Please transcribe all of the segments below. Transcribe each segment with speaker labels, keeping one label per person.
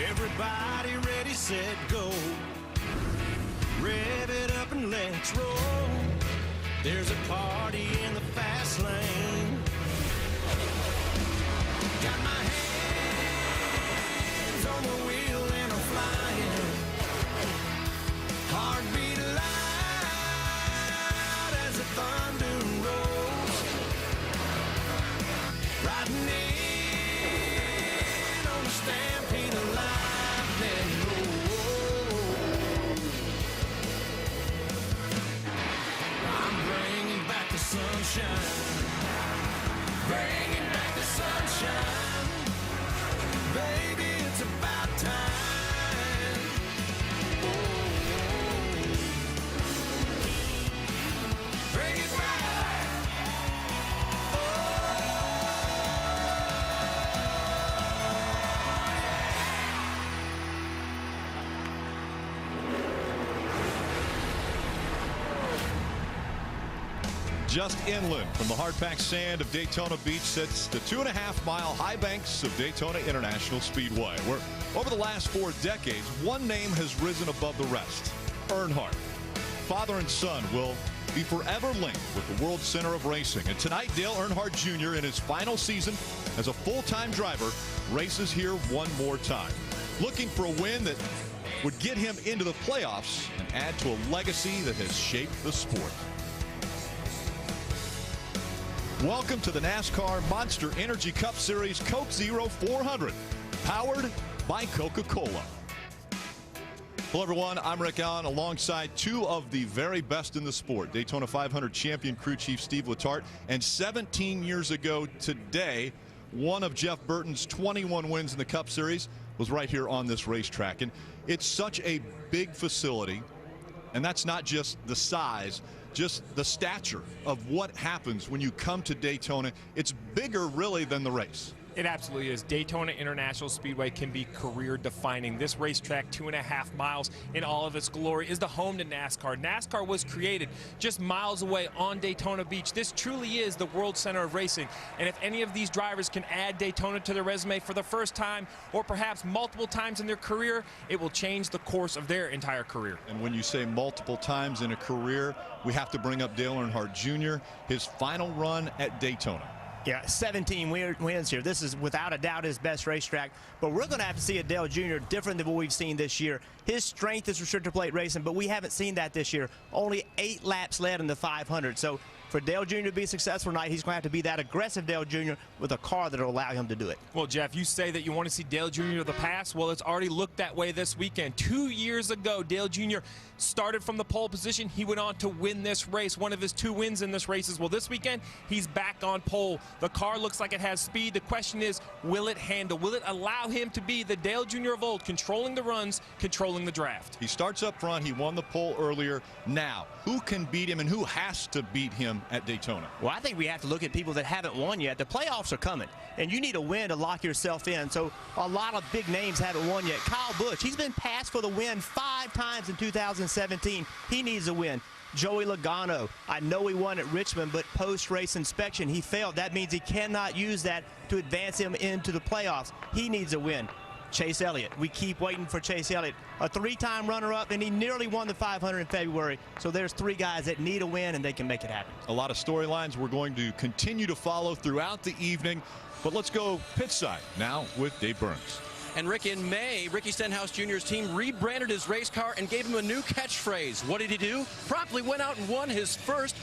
Speaker 1: Everybody ready, set, go. Rev it up and let's roll. There's a party in the fast lane. Got my hands on the wheel and I'm flying. Heartbeat loud as the thunder rolls. Riding in on the stampede of lightning. I'm bringing back the sunshine. Bringing back the sunshine. Baby, it's about time. Oh, bring it back.
Speaker 2: Just inland from the hard-packed sand of Daytona Beach sits the 2.5-mile high banks of Daytona International Speedway, where over the last 4 decades, one name has risen above the rest: Earnhardt. Father and son will be forever linked with the World Center of Racing. And tonight, Dale Earnhardt Jr. in his final season as a full-time driver races here one more time, looking for a win that would get him into the playoffs and add to a legacy that has shaped the sport. Welcome to the NASCAR Monster Energy Cup Series Coke Zero 400, powered by Coca-Cola. Hello, everyone. I'm Rick Allen, alongside 2 of the very best in the sport, Daytona 500 champion crew chief Steve Letarte, and 17 years ago today, one of Jeff Burton's 21 wins in the Cup Series was right here on this racetrack. And it's such a big facility, and that's not just the size, just the stature of what happens when you come to Daytona. It's bigger, really, than the race.
Speaker 3: It absolutely is. Daytona International Speedway can be career-defining. This racetrack, 2.5 miles in all of its glory, is the home to NASCAR. NASCAR was created just miles away on Daytona Beach. This truly is the World Center of Racing. And if any of these drivers can add Daytona to their resume for the first time, or perhaps multiple times in their career, it will change the course of their entire career.
Speaker 2: And when you say multiple times in a career, we have to bring up Dale Earnhardt Jr., his final run at Daytona.
Speaker 4: Yeah, 17 wins here. This is without a doubt his best racetrack. But we're going to have to see a Dale Jr. different than what we've seen this year. His strength is restrictor plate racing, but we haven't seen that this year. Only 8 laps led in the 500. So for Dale Jr. to be successful tonight, he's going to have to be that aggressive Dale Jr. with a car that will allow him to do it.
Speaker 3: Well, Jeff, you say that you want to see Dale Jr. of the past. Well, it's already looked that way this weekend. 2 years ago, Dale Jr. started from the pole position. He went on to win this race. One of his 2 wins in this race is, well, this weekend, he's back on pole. The car looks like it has speed. The question is, will it handle? Will it allow him to be the Dale Jr. of old, controlling the runs, controlling the draft?
Speaker 2: He starts up front. He won the pole earlier. Now, who can beat him and who has to beat him at Daytona?
Speaker 4: Well, I think we have to look at people that haven't won yet. The playoffs are coming, and you need a win to lock yourself in. So a lot of big names haven't won yet. Kyle Busch, he's been passed for the win 5 times in 2017. He needs a win. Joey Logano, I know he won at Richmond, but post-race inspection, he failed. That means he cannot use that to advance him into the playoffs. He needs a win. Chase Elliott, we keep waiting for Chase Elliott. A 3-time runner-up, and he nearly won the 500 in February. So there's 3 guys that need a win, and they can make it happen.
Speaker 2: A lot of storylines we're going to continue to follow throughout the evening. But let's go pit side now with Dave Burns.
Speaker 5: And Rick, in May, Ricky Stenhouse Jr.'s team rebranded his race car and gave him a new catchphrase. What did he do? Promptly went out and won his first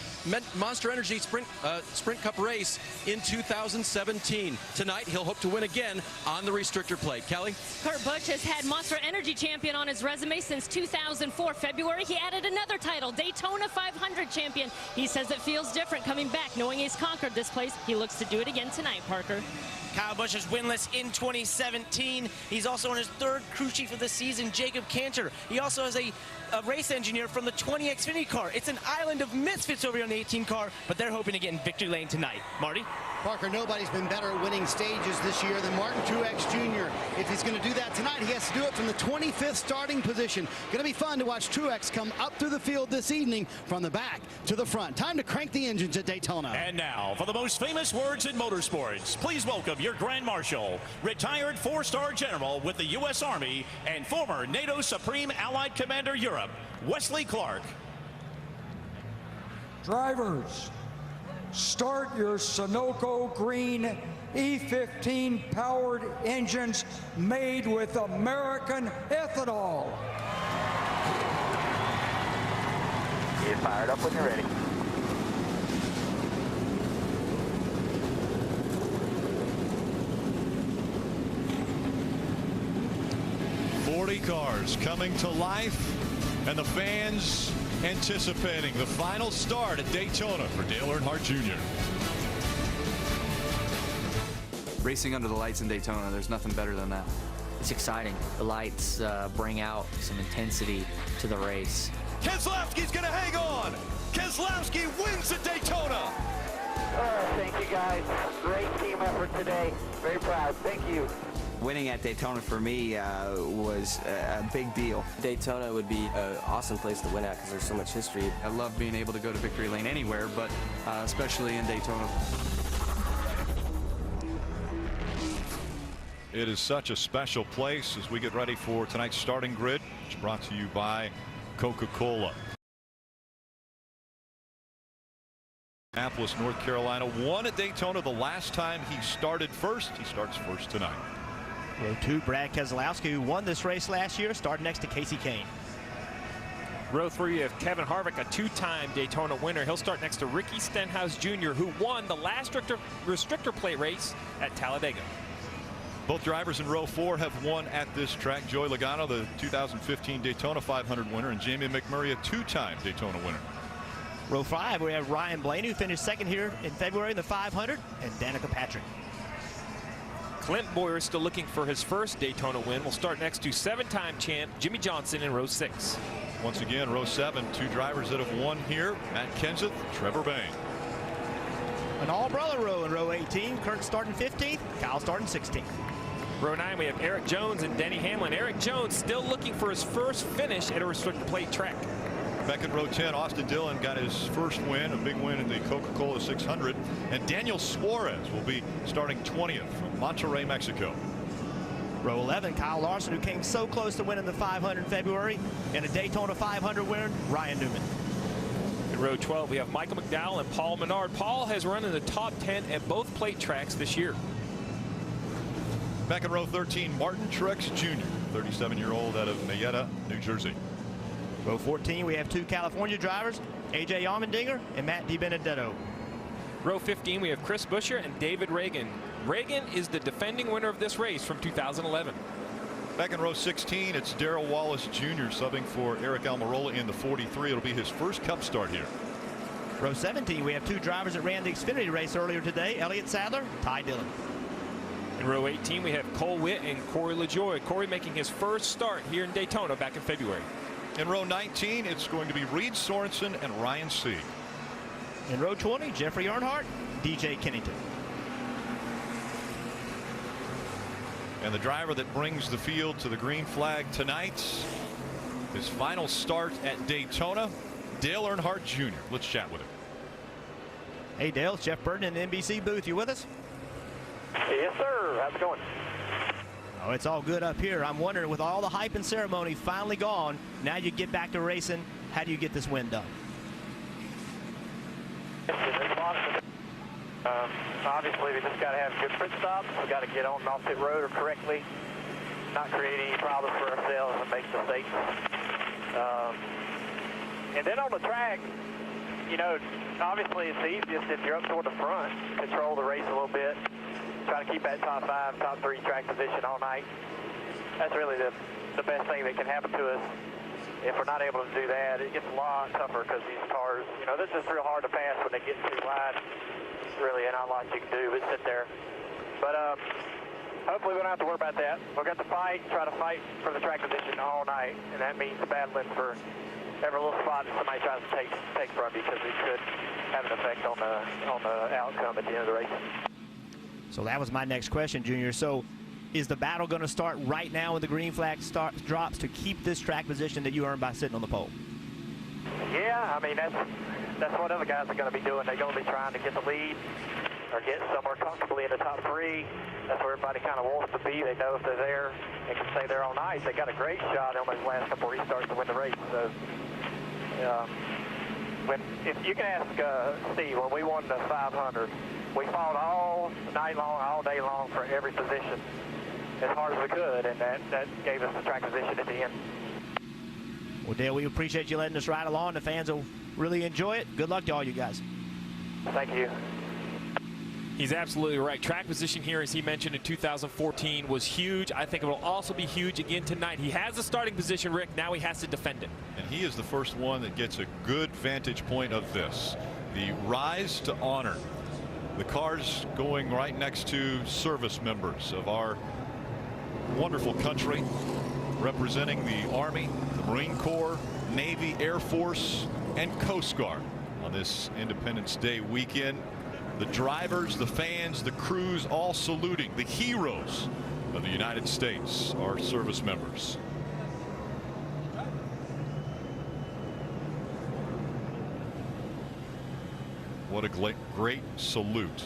Speaker 5: Monster Energy Sprint Cup race in 2017. Tonight, he'll hope to win again on the restrictor plate. Kelly?
Speaker 6: Kurt Busch has had Monster Energy champion on his resume since 2004. February, he added another title, Daytona 500 champion. He says it feels different coming back, knowing he's conquered this place. He looks to do it again tonight, Parker.
Speaker 7: Kyle Busch is winless in 2017. He's also on his 3rd crew chief of the season, Jacob Cantor. He also has a race engineer from the 20 Xfinity car. It's an island of misfits over here on the 18 car, but they're hoping to get in victory lane tonight. Marty?
Speaker 8: Parker, nobody's been better at winning stages this year than Martin Truex Jr. If he's going to do that tonight, he has to do it from the 25th starting position. Going to be fun to watch Truex come up through the field this evening from the back to the front. Time to crank the engines at Daytona.
Speaker 9: And now, for the most famous words in motorsports, please welcome your Grand Marshal, retired 4-star General General with the U.S. Army and former NATO Supreme Allied Commander Europe, Wesley Clark.
Speaker 10: Drivers, start your Sunoco Green E15 powered engines made with American ethanol.
Speaker 11: Get fired up when you're ready.
Speaker 2: Cars coming to life, and the fans anticipating the final start at Daytona for Dale Earnhardt Jr.
Speaker 12: Racing under the lights in Daytona, there's nothing better than that.
Speaker 13: It's exciting. The lights bring out some intensity to the race.
Speaker 2: Keselowski's going to hang on. Keselowski wins at Daytona.
Speaker 11: Thank you, guys. Great team effort today. Very proud. Thank you.
Speaker 12: Winning at Daytona for me was a big deal.
Speaker 14: Daytona would be an awesome place to win at because there's so much history.
Speaker 12: I love being able to go to victory lane anywhere, but especially in Daytona.
Speaker 2: It is such a special place as we get ready for tonight's starting grid, which is brought to you by Coca-Cola. Indianapolis, North Carolina, won at Daytona the last time he started first. He starts first tonight.
Speaker 4: Row 2, Brad Keselowski, who won this race last year, started next to Casey Kane.
Speaker 3: Row 3, you have Kevin Harvick, a two-time Daytona winner. He'll start next to Ricky Stenhouse Jr., who won the last restrictor plate race at Talladega.
Speaker 2: Both drivers in row 4 have won at this track. Joey Logano, the 2015 Daytona 500 winner, and Jamie McMurray, a two-time Daytona winner.
Speaker 4: Row 5, we have Ryan Blaney, who finished second here in February in the 500, and Danica Patrick.
Speaker 3: Clint Bowyer still looking for his first Daytona win. Will start next to seven-time champ Jimmy Johnson in row 6.
Speaker 2: Once again, row 7, two drivers that have won here: Matt Kenseth, Trevor Bayne.
Speaker 4: An all-brother row in row 18. Kurt starting 15th, Kyle starting 16th.
Speaker 3: Row 9, we have Eric Jones and Denny Hamlin. Eric Jones still looking for his first finish at a restrictor plate track.
Speaker 2: Back in row 10, Austin Dillon got his first win, a big win in the Coca-Cola 600. And Daniel Suarez will be starting 20th from Monterrey, Mexico.
Speaker 4: Row 11, Kyle Larson, who came so close to winning the 500 in February, and a Daytona 500 winner, Ryan Newman.
Speaker 3: In row 12, we have Michael McDowell and Paul Menard. Paul has run in the top 10 at both plate tracks this year.
Speaker 2: Back in row 13, Martin Truex Jr., 37-year-old out of Marietta, New Jersey.
Speaker 4: Row 14, we have two California drivers, A.J. Allmendinger and Matt DiBenedetto.
Speaker 3: Row 15, we have Chris Buescher and David Reagan. Reagan is the defending winner of this race from 2011.
Speaker 2: Back in row 16, it's Darrell Wallace Jr. subbing for Eric Almirola in the 43. It'll be his first Cup start here.
Speaker 4: Row 17, we have two drivers that ran the Xfinity race earlier today, Elliott Sadler, Ty Dillon.
Speaker 3: In row 18, we have Cole Witt and Corey LaJoie. Corey making his first start here in Daytona back in February.
Speaker 2: In row 19, it's going to be Reed Sorensen and Ryan Sieg.
Speaker 4: In row 20, Jeffrey Earnhardt, DJ Kennington.
Speaker 2: And the driver that brings the field to the green flag tonight, his final start at Daytona, Dale Earnhardt Jr. Let's chat with him.
Speaker 4: Hey Dale, it's Jeff Burton in the NBC booth. You with us?
Speaker 11: Yes, sir. How's it going?
Speaker 4: Oh, it's all good up here. I'm wondering, with all the hype and ceremony finally gone, now you get back to racing. How do you get this win done?
Speaker 11: Obviously, we just got to have good pit stops. We got to get on and off pit road correctly, not create any problems for ourselves and make mistakes. And then on the track, you know, obviously it's easiest if you're up toward the front, control the race a little bit, try to keep that top 5, top 3 track position all night. That's really the best thing that can happen to us. If we're not able to do that, it gets a lot tougher because these cars, you know, this is real hard to pass when they get too wide. Really not a lot you can do but sit there. But hopefully we don't have to worry about that. We've got to fight, try to fight for the track position all night, and that means battling for every little spot that somebody tries to take from you, because it could have an effect on the outcome at the end of the race.
Speaker 4: So that was my next question, Junior. So is the battle going to start right now when the green flag drops to keep this track position that you earned by sitting on the pole?
Speaker 11: Yeah, I mean, that's what other guys are going to be doing. They're going to be trying to get the lead or get somewhere comfortably in the top 3. That's where everybody kind of wants to be. They know if they're there and can stay there all night. They got a great shot on those last couple restarts to win the race. So, if you can ask Steve, when we won the 500, we fought all night long, all day long for every position as hard as we could, and that gave us the track position at the end.
Speaker 4: Well, Dale, we appreciate you letting us ride along. The fans will really enjoy it. Good luck to all you guys.
Speaker 11: Thank you.
Speaker 3: He's absolutely right. Track position here, as he mentioned in 2014, was huge. I think it will also be huge again tonight. He has the starting position, Rick. Now he has to defend it.
Speaker 2: And he is the first one that gets a good vantage point of this. The Rise to Honor. The cars going right next to service members of our wonderful country, representing the Army, the Marine Corps, Navy, Air Force, and Coast Guard on this Independence Day weekend. The drivers, the fans, the crews, all saluting the heroes of the United States, our service members. What a great salute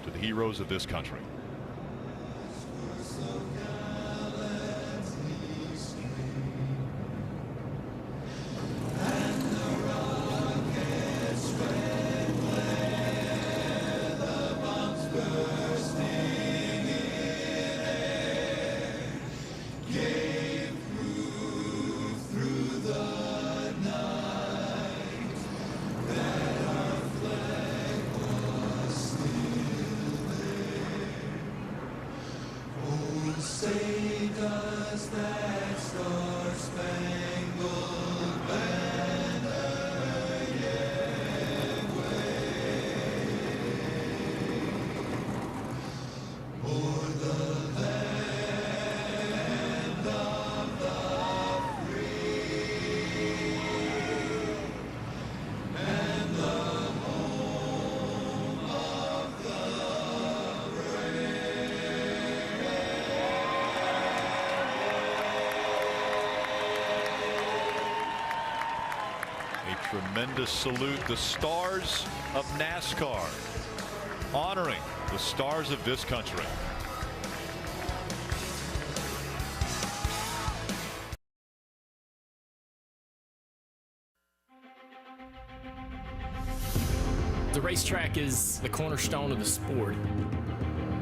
Speaker 2: to the heroes of this country.
Speaker 1: Say does that star-spangled banner yet wave o'er the land of the free and the home of the
Speaker 2: Tremendous salute. The stars of NASCAR honoring the stars of this country.
Speaker 15: The racetrack is the cornerstone of the sport.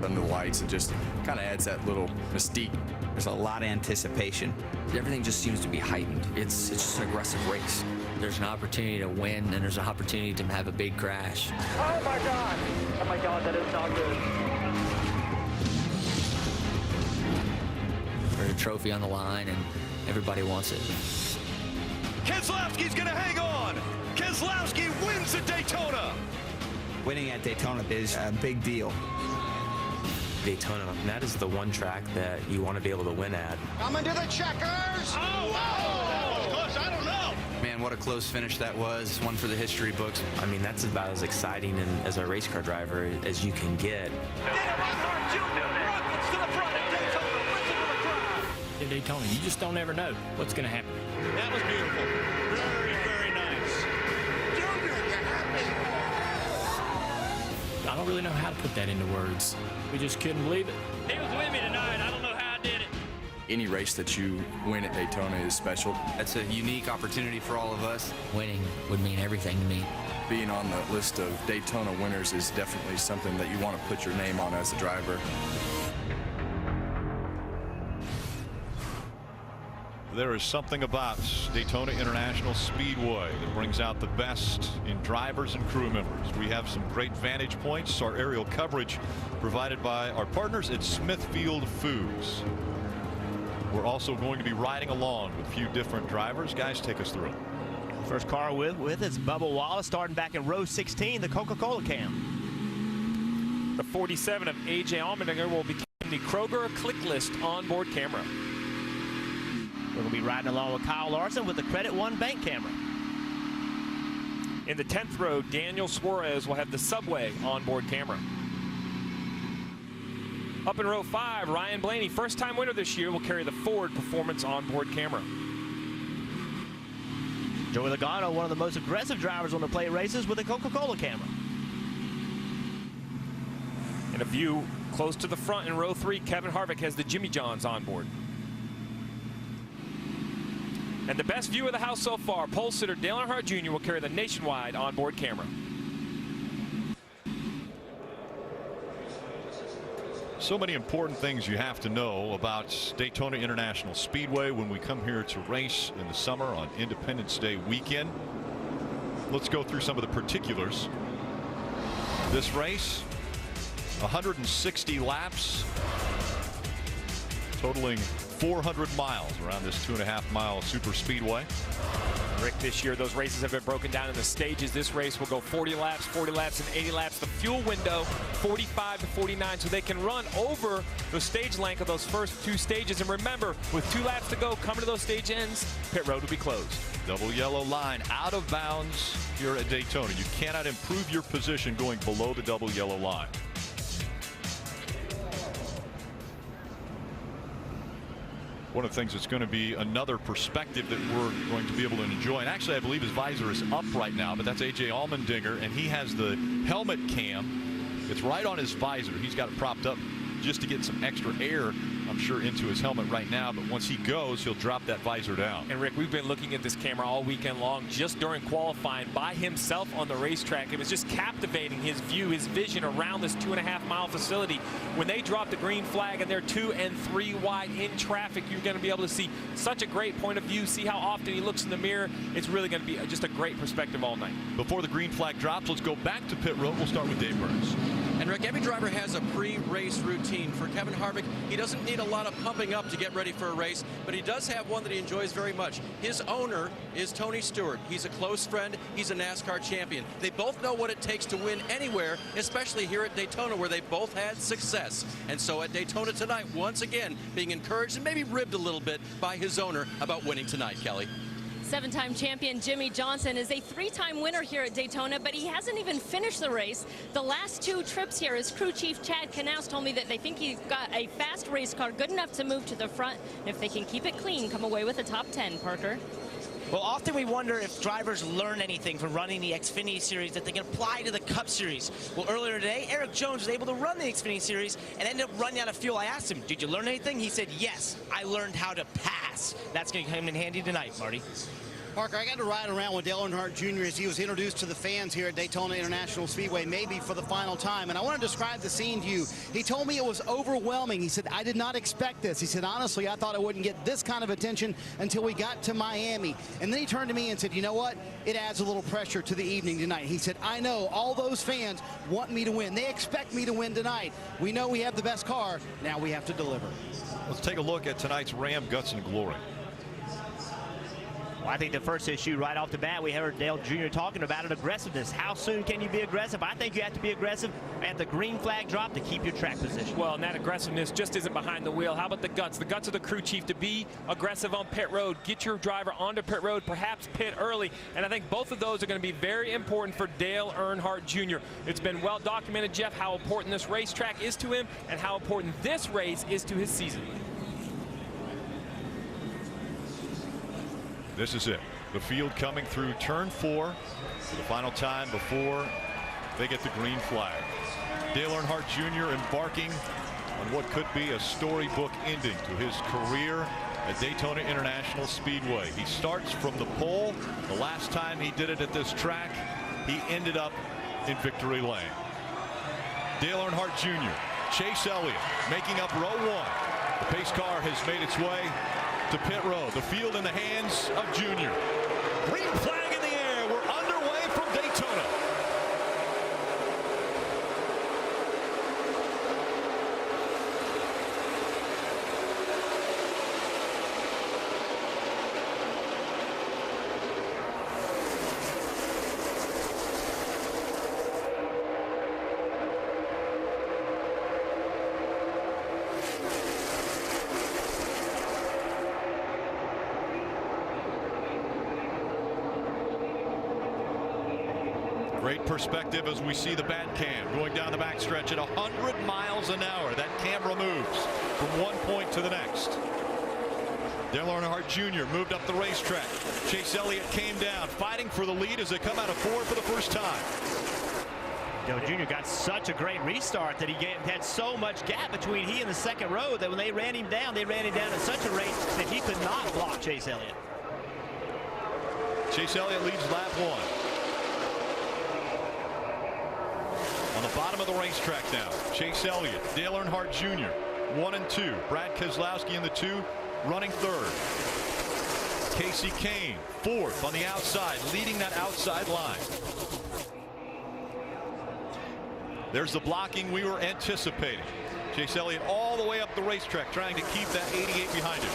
Speaker 16: Under the lights, it just kind of adds that little mystique.
Speaker 13: There's a lot of anticipation. Everything just seems to be heightened. It's just an aggressive race. There's an opportunity to win, and there's an opportunity to have a big crash.
Speaker 11: Oh my God! Oh my God, that is not good.
Speaker 13: There's a trophy on the line, and everybody wants it.
Speaker 2: Keselowski's going to hang on. Keselowski wins at Daytona.
Speaker 12: Winning at Daytona is a big deal.
Speaker 17: Daytona, that is the one track that you want to be able to win at.
Speaker 8: Coming to the checkers.
Speaker 9: Oh, that was close. I don't know.
Speaker 5: Man, what a close finish that was. One for the history books.
Speaker 17: I mean, that's about as exciting and as a race car driver as you can get.
Speaker 15: In Daytona, you just don't ever know what's going to happen.
Speaker 9: That was beautiful. Very, very nice.
Speaker 15: I don't really know how to put that into words. We just couldn't believe it.
Speaker 3: He was with me tonight. I don't know how I did it.
Speaker 16: Any race that you win at Daytona is special.
Speaker 5: That's a unique opportunity for all of us.
Speaker 13: Winning would mean everything to me.
Speaker 16: Being on the list of Daytona winners is definitely something that you want to put your name on as a driver.
Speaker 2: There is something about Daytona International Speedway that brings out the best in drivers and crew members. We have some great vantage points. Our aerial coverage provided by our partners at Smithfield Foods. We're also going to be riding along with a few different drivers. Guys, take us through it.
Speaker 4: First car with is Bubba Wallace, starting back in row 16, the Coca-Cola cam.
Speaker 3: The 47 of A.J. Allmendinger will become the Kroger Click List onboard camera.
Speaker 4: We're going to be riding along with Kyle Larson with the Credit One bank camera.
Speaker 3: In the 10th row, Daniel Suarez will have the Subway onboard camera. Up in row 5, Ryan Blaney, first-time winner this year, will carry the Ford Performance onboard camera.
Speaker 4: Joey Logano, one of the most aggressive drivers on the plate races with a Coca-Cola camera.
Speaker 3: In a view close to the front in row 3, Kevin Harvick has the Jimmy Johns on board. And the best view of the house so far, pole sitter Dale Earnhardt Jr. will carry the nationwide onboard camera.
Speaker 2: So many important things you have to know about Daytona International Speedway when we come here to race in the summer on Independence Day weekend. Let's go through some of the particulars. This race, 160 laps, totaling 400 miles around this 2.5-mile super speedway.
Speaker 3: Rick, this year those races have been broken down into stages. This race will go 40 laps, and 80 laps. The fuel window 45 to 49, so they can run over the stage length of those first 2 stages. And remember, with 2 laps to go, coming to those stage ends, pit road will be closed.
Speaker 2: Double yellow line out of bounds here at Daytona. You cannot improve your position going below the double yellow line. One of the things that's going to be another perspective that we're going to be able to enjoy. And actually, I believe his visor is up right now, but that's A.J. Allmendinger, and he has the helmet cam. It's right on his visor. He's got it propped up just to get some extra air, I'm sure, into his helmet right now. But once he goes, he'll drop that visor down.
Speaker 3: And Rick, we've been looking at this camera all weekend long, just during qualifying by himself on the racetrack. It was just captivating, his view, his vision around this 2.5-mile facility. When they drop the green flag and they're 2 and 3 wide in traffic, you're going to be able to see such a great point of view, see how often he looks in the mirror. It's really going to be just a great perspective all night.
Speaker 2: Before the green flag drops, let's go back to pit road. We'll start with Dave Burns.
Speaker 5: And Rick, every driver has a pre-race routine. For Kevin Harvick, he doesn't need a lot of pumping up to get ready for a race, but he does have one that he enjoys very much. His owner is Tony Stewart. He's a close friend. He's a NASCAR champion. They both know what it takes to win anywhere, especially here at Daytona, where they both had success. And so at Daytona tonight, once again, being encouraged and maybe ribbed a little bit by his owner about winning tonight, Kelly.
Speaker 6: 7-time champion Jimmy Johnson is a 3-time winner here at Daytona, but he hasn't even finished the race. The last 2 trips here, his crew chief Chad Knaus told me that they think he's got a fast race car good enough to move to the front. And if they can keep it clean, come away with a top 10, Parker.
Speaker 7: Well, often we wonder if drivers learn anything from running the Xfinity Series that they can apply to the Cup Series. Well, earlier today, Eric Jones was able to run the Xfinity Series and ended up running out of fuel. I asked him, did you learn anything? He said, yes, I learned how to pass. That's going to come in handy tonight, Marty.
Speaker 8: Parker, I got to ride around with Dale Earnhardt Jr. as he was introduced to the fans here at Daytona International Speedway, maybe for the final time. And I want to describe the scene to you. He told me it was overwhelming. He said, I did not expect this. He said, honestly, I thought I wouldn't get this kind of attention until we got to Miami. And then he turned to me and said, you know what? It adds a little pressure to the evening tonight. He said, I know all those fans want me to win. They expect me to win tonight. We know we have the best car. Now we have to deliver.
Speaker 2: Let's take a look at tonight's Ram Guts and Glory.
Speaker 4: Well, I think the first issue right off the bat, we heard Dale Jr. talking about it, aggressiveness. How soon can you be aggressive? I think you have to be aggressive at the green flag drop to keep your track position.
Speaker 3: Well, and that aggressiveness just isn't behind the wheel. How about the guts? The guts of the crew chief to be aggressive on pit road, get your driver onto pit road, perhaps pit early. And I think both of those are going to be very important for Dale Earnhardt Jr. It's been well documented, Jeff, how important this racetrack is to him and how important this race is to his season.
Speaker 2: This is it. The field coming through turn 4 for the final time before they get the green flag. Dale Earnhardt Jr. embarking on what could be a storybook ending to his career at Daytona International Speedway. He starts from the pole. The last time he did it at this track, he ended up in victory lane. Dale Earnhardt Jr., Chase Elliott making up row 1. The pace car has made its way to pit road. The field in the hands of Junior. Green flag in the air. We're underway from Daytona. Great perspective as we see the bat cam going down the backstretch at 100 miles an hour. That camera moves from one point to the next. Dale Earnhardt Jr. moved up the racetrack. Chase Elliott came down, fighting for the lead as they come out of 4 for the first time.
Speaker 4: Dale Jr. got such a great restart that he had so much gap between he and the second row that when they ran him down at such a rate that he could not block Chase Elliott.
Speaker 2: Chase Elliott leads lap 1. On the bottom of the racetrack now, Chase Elliott, Dale Earnhardt Jr., 1 and 2. Brad Keselowski in the 2, running 3rd. Kasey Kahne, 4th on the outside, leading that outside line. There's the blocking we were anticipating. Chase Elliott all the way up the racetrack trying to keep that 88 behind him.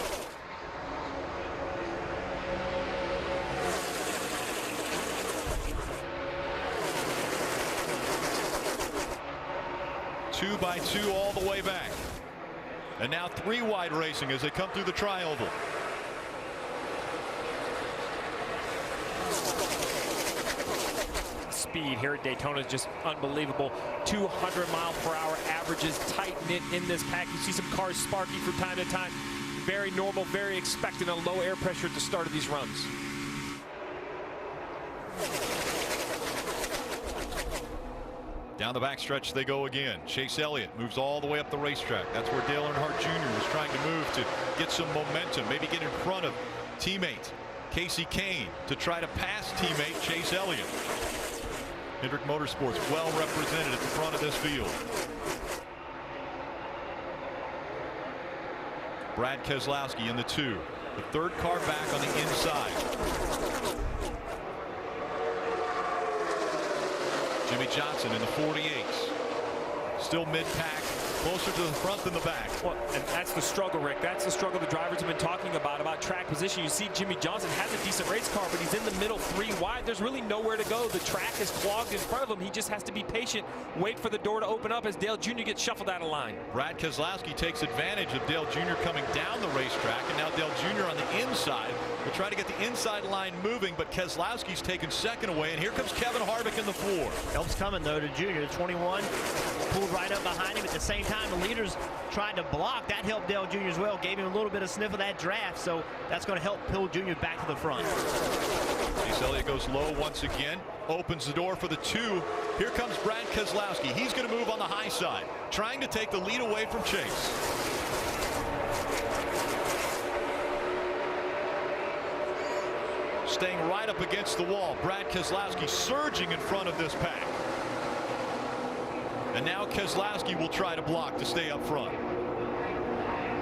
Speaker 2: Two by two all the way back. And now 3 wide racing as they come through the tri-oval.
Speaker 3: Speed here at Daytona is just unbelievable. 200-mile-per-hour averages, tight-knit in this pack. You see some cars sparky from time to time. Very normal, very expected, a low air pressure at the start of these runs.
Speaker 2: Down the backstretch they go again. Chase Elliott moves all the way up the racetrack. That's where Dale Earnhardt Jr. was trying to move to get some momentum, maybe get in front of teammate Kasey Kahne to try to pass teammate Chase Elliott. Hendrick Motorsports well represented at the front of this field. Brad Keselowski in the 2. The 3rd car back on the inside. Jimmy Johnson in the 48s. Still mid-pack, closer to the front than the back.
Speaker 3: Well, and that's the struggle, Rick. That's the struggle the drivers have been talking about track position. You see Jimmy Johnson has a decent race car, but he's in the middle 3 wide. There's really nowhere to go. The track is clogged in front of him. He just has to be patient, wait for the door to open up as Dale Jr. gets shuffled out of line.
Speaker 2: Brad Keselowski takes advantage of Dale Jr. coming down the racetrack, and now Dale Jr. on the inside will try to get the inside line moving, but Keselowski's taken second away, and here comes Kevin Harvick in the 4.
Speaker 4: Helps coming though to Jr. 21 pulled right up behind him. At the same time, the leaders tried to block. That helped Dale Jr. as well, gave him a little bit of sniff of that draft, so that's going to help pull Jr. back to the front.
Speaker 2: Chase Elliott goes low once again, opens the door for the 2. Here comes Brad Keselowski. He's going to move on the high side, trying to take the lead away from Chase. Staying right up against the wall. Brad Keselowski surging in front of this pack. And now Keselowski will try to block to stay up front.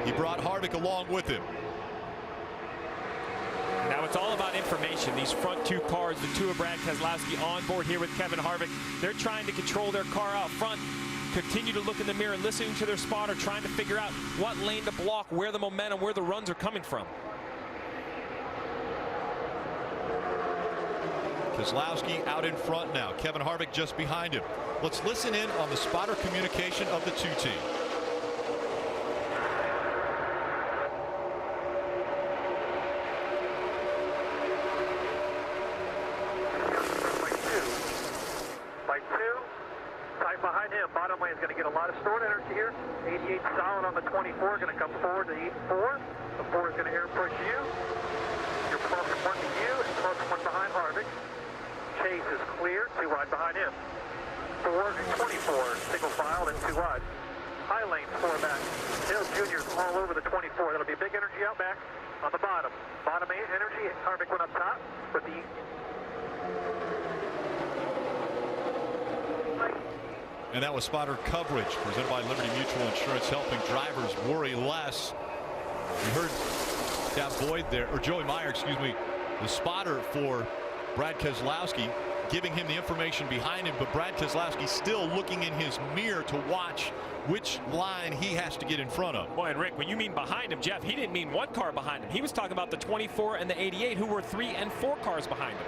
Speaker 2: He brought Harvick along with him.
Speaker 3: Now it's all about information. These front 2 cars, the 2 of Brad Keselowski on board here with Kevin Harvick. They're trying to control their car out front. Continue to look in the mirror, listening to their spotter, trying to figure out what lane to block, where the momentum, where the runs are coming from.
Speaker 2: Keselowski out in front now. Kevin Harvick just behind him. Let's listen in on the spotter communication of the 2 teams.
Speaker 11: By 2, tight behind him. Bottom lane is going to get a lot of stored energy here. 88 solid on the 24, going to come forward to the 4. The 4 is going to air push you. You're closest one to you and closest one behind Harvick. Chase is clear, 2 wide behind him. 4 and 24, single file and 2 wide. High lane, 4 back. Dale Jr.'s all over the 24. That'll be big energy out back on the bottom. Bottom 8 energy, Harvick went up top for the...
Speaker 2: And that was spotter coverage presented by Liberty Mutual Insurance, helping drivers worry less. You heard Dave Boyd there, or Joey Meyer, excuse me, the spotter for Brad Keselowski, giving him the information behind him, but Brad Keselowski still looking in his mirror to watch which line he has to get in front of.
Speaker 3: Boy, and Rick, when you mean behind him, Jeff, he didn't mean 1 car behind him. He was talking about the 24 and the 88, who were 3 and 4 cars behind him.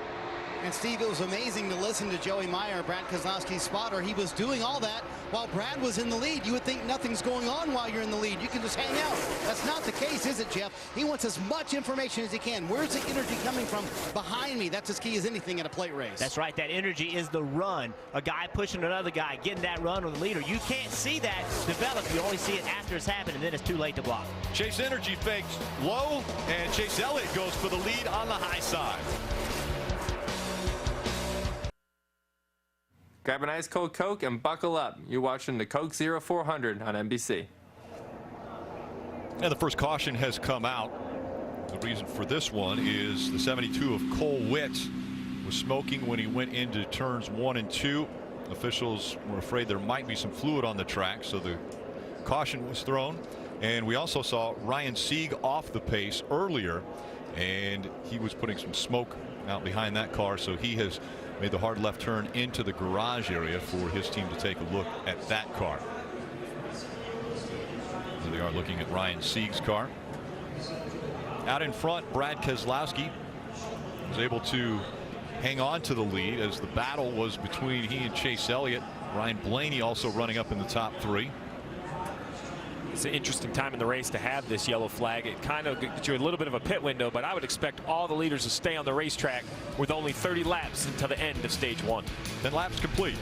Speaker 8: And Steve, it was amazing to listen to Joey Meyer, Brad Keselowski's spotter. He was doing all that while Brad was in the lead. You would think nothing's going on while you're in the lead. You can just hang out. That's not the case, is it, Jeff? He wants as much information as he can. Where's the energy coming from behind me? That's as key as anything in a plate race.
Speaker 4: That's right. That energy is the run. A guy pushing another guy, getting that run on the leader. You can't see that develop. You only see it after it's happened, and then it's too late to block.
Speaker 2: Chase Energy fakes low, and Chase Elliott goes for the lead on the high side.
Speaker 18: Grab an ice cold Coke and buckle up. You're watching the Coke Zero 400 on NBC.
Speaker 2: And the first caution has come out. The reason for this one is the 72 of Cole Witt was smoking when he went into turns 1 and 2. Officials were afraid there might be some fluid on the track, so the caution was thrown. And we also saw Ryan Sieg off the pace earlier, and he was putting some smoke out behind that car, so he has made the hard left turn into the garage area for his team to take a look at that car. There they are looking at Ryan Sieg's car. Out in front, Brad Keselowski was able to hang on to the lead as the battle was between he and Chase Elliott. Ryan Blaney also running up in the top 3.
Speaker 3: It's an interesting time in the race to have this yellow flag. It kind of gives you a little bit of a pit window, but I would expect all the leaders to stay on the racetrack with only 30 laps until the end of stage 1.
Speaker 2: 10 laps complete.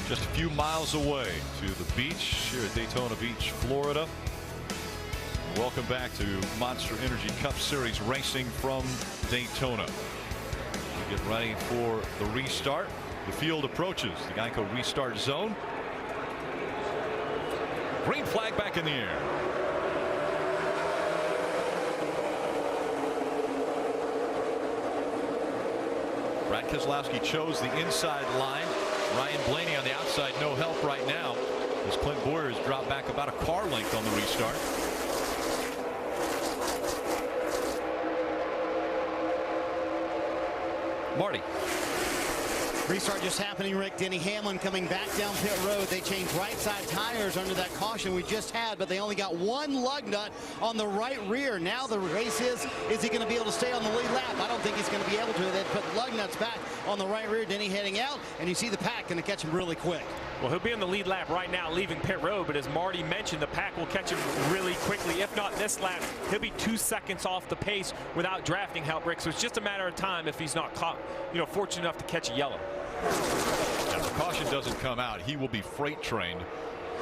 Speaker 2: Just a few miles away to the beach here at Daytona Beach, Florida. Welcome back to Monster Energy Cup Series racing from Daytona. We get ready for the restart. The field approaches the Geico restart zone. Green flag back in the air. Brad Keselowski chose the inside line. Ryan Blaney on the outside, no help right now, as Clint Bowyer has dropped back about a car length on the restart. Marty.
Speaker 8: Restart just happening, Rick. Denny Hamlin coming back down pit road. They changed right side tires under that caution we just had, but they only got one lug nut on the right rear. Now the race is he going to be able to stay on the lead lap? I don't think he's going to be able to. They put lug nuts back on the right rear. Denny heading out, and you see the pack going to catch him really quick.
Speaker 3: Well, he'll be on the lead lap right now, leaving pit road, but as Marty mentioned, the pack will catch him really quickly. If not this lap, he'll be 2 seconds off the pace without drafting help, Rick. So it's just a matter of time if he's not caught, fortunate enough to catch a yellow.
Speaker 2: If the caution doesn't come out, he will be freight trained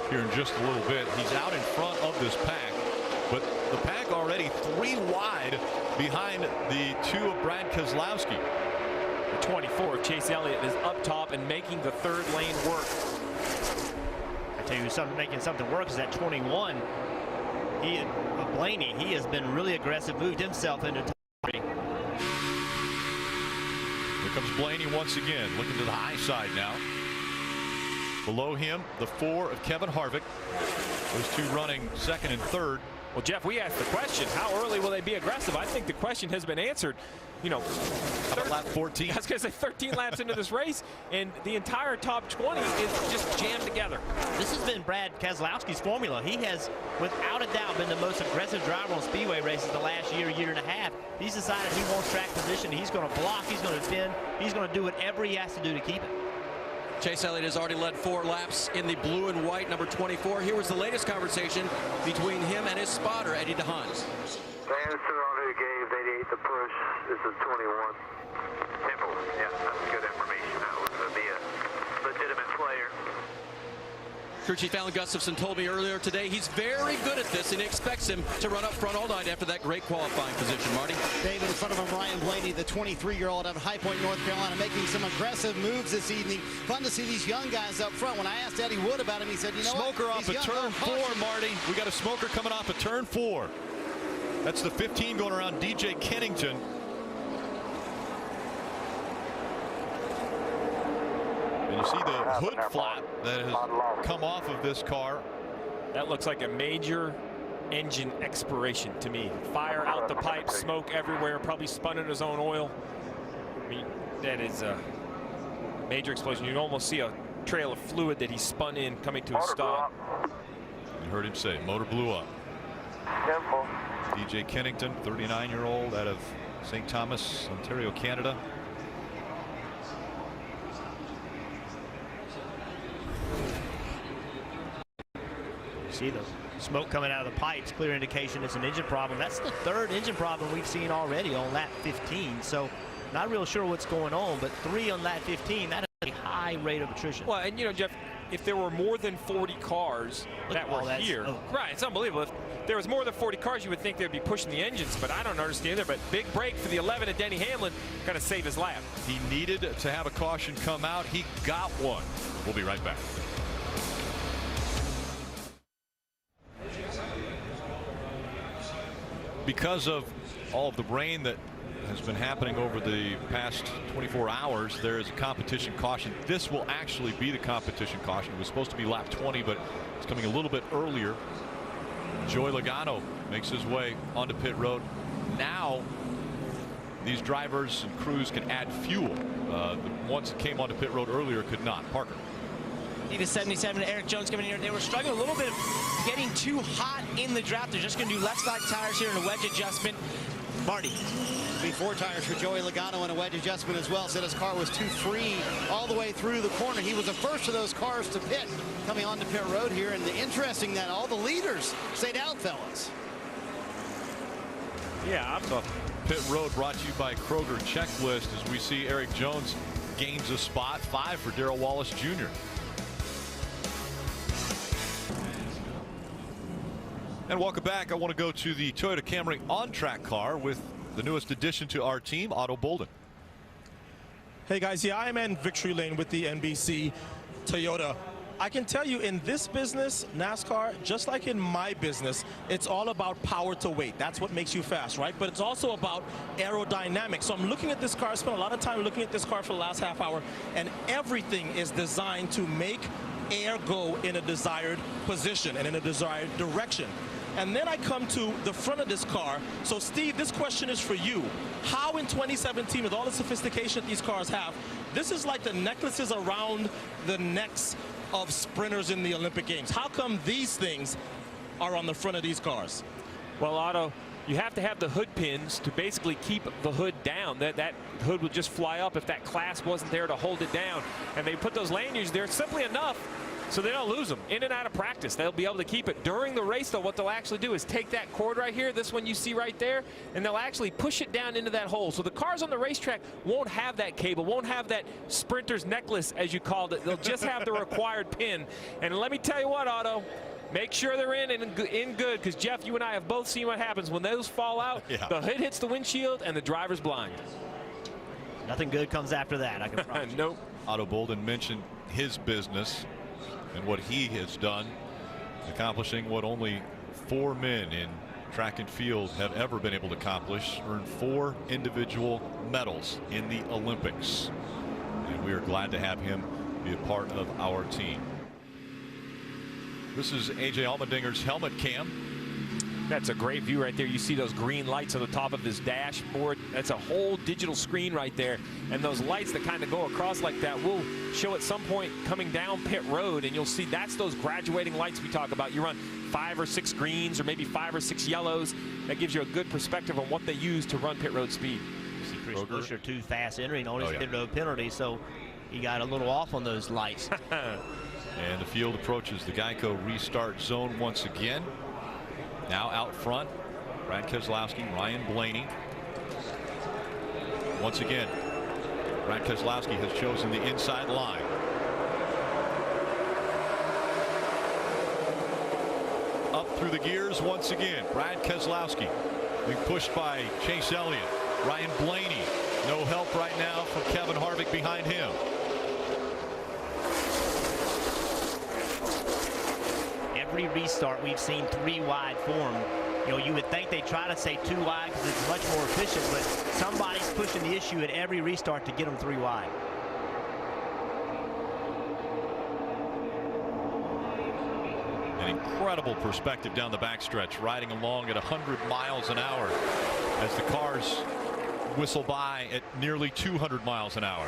Speaker 2: here in just a little bit. He's out in front of this pack, but the pack already 3 wide behind the 2 of Brad Keselowski.
Speaker 3: The 24 of Chase Elliott is up top and making the 3rd lane work.
Speaker 4: I tell you, something making something work is that 21. Blaney, he has been really aggressive, moved himself into top 3.
Speaker 2: Here comes Blaney once again, looking to the high side now. Below him, the 4 of Kevin Harvick. Those 2 running 2nd and 3rd.
Speaker 3: Well, Jeff, we asked the question, how early will they be aggressive? I think the question has been answered.
Speaker 2: Lap 14.
Speaker 3: I was going to say 13 laps into this race, and the entire top 20 is just jammed together.
Speaker 4: This has been Brad Keselowski's formula. He has, without a doubt, been the most aggressive driver on speedway races the last year and a half. He's decided he wants track position. He's going to block. He's going to defend. He's going to do whatever he has to do to keep it.
Speaker 5: Chase Elliott has already led 4 laps in the blue and white number 24. Here was the latest conversation between him and his spotter, Eddie DeHaans.
Speaker 11: Fans surrounded gave 88 the push. This is 21. Simple. Yeah, that's good information. That was be a legitimate player.
Speaker 5: Crew Chief Alan Gustafson told me earlier today he's very good at this and he expects him to run up front all night after that great qualifying position. Marty?
Speaker 8: David, in front of him, Ryan Blaney, the 23-year-old out of High Point, North Carolina, making some aggressive moves this evening. Fun to see these young guys up front. When I asked Eddie Wood about him, he said, you know
Speaker 2: Smoker
Speaker 8: what?
Speaker 2: off of turn 4, Marty. We got a smoker coming off of turn 4. That's the 15 going around DJ Kennington. And you see the hood flap that has come off of this car.
Speaker 3: That looks like a major engine expiration to me. Fire out the pipe, smoke everywhere, probably spun in his own oil. I mean, that is a major explosion. You almost see a trail of fluid that he spun in coming to a stop.
Speaker 2: You heard him say motor blew up.
Speaker 11: Simple.
Speaker 2: DJ Kennington, 39-year-old out of St. Thomas, Ontario, Canada.
Speaker 4: See the smoke coming out of the pipes, clear indication it's an engine problem. That's the third engine problem we've seen already on lap 15. So not real sure what's going on, but 3 on lap 15, that is a high rate of attrition.
Speaker 3: Well, and you know, Jeff, if there were more than 40 cars that were here, right, it's unbelievable. If there was more than 40 cars, you would think they'd be pushing the engines, but I don't understand it. But big break for the 11 of Denny Hamlin, going to save his lap.
Speaker 2: He needed to have a caution come out. He got one. We'll be right back. Because of all of the rain that has been happening over the past 24 hours, there is a competition caution. This will actually be the competition caution. It was supposed to be lap 20, but it's coming a little bit earlier. Joey Logano makes his way onto pit road. Now these drivers and crews can add fuel. The ones that came onto pit road earlier could not. Parker.
Speaker 7: Steve 77, Eric Jones coming in here. They were struggling a little bit of getting too hot in the draft. They're just going to do left side tires here and a wedge adjustment.
Speaker 8: Marty. Before tires for Joey Logano and a wedge adjustment as well. Said his car was too free all the way through the corner. He was the first of those cars to pit coming onto pit road here. And interesting that all the leaders stayed out, fellas.
Speaker 2: Yeah, so pit road brought to you by Kroger Checklist as we see Eric Jones gains a spot. 5 for Darrell Wallace Jr. And welcome back. I want to go to the Toyota Camry on-track car with the newest addition to our team, Otto Bolden.
Speaker 19: Hey guys, yeah, I'm in victory lane with the NBC Toyota. I can tell you in this business, NASCAR, just like in my business, it's all about power to weight. That's what makes you fast, right? But it's also about aerodynamics. So I'm looking at this car, I spent a lot of time looking at this car for the last half hour, and everything is designed to make air go in a desired position and in a desired direction. And then I come to the front of this car. So Steve, this question is for you. How in 2017, with all the sophistication that these cars have, this is like the necklaces around the necks of sprinters in the Olympic Games. How come these things are on the front of these cars?
Speaker 3: Well, Otto, you have to have the hood pins to basically keep the hood down. That hood would just fly up if that clasp wasn't there to hold it down. And they put those lanyards there simply enough so they don't lose them. In and out of practice, they'll be able to keep it. During the race, though, what they'll actually do is take that cord right here, this one you see right there, and they'll actually push it down into that hole. So the cars on the racetrack won't have that cable, won't have that sprinter's necklace, as you called it. They'll just have the required pin. And let me tell you what, Otto, make sure they're in good, because Jeff, you and I have both seen what happens when those fall out. Yeah. The hood hits the windshield and the driver's blind.
Speaker 4: Nothing good comes after that, I can promise you.
Speaker 3: Nope.
Speaker 2: Otto Bolden mentioned his business and what he has done, accomplishing what only 4 men in track and field have ever been able to accomplish, earned 4 individual medals in the Olympics. And we are glad to have him be a part of our team. This is AJ Allmendinger's helmet cam.
Speaker 3: That's a great view right there. You see those green lights on the top of his dashboard. That's a whole digital screen right there. And those lights that kind of go across like that will show at some point coming down pit road. And you'll see that's those graduating lights we talk about. You run 5 or 6 greens or maybe 5 or 6 yellows. That gives you a good perspective on what they use to run pit road speed.
Speaker 4: You see Chris Buescher too fast entering on his pit road penalty, so he got a little off on those lights.
Speaker 2: And the field approaches the Geico restart zone once again. Now out front, Brad Keselowski, Ryan Blaney. Once again, Brad Keselowski has chosen the inside line. Up through the gears once again, Brad Keselowski being pushed by Chase Elliott. Ryan Blaney, no help right now from Kevin Harvick behind him.
Speaker 4: Every restart we've seen 3 wide form. You know, you would think they try to say 2 wide because it's much more efficient, but somebody's pushing the issue at every restart to get them 3 wide.
Speaker 2: An incredible perspective down the backstretch, riding along at 100 miles an hour as the cars whistle by at nearly 200 miles an hour.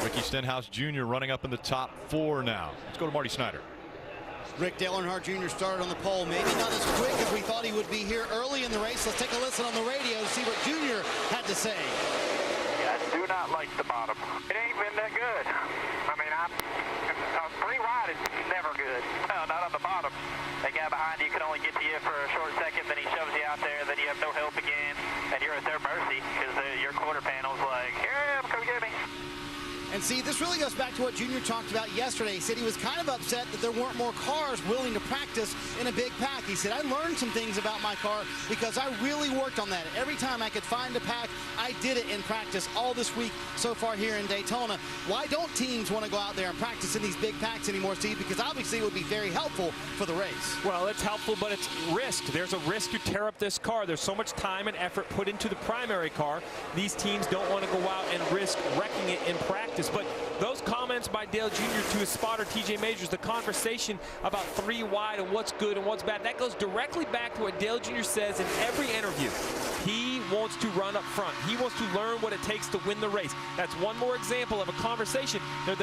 Speaker 2: Ricky Stenhouse Jr. running up in the top 4 now. Let's go to Marty Snyder.
Speaker 8: Rick Dale Earnhardt Jr. started on the pole. Maybe not as quick as we thought he would be here early in the race. Let's take a listen on the radio to see what Jr. had to say.
Speaker 11: Yeah, I do not like the bottom. It ain't been that good. I mean, 3 wide is never good. No, not on the bottom. That guy behind you can only get to you for a short second, then he shoves you out there, then you have no help again, and you're at their mercy because your quarter panel's like, here I am, come get me.
Speaker 8: And see, this really goes back to what Junior talked about yesterday. He said he was kind of upset that there weren't more cars willing to practice in a big pack. He said, I learned some things about my car because I really worked on that. Every time I could find a pack, I did it in practice all this week so far here in Daytona. Why don't teams want to go out there and practice in these big packs anymore, Steve? Because obviously it would be very helpful for the race.
Speaker 3: Well, it's helpful, but it's risk. There's a risk to tear up this car. There's so much time and effort put into the primary car. These teams don't want to go out and risk wrecking it in practice. But those comments by Dale Jr. to his spotter, TJ Majors, the conversation about 3 wide and what's good and what's bad, that goes directly back to what Dale Jr. says in every interview. He wants to run up front. He wants to learn what it takes to win the race. That's one more example of a conversation. They're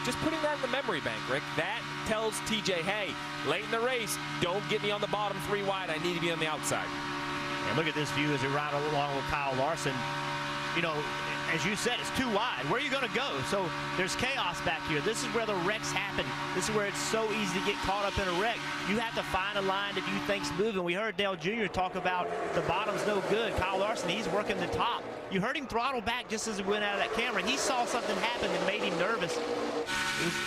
Speaker 3: just putting that in the memory bank, Rick. That tells TJ, hey, late in the race, don't get me on the bottom 3 wide. I need to be on the outside.
Speaker 4: And look at this view as we ride along with Kyle Larson. You know, as you said, it's 2 wide. Where are you going to go? So there's chaos back here. This is where the wrecks happen. This is where it's so easy to get caught up in a wreck. You have to find a line to do things moving. We heard Dale Jr. talk about the bottom's no good. Kyle Larson, he's working the top. You heard him throttle back just as he went out of that camera. He saw something happen that made him nervous.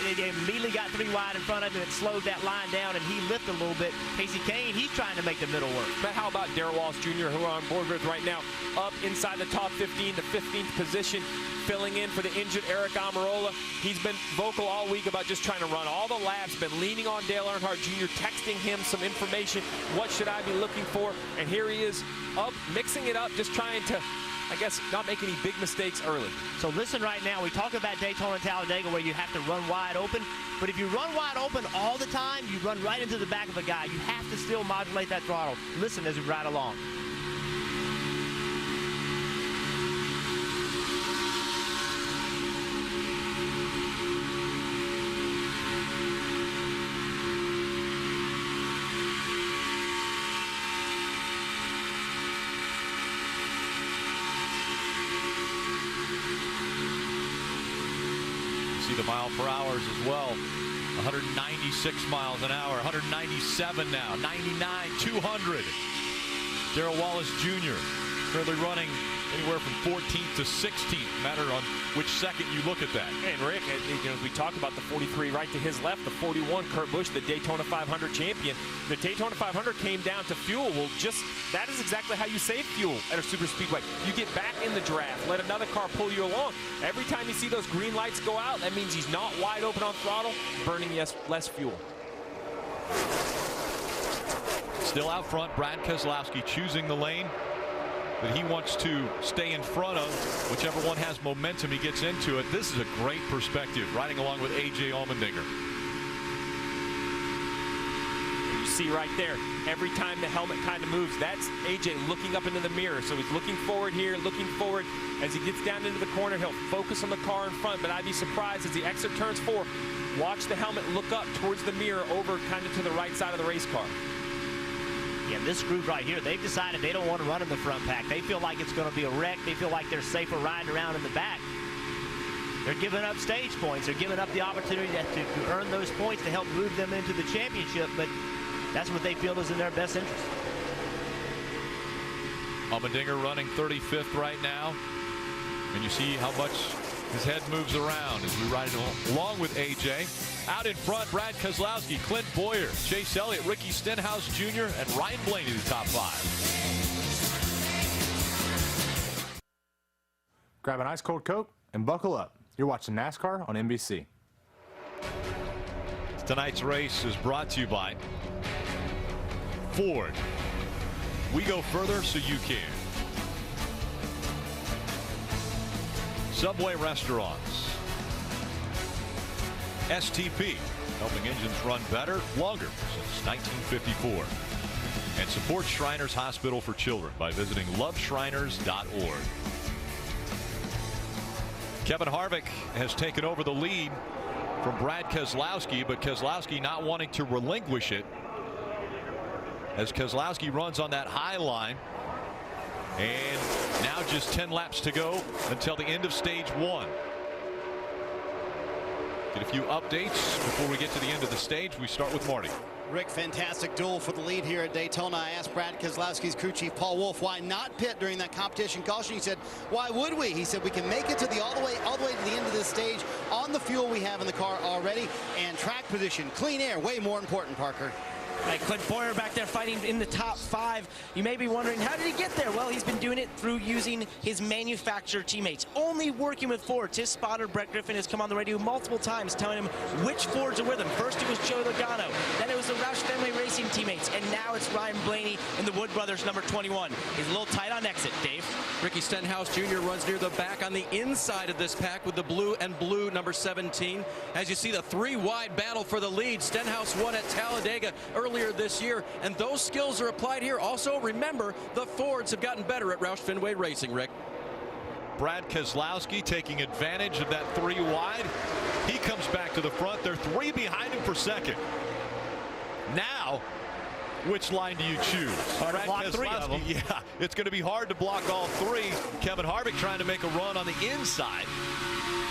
Speaker 4: He immediately got 3 wide in front of him. It slowed that line down, and he lifted a little bit. Casey Kane, he's trying to make the middle work.
Speaker 3: But how about Darrell Walsh Jr., who we're on board with right now, up inside the top 15, the 15th position, filling in for the injured Eric Almirola. He's been vocal all week about just trying to run all the laps, been leaning on Dale Earnhardt Jr., texting him some information. What should I be looking for? And here he is up, mixing it up, just trying to, I guess, not make any big mistakes early.
Speaker 4: So listen right now, we talk about Daytona and Talladega where you have to run wide open, but if you run wide open all the time, you run right into the back of a guy. You have to still modulate that throttle. Listen as we ride along.
Speaker 2: See the mile per hours as well. 196 miles an hour, 197 now, 99, 200. Darrell Wallace Jr. currently running anywhere from 14th to 16th, matter on which second you look at that.
Speaker 3: And Rick, you know, we talked about the 43 right to his left, the 41, Kurt Busch, the Daytona 500 champion. The Daytona 500 came down to fuel. Well, that is exactly how you save fuel at a super speedway. You get back in the draft, let another car pull you along. Every time you see those green lights go out, that means he's not wide open on throttle, burning less fuel.
Speaker 2: Still out front, Brad Keselowski choosing the lane that he wants to stay in front of. Whichever one has momentum, he gets into it. This is a great perspective, riding along with A.J. Allmendinger.
Speaker 3: You see right there, every time the helmet kind of moves, that's A.J. looking up into the mirror. So he's looking forward here, looking forward. As he gets down into the corner, he'll focus on the car in front, but I'd be surprised as the exit turns 4, watch the helmet look up towards the mirror over kind of to the right side of the race car.
Speaker 4: Yeah, this group right here, they've decided they don't want to run in the front pack. They feel like it's going to be a wreck. They feel like they're safer riding around in the back. They're giving up stage points. They're giving up the opportunity to earn those points to help move them into the championship, but that's what they feel is in their best interest.
Speaker 2: Allmendinger running 35th right now. And you see how much his head moves around as we ride along with A.J. Out in front, Brad Keselowski, Clint Bowyer, Chase Elliott, Ricky Stenhouse Jr., and Ryan Blaney, the top 5.
Speaker 20: Grab an ice cold Coke and buckle up. You're watching NASCAR on NBC.
Speaker 2: Tonight's race is brought to you by Ford. We go further so you can. Subway Restaurants. STP, helping engines run better, longer since 1954. And support Shriners Hospital for Children by visiting loveshriners.org. Kevin Harvick has taken over the lead from Brad Keselowski, but Keselowski not wanting to relinquish it as Keselowski runs on that high line. And now just 10 laps to go until the end of stage 1. Get a few updates before we get to the end of the stage. We start with Marty.
Speaker 8: Rick, fantastic duel for the lead here at Daytona. I asked Brad Keselowski's crew chief Paul Wolfe why not pit during that competition caution. He said, why would we? He said, we can make it to the all the way to the end of this stage on the fuel we have in the car already, and track position, clean air, way more important, Parker.
Speaker 7: Right, Clint Bowyer back there fighting in the top 5. You may be wondering, how did he get there? Well, he's been doing it through using his manufacturer teammates, only working with Fords. His spotter, Brett Griffin, has come on the radio multiple times telling him which Fords are with him. First it was Joey Logano, then it was the Roush Fenway Racing teammates, and now it's Ryan Blaney and the Wood brothers, number 21. He's a little tight on exit, Dave.
Speaker 5: Ricky Stenhouse Jr. runs near the back on the inside of this pack with the blue and blue number 17. As you see, the 3-wide battle for the lead. Stenhouse won at Talladega earlier this year, and those skills are applied here. Also, remember, the Fords have gotten better at Roush Fenway Racing, Rick.
Speaker 2: Brad Keselowski taking advantage of that 3-wide. He comes back to the front. They're 3 behind him for second. Now, which line do you choose?
Speaker 4: Hard to block 3 of them.
Speaker 2: Yeah, it's going to be hard to block all 3. Kevin Harvick trying to make a run on the inside.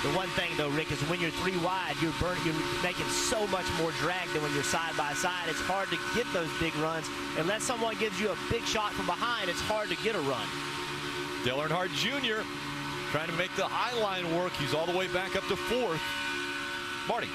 Speaker 4: The one thing, though, Rick, is when you're 3 wide, you're making so much more drag than when you're side by side. It's hard to get those big runs. Unless someone gives you a big shot from behind, it's hard to get a run.
Speaker 2: Dale Earnhardt Jr. trying to make the high line work. He's all the way back up to 4th. Marty.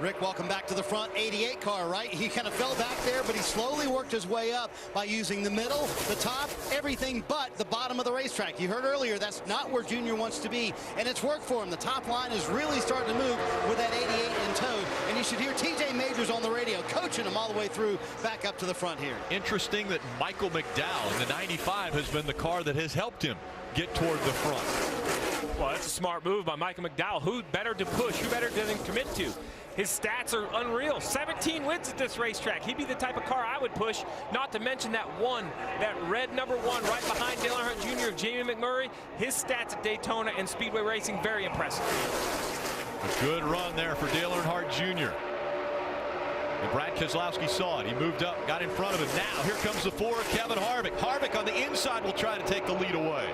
Speaker 8: Rick, welcome back to the front. 88 car, right? He kind of fell back there, but he slowly worked his way up by using the middle, the top, everything but the bottom of the racetrack. You heard earlier, that's not where Junior wants to be, and it's worked for him. The top line is really starting to move with that 88 in tow, and you should hear TJ Majors on the radio coaching him all the way through back up to the front here.
Speaker 2: Interesting that Michael McDowell in the 95 has been the car that has helped him get toward the front.
Speaker 3: Well, that's a smart move by Michael McDowell. Who better to push? Who better to commit to? His stats are unreal. 17 wins at this racetrack. He'd be the type of car I would push, not to mention that red number 1 right behind Dale Earnhardt Jr. of Jamie McMurray. His stats at Daytona and Speedway Racing, very impressive.
Speaker 2: A good run there for Dale Earnhardt Jr. And Brad Keselowski saw it. He moved up, got in front of him. Now here comes the 4, Kevin Harvick. Harvick on the inside will try to take the lead away.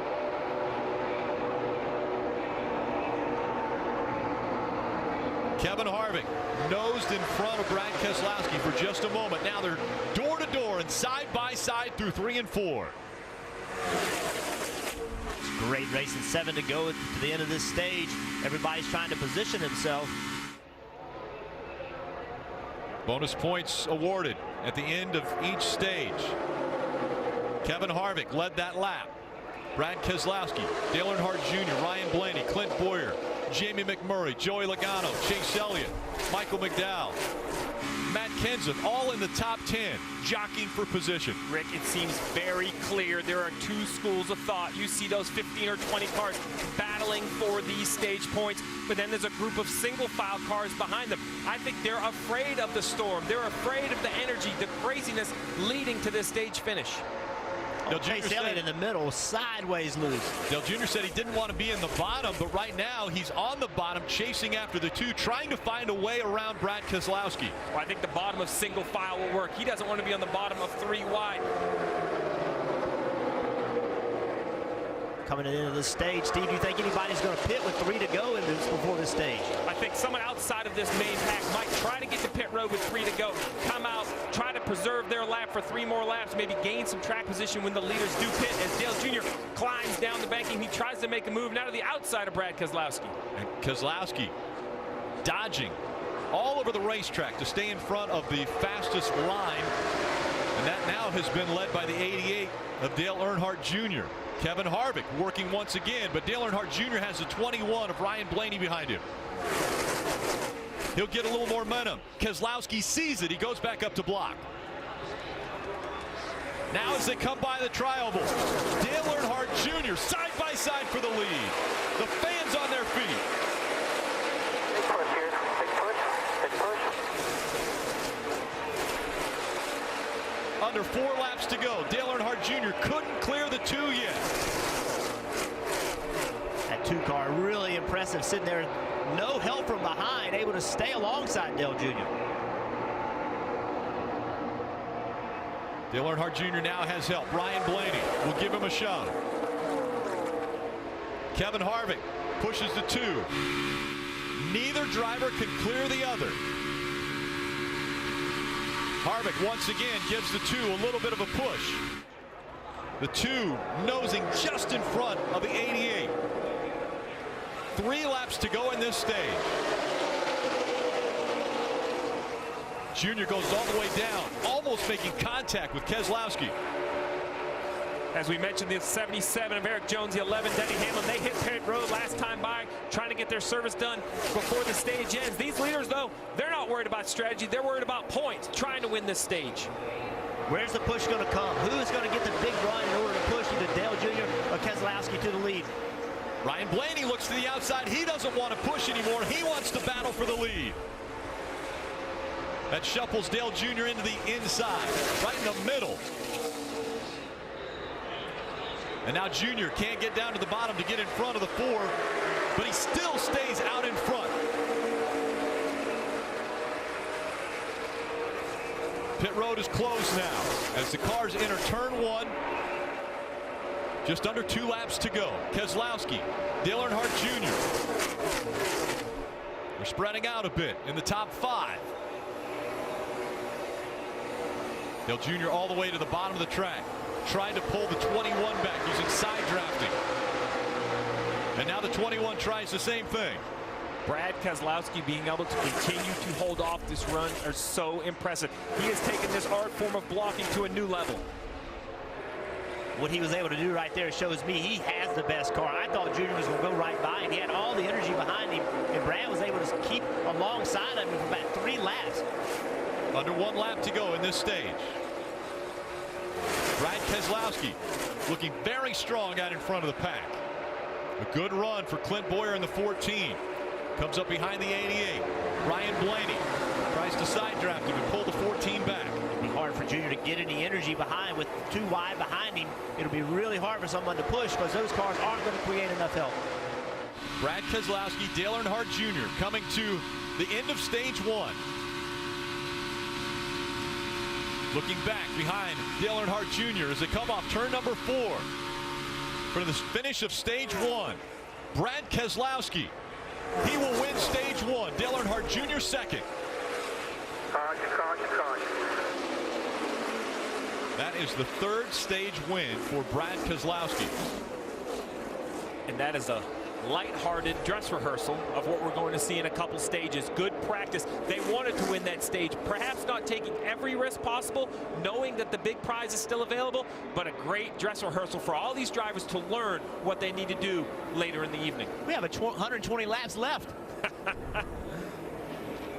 Speaker 2: Kevin Harvick nosed in front of Brad Keselowski for just a moment. Now they're door to door and side by side through 3 and 4.
Speaker 4: It's great racing. 7 to go to the end of this stage. Everybody's trying to position himself.
Speaker 2: Bonus points awarded at the end of each stage. Kevin Harvick led that lap. Brad Keselowski, Dale Earnhardt Jr., Ryan Blaney, Clint Bowyer, Jamie McMurray, Joey Logano, Chase Elliott, Michael McDowell, Matt Kenseth, all in the top 10, jockeying for position.
Speaker 3: Rick, it seems very clear there are 2 schools of thought. You see those 15 or 20 cars battling for these stage points, but then there's a group of single file cars behind them. I think they're afraid of the storm. They're afraid of the energy, the craziness leading to this stage finish.
Speaker 4: Chase Elliott in the middle, sideways loose.
Speaker 2: Dale Jr. said he didn't want to be in the bottom, but right now he's on the bottom, chasing after the 2, trying to find a way around Brad Keselowski.
Speaker 3: Well, I think the bottom of single file will work. He doesn't want to be on the bottom of 3 wide.
Speaker 4: Coming into this stage, Steve, do you think anybody's going to pit with 3 to go before this stage?
Speaker 3: I think someone outside of this main pack might try to get to pit road with 3 to go, come out, try to preserve their lap for 3 more laps, maybe gain some track position when the leaders do pit. As Dale Jr. climbs down the banking, he tries to make a move now to the outside of Brad Keselowski.
Speaker 2: And Keselowski dodging all over the racetrack to stay in front of the fastest line. And that now has been led by the 88 of Dale Earnhardt Jr. Kevin Harvick working once again, but Dale Earnhardt Jr. has the 21 of Ryan Blaney behind him. He'll get a little more momentum. Keselowski sees it. He goes back up to block. Now as they come by the tri-oval, Dale Earnhardt Jr. side by side for the lead. The fans on their feet.
Speaker 11: Big push here. Big push. Big push.
Speaker 2: Under 4 laps to go. Dale Earnhardt Jr. couldn't clear the 2 yet.
Speaker 4: That 2 car. Really impressive sitting there. No help from behind, able to stay alongside Dale Jr.
Speaker 2: Dale Earnhardt Jr. now has help. Ryan Blaney will give him a shot. Kevin Harvick pushes the 2. Neither driver can clear the other. Harvick once again gives the 2 a little bit of a push. The 2 nosing just in front of the 88. 3 laps to go in this stage. Junior goes all the way down, almost making contact with Keselowski.
Speaker 3: As we mentioned, the 77 of Erik Jones, the 11 Denny Hamlin, they hit pit road last time by, trying to get their service done before the stage ends. These leaders, though, they're not worried about strategy. They're worried about points, trying to win this stage.
Speaker 4: Where's the push going to come? Who is going to get the big run in order to push either Dale Jr. or Keselowski to the lead?
Speaker 2: Ryan Blaney looks to the outside. He doesn't want to push anymore. He wants to battle for the lead. That shuffles Dale Jr. into the inside, right in the middle. And now Junior can't get down to the bottom to get in front of the 4, but he still stays out in front. Pit road is closed now as the cars enter turn 1. Just under 2 laps to go. Keselowski, Dale Earnhardt Jr. They're spreading out a bit in the top 5. Dale Jr. all the way to the bottom of the track, trying to pull the 21 back using side drafting. And now the 21 tries the same thing.
Speaker 3: Brad Keselowski being able to continue to hold off this run are so impressive. He has taken this art form of blocking to a new level.
Speaker 4: What he was able to do right there shows me he has the best car. I thought Junior was going to go right by him. He had all the energy behind him, and Brad was able to keep alongside him for about 3 laps.
Speaker 2: Under 1 lap to go in this stage. Brad Keselowski looking very strong out in front of the pack. A good run for Clint Bowyer in the 14. Comes up behind the 88. Ryan Blaney tries to side draft him and pull the 14 back.
Speaker 4: It'll be hard for Junior to get any energy behind with 2 wide behind him. It'll be really hard for someone to push because those cars aren't going to create enough help.
Speaker 2: Brad Keselowski, Dale Earnhardt Jr. coming to the end of stage 1. Looking back behind Dale Earnhardt Jr. as they come off turn number 4 for the finish of stage 1. Brad Keselowski, he will win stage 1. Dale Earnhardt Jr. second.
Speaker 11: Caution.
Speaker 2: That is the 3rd stage win for Brad Keselowski.
Speaker 3: And that is a lighthearted dress rehearsal of what we're going to see in a couple stages. Good practice. They wanted to win that stage, perhaps not taking every risk possible, knowing that the big prize is still available, but a great dress rehearsal for all these drivers to learn what they need to do later in the evening.
Speaker 4: We have 120 laps left.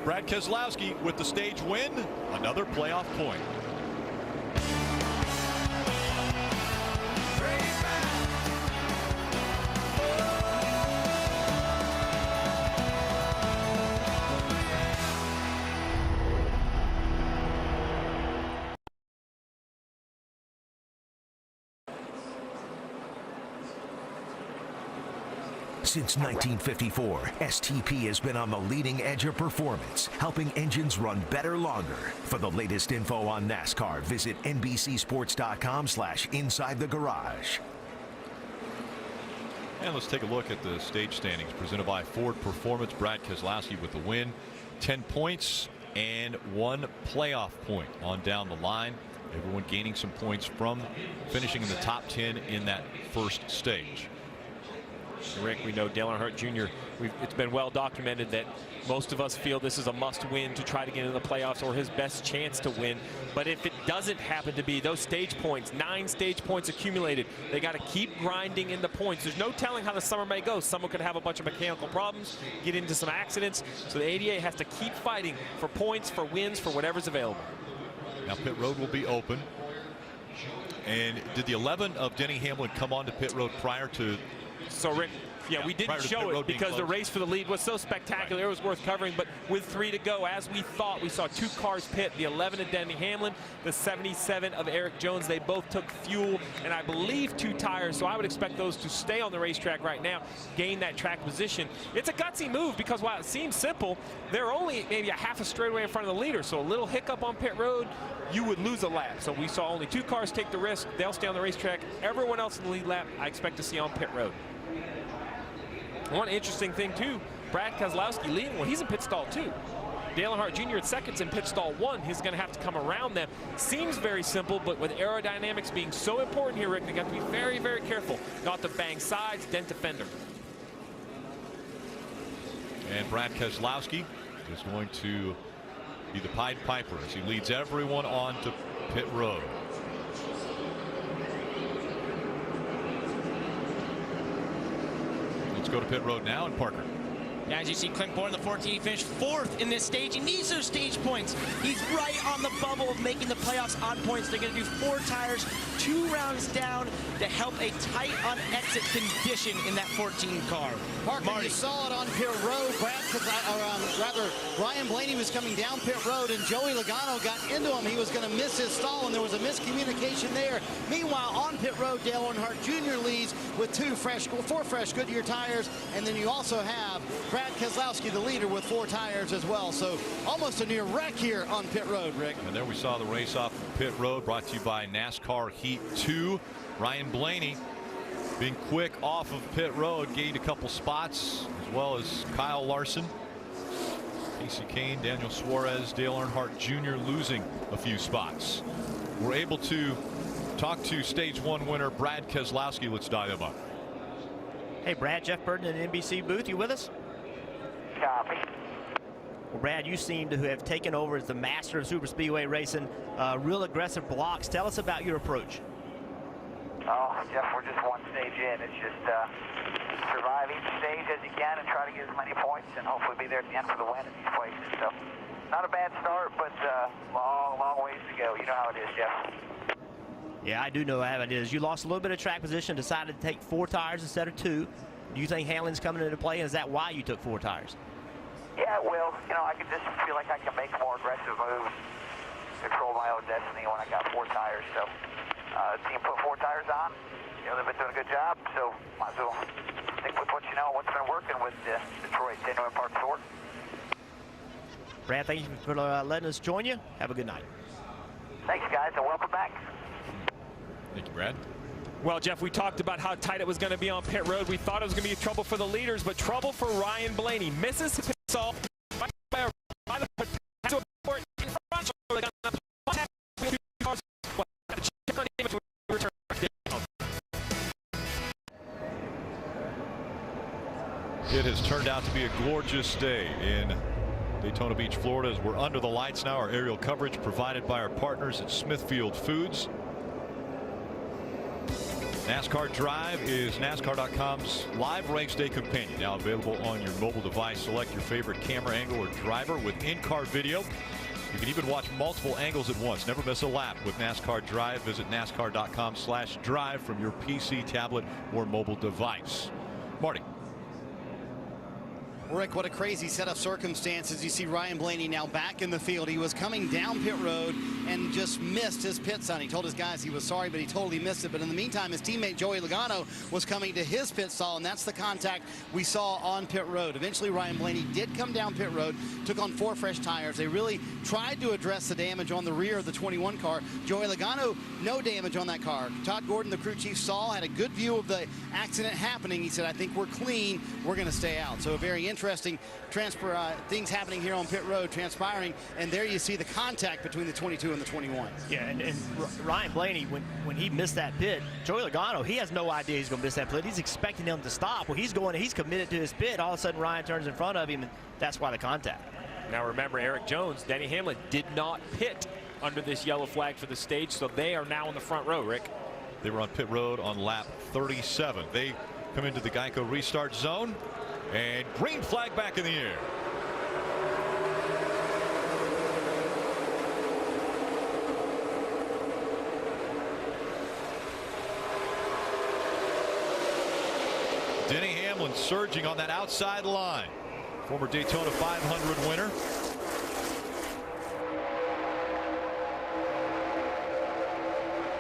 Speaker 2: Brad Keselowski with the stage win, another playoff point.
Speaker 21: Since 1954, STP has been on the leading edge of performance, helping engines run better longer. For the latest info on NASCAR, visit NBCSports.com/Inside the Garage.
Speaker 2: And let's take a look at the stage standings presented by Ford Performance. Brad Keselowski with the win, 10 points and 1 playoff point on down the line. Everyone gaining some points from finishing in the top 10 in that first stage.
Speaker 3: Rick, we know Dale Earnhardt Jr., it's been well documented that most of us feel this is a must-win to try to get into the playoffs or his best chance to win. But if it doesn't happen to be, those stage points, 9 stage points accumulated, they got to keep grinding in the points. There's no telling how the summer may go. Someone could have a bunch of mechanical problems, get into some accidents. So the 88 has to keep fighting for points, for wins, for whatever's available.
Speaker 2: Now pit road will be open. And did the 11 of Denny Hamlin come onto pit road prior to?
Speaker 3: So Rick, Yeah, we
Speaker 2: prior
Speaker 3: didn't
Speaker 2: to
Speaker 3: show
Speaker 2: pit
Speaker 3: it
Speaker 2: road being
Speaker 3: because the
Speaker 2: closed.
Speaker 3: race for the lead was so spectacular. It was worth covering, but with 3 to go, as we thought, we saw 2 cars pit, the 11 of Denny Hamlin, the 77 of Eric Jones. They both took fuel and I believe 2 tires, so I would expect those to stay on the racetrack right now, gain that track position. It's a gutsy move because while it seems simple, they're only maybe a half a straightaway in front of the leader, so a little hiccup on pit road, you would lose a lap. So we saw only 2 cars take the risk. They'll stay on the racetrack. Everyone else in the lead lap, I expect to see on pit road. One interesting thing too, Brad Keselowski leading one. He's in pit stall 2. Dale Earnhardt Jr. at second's in pit stall 1. He's going to have to come around them. Seems very simple, but with aerodynamics being so important here, Rick, they got to be very, very careful not to bang sides, dent the fender.
Speaker 2: And Brad Keselowski is going to be the Pied Piper as he leads everyone on to pit road. Let's go to pit road now, and Parker.
Speaker 7: As you see, Clint Bourne, the 14th, finished 4th in this stage. He needs those stage points. He's right on the bubble of making the playoffs on points. They're going to do 4 tires, 2 rounds down to help a tight on exit condition in that 14 car.
Speaker 8: Parker, you saw it on pit road. Ryan Blaney was coming down pit road, and Joey Logano got into him. He was going to miss his stall, and there was a miscommunication there. Meanwhile, on pit road, Dale Earnhardt Jr. leads with 4 fresh Goodyear tires, and then you also have Brad Keselowski, the leader, with 4 tires as well. So almost a near wreck here on pit road, Rick.
Speaker 2: And there we saw the race off pit road, brought to you by NASCAR Heat 2. Ryan Blaney being quick off of pit road, gained a couple spots, as well as Kyle Larson, Casey Kane, Daniel Suarez, Dale Earnhardt Jr. losing a few spots. We're able to talk to stage 1 winner Brad Keselowski. Let's dial him up.
Speaker 4: Hey Brad, Jeff Burton in the NBC booth. You with us?
Speaker 11: Copy.
Speaker 4: Well, Brad, you seem to have taken over as the master of super speedway racing. Real aggressive blocks. Tell us about your approach.
Speaker 11: Oh, Jeff, we're just 1 stage in. It's just survive each stage as you can and try to get as many points and hopefully be there at the end for the win in these places. So, not a bad start, but long, long ways to go. You know how it is, Jeff.
Speaker 4: Yeah, I do know how it is. You lost a little bit of track position, decided to take 4 tires instead of 2. Do you think Hamlin's coming into play, and is that why you took 4 tires?
Speaker 11: Yeah, well, you know, I can just feel like I can make more aggressive moves, control my own destiny when I got 4 tires. So, the team put 4 tires on. You know, they've been doing a good job, so might as well stick with what you know, what's been working with Detroit, genuine parts of work.
Speaker 4: Brad, thank you for letting us join you. Have a good night.
Speaker 11: Thanks, guys, and welcome back.
Speaker 2: Thank you, Brad.
Speaker 3: Well, Jeff, we talked about how tight it was going to be on pit road. We thought it was going to be trouble for the leaders, but trouble for Ryan Blaney. Misses his pit stall by the in front.
Speaker 2: It has turned out to be a gorgeous day in Daytona Beach, Florida, as we're under the lights now. Our aerial coverage provided by our partners at Smithfield Foods. NASCAR Drive is NASCAR.com's live race day companion, now available on your mobile device. Select your favorite camera angle or driver with in-car video. You can even watch multiple angles at once. Never miss a lap with NASCAR Drive. Visit NASCAR.com/drive from your PC, tablet, or mobile device. Marty.
Speaker 8: Rick, what a crazy set of circumstances. You see Ryan Blaney now back in the field. He was coming down pit road and just missed his pit sign. He told his guys he was sorry, but he totally missed it. But in the meantime, his teammate Joey Logano was coming to his pit stall, and that's the contact we saw on pit road. Eventually, Ryan Blaney did come down pit road, took on 4 fresh tires. They really tried to address the damage on the rear of the 21 car. Joey Logano, no damage on that car. Todd Gordon, the crew chief, had a good view of the accident happening. He said, I think we're clean. We're going to stay out. So a very interesting things happening here on pit road transpiring, and there you see the contact between the 22 and the 21.
Speaker 4: Yeah, and Ryan Blaney, when he missed that pit, Joey Logano, he has no idea he's going to miss that pit. He's expecting him to stop. Well, he's committed to his pit. All of a sudden, Ryan turns in front of him, and that's why the contact.
Speaker 3: Now remember, Eric Jones, Denny Hamlin did not pit under this yellow flag for the stage, so they are now in the front row, Rick.
Speaker 2: They were on pit road on lap 37. They come into the Geico restart zone, and green flag back in the air. Denny Hamlin surging on that outside line. Former Daytona 500 winner.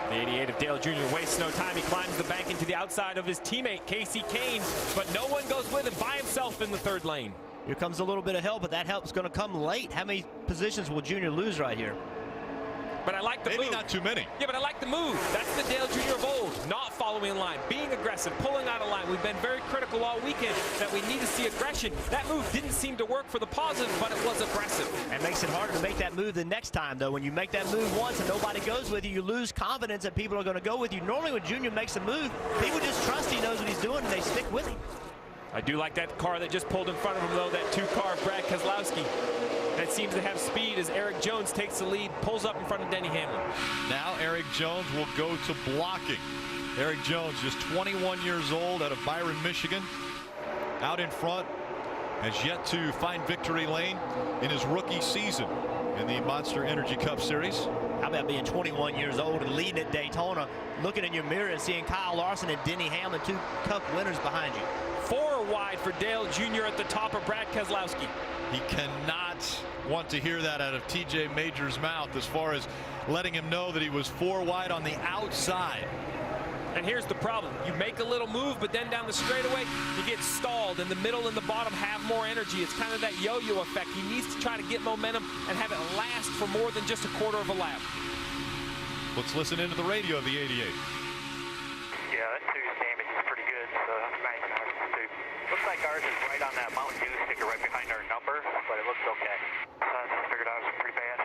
Speaker 3: The 88 of Dale Jr. wastes no time. He climbs the bank into the outside of his teammate, Casey Kane, but no one goes with him by himself in the third lane.
Speaker 4: Here comes a little bit of help, but that help's going to come late. How many positions will Junior lose right here?
Speaker 3: But I like the move.
Speaker 2: Maybe not too many.
Speaker 3: Yeah, but I like the move. That's the Dale Jr. of old. Not following in line, being aggressive, pulling out of line. We've been very critical all weekend that we need to see aggression. That move didn't seem to work for the positive, but it was aggressive.
Speaker 4: It makes it harder to make that move the next time, though. When you make that move once and nobody goes with you, you lose confidence that people are going to go with you. Normally when Junior makes a move, people just trust he knows what he's doing and they stick with him.
Speaker 3: I do like that car that just pulled in front of him, though, that two-car Brad Keselowski. That seems to have speed as Eric Jones takes the lead, pulls up in front of Denny Hamlin.
Speaker 2: Now Eric Jones will go to blocking. Eric Jones, just 21 years old, out of Byron, Michigan. Out in front, has yet to find victory lane in his rookie season in the Monster Energy Cup Series.
Speaker 4: How about being 21 years old and leading at Daytona, looking in your mirror and seeing Kyle Larson and Denny Hamlin, two Cup winners behind you.
Speaker 3: 4 wide for Dale Jr. at the top of Brad Keselowski.
Speaker 2: He cannot want to hear that out of TJ Major's mouth as far as letting him know that he was 4 wide on the outside.
Speaker 3: And here's the problem. You make a little move, but then down the straightaway, you get stalled. In the middle and the bottom have more energy. It's kind of that yo-yo effect. He needs to try to get momentum and have it last for more than just a quarter of a lap.
Speaker 2: Let's listen into the radio of the 88.
Speaker 11: Yeah, that 2's damage is pretty good, so that's nice. Looks like ours is right on that Mountain Dew sticker right behind our number, but it looks okay. So I figured ours was pretty bad.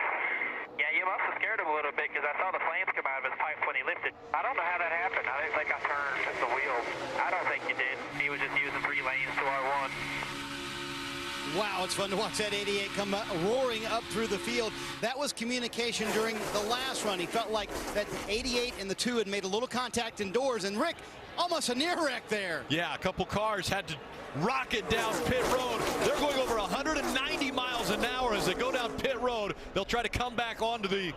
Speaker 11: Yeah, you must have scared him a little bit because I saw the flames come out of his pipe when he lifted. I don't know how that happened. I didn't think I turned the wheel. I don't think you did. He was just using 3 lanes to our 1.
Speaker 8: Wow, it's fun to watch that 88 come roaring up through the field. That was communication during the last run. He felt like that 88 and the 2 had made a little contact indoors, and Rick, almost a near wreck there.
Speaker 2: Yeah, a couple cars had to rocket down pit road. They're going over 190 miles an hour as they go down pit road. They'll try to come back onto the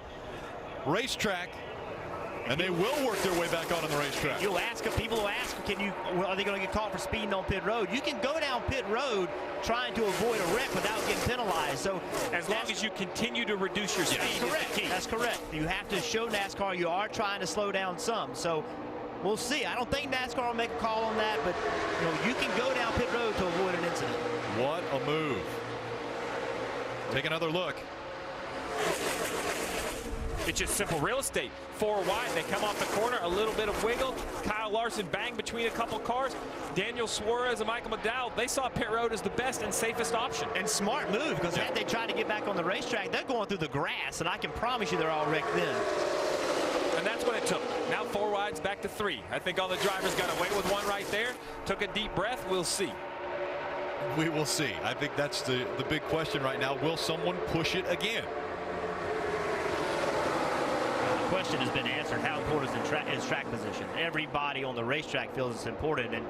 Speaker 2: racetrack, and they will work their way back onto the racetrack.
Speaker 4: You'll ask people will ask, are they going to get caught for speeding on pit road? You can go down pit road trying to avoid a wreck without getting penalized. So
Speaker 3: as long as you continue to reduce your speed.
Speaker 4: That's correct. That's correct. You have to show NASCAR you are trying to slow down some. So we'll see. I don't think NASCAR will make a call on that, but you can go down pit road to avoid an incident.
Speaker 2: What a move. Take another look.
Speaker 3: It's just simple real estate. 4 wide, they come off the corner, a little bit of wiggle. Kyle Larson banged between a couple cars. Daniel Suarez and Michael McDowell, they saw pit road as the best and safest option.
Speaker 4: And smart move, because had they tried to get back on the racetrack, they're going through the grass, and I can promise you they're all wrecked then.
Speaker 3: And that's what it took. Now 4 wides, back to 3. I think all the drivers got away with 1 right there. Took a deep breath. We'll see.
Speaker 2: We will see. I think that's the big question right now. Will someone push it again?
Speaker 4: The question has been answered. How important is track position? Everybody on the racetrack feels it's important, and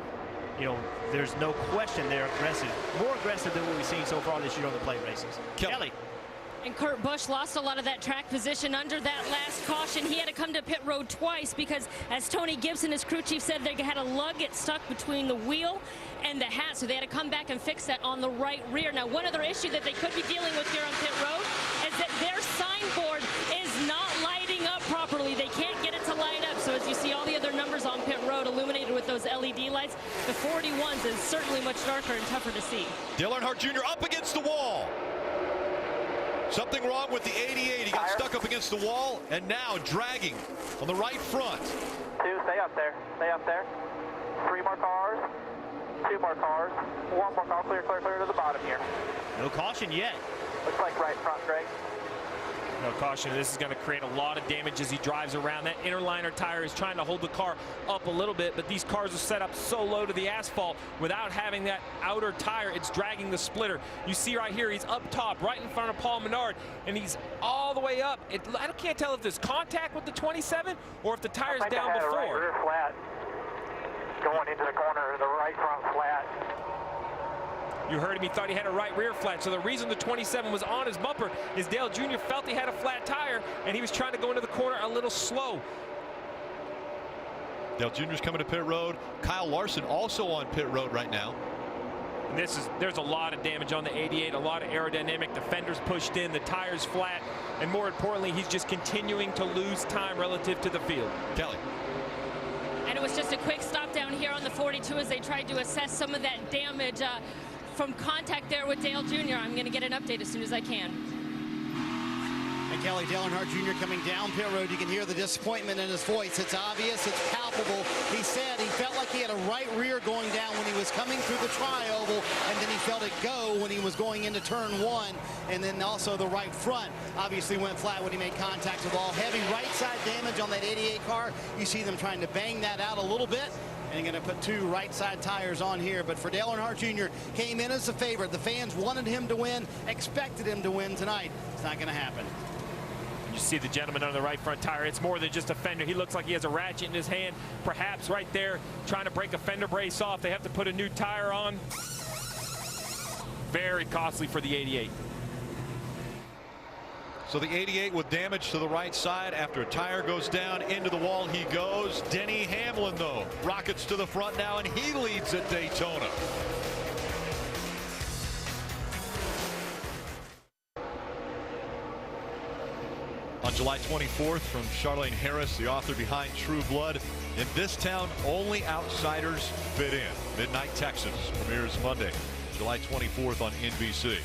Speaker 4: there's no question they're aggressive, more aggressive than what we've seen so far this year on the plate races. Kelly.
Speaker 6: And Kurt Busch lost a lot of that track position under that last caution. He had to come to pit road twice because, as Tony Gibson, his crew chief, said, they had a lug get stuck between the wheel and the hat, so they had to come back and fix that on the right rear. Now, one other issue that they could be dealing with here on pit road is that their signboard is not lighting up properly. They can't get it to light up, so as you see all the other numbers on pit road illuminated with those LED lights, the 41s is certainly much darker and tougher to see.
Speaker 2: Dale Earnhardt Jr. up against the wall. Something wrong with the 88. He got stuck up against the wall and now dragging on the right front.
Speaker 11: 2, stay up there. Stay up there. 3 more cars. 2 more cars. 1 more car. Clear, clear, clear to the bottom here.
Speaker 4: No caution yet.
Speaker 11: Looks like right front, Greg.
Speaker 3: No caution. This is going to create a lot of damage as he drives around. That inner liner tire is trying to hold the car up a little bit, but these cars are set up so low to the asphalt without having that outer tire. It's dragging the splitter. You see right here, he's up top, right in front of Paul Menard, and he's all the way up. I can't tell if there's contact with the 27 or if the tire's down before.
Speaker 11: Right rear flat going into the corner, the right front flat.
Speaker 3: You heard him, he thought he had a right rear flat. So the reason the 27 was on his bumper is Dale Jr. felt he had a flat tire and he was trying to go into the corner a little slow.
Speaker 2: Dale Jr.'s coming to pit road. Kyle Larson also on pit road right now.
Speaker 3: And there's a lot of damage on the 88, a lot of aerodynamic. The fenders pushed in, the tires flat, and more importantly, he's just continuing to lose time relative to the field.
Speaker 2: Kelly.
Speaker 6: And it was just a quick stop down here on the 42 as they tried to assess some of that damage from contact there with Dale Jr. I'm going to get an update as soon as I can.
Speaker 8: And Kelly, Dale Earnhardt Jr. coming down pit road. You can hear the disappointment in his voice. It's obvious, it's palpable. He said he felt like he had a right rear going down when he was coming through the tri-oval, and then he felt it go when he was going into turn 1, and then also the right front obviously went flat when he made contact with all. Heavy right side damage on that 88 car. You see them trying to bang that out a little bit. And going to put 2 right side tires on here. But for Dale Earnhardt Jr. came in as a favorite. The fans wanted him to win, expected him to win tonight. It's not going to happen.
Speaker 3: You see the gentleman on the right front tire. It's more than just a fender. He looks like he has a ratchet in his hand, perhaps right there, trying to break a fender brace off. They have to put a new tire on. Very costly for the 88.
Speaker 2: So the 88 with damage to the right side after a tire goes down. Into the wall he goes. Denny Hamlin, though, rockets to the front now, and he leads at Daytona. On July 24th, from Charlene Harris, the author behind True Blood. In this town, only outsiders fit in. Midnight Texas premieres Monday, July 24th on NBC.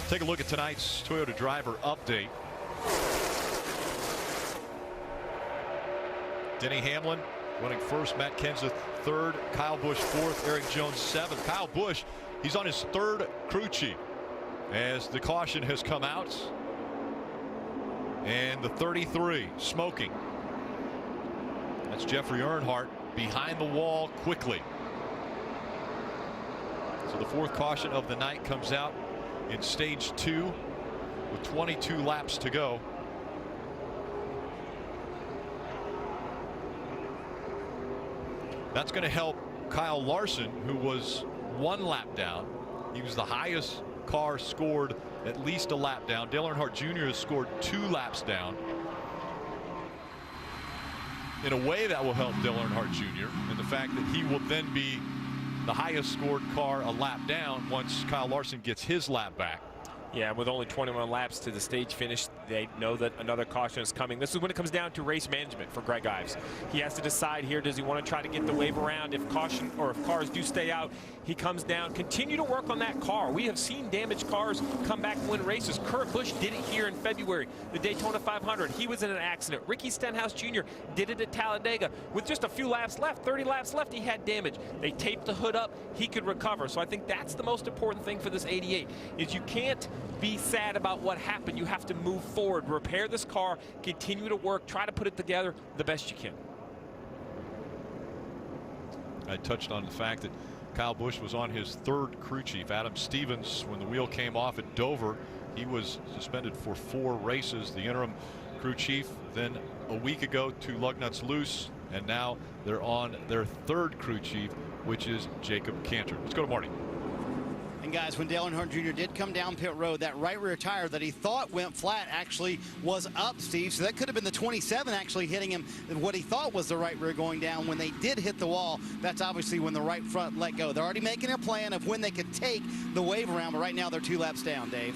Speaker 2: Take a look at tonight's Toyota driver update. Denny Hamlin running first, Matt Kenseth third, Kyle Busch fourth, Eric Jones seventh. Kyle Busch, he's on his 3rd crew chief as the caution has come out. And the 33 smoking. That's Jeffrey Earnhardt behind the wall quickly. So the 4th caution of the night comes out in stage 2 with 22 laps to go. That's going to help Kyle Larson, who was 1 lap down. He was the highest car scored at least a lap down. Dale Earnhardt Jr. has scored 2 laps down. In a way, that will help Dale Earnhardt Jr. in the fact that he will then be the highest scored car a lap down once Kyle Larson gets his lap back.
Speaker 3: Yeah, with only 21 laps to the stage finish, they know that another caution is coming. This is when it comes down to race management for Greg Ives. He has to decide here, does he want to try to get the wave around if caution or if cars do stay out? He comes down, continue to work on that car. We have seen damaged cars come back and win races. Kurt Busch did it here in February, the Daytona 500. He was in an accident. Ricky Stenhouse Jr. did it at Talladega. With just a few laps left, 30 laps left, he had damage. They taped the hood up, he could recover. So I think that's the most important thing for this 88, is you can't be sad about what happened. You have to move forward, repair this car, continue to work, try to put it together the best you can.
Speaker 2: I touched on the fact that Kyle Busch was on his 3rd crew chief. Adam Stevens, when the wheel came off at Dover, he was suspended for 4 races. The interim crew chief, then a week ago, 2 lug nuts loose, and now they're on their 3rd crew chief, which is Jacob Cantor. Let's go to Marty.
Speaker 8: And guys, when Dale Earnhardt Jr. did come down pit road, that right rear tire that he thought went flat actually was up, Steve. So that could have been the 27 actually hitting him. What he thought was the right rear going down. When they did hit the wall, that's obviously when the right front let go. They're already making a plan of when they could take the wave around, but right now they're 2 laps down, Dave.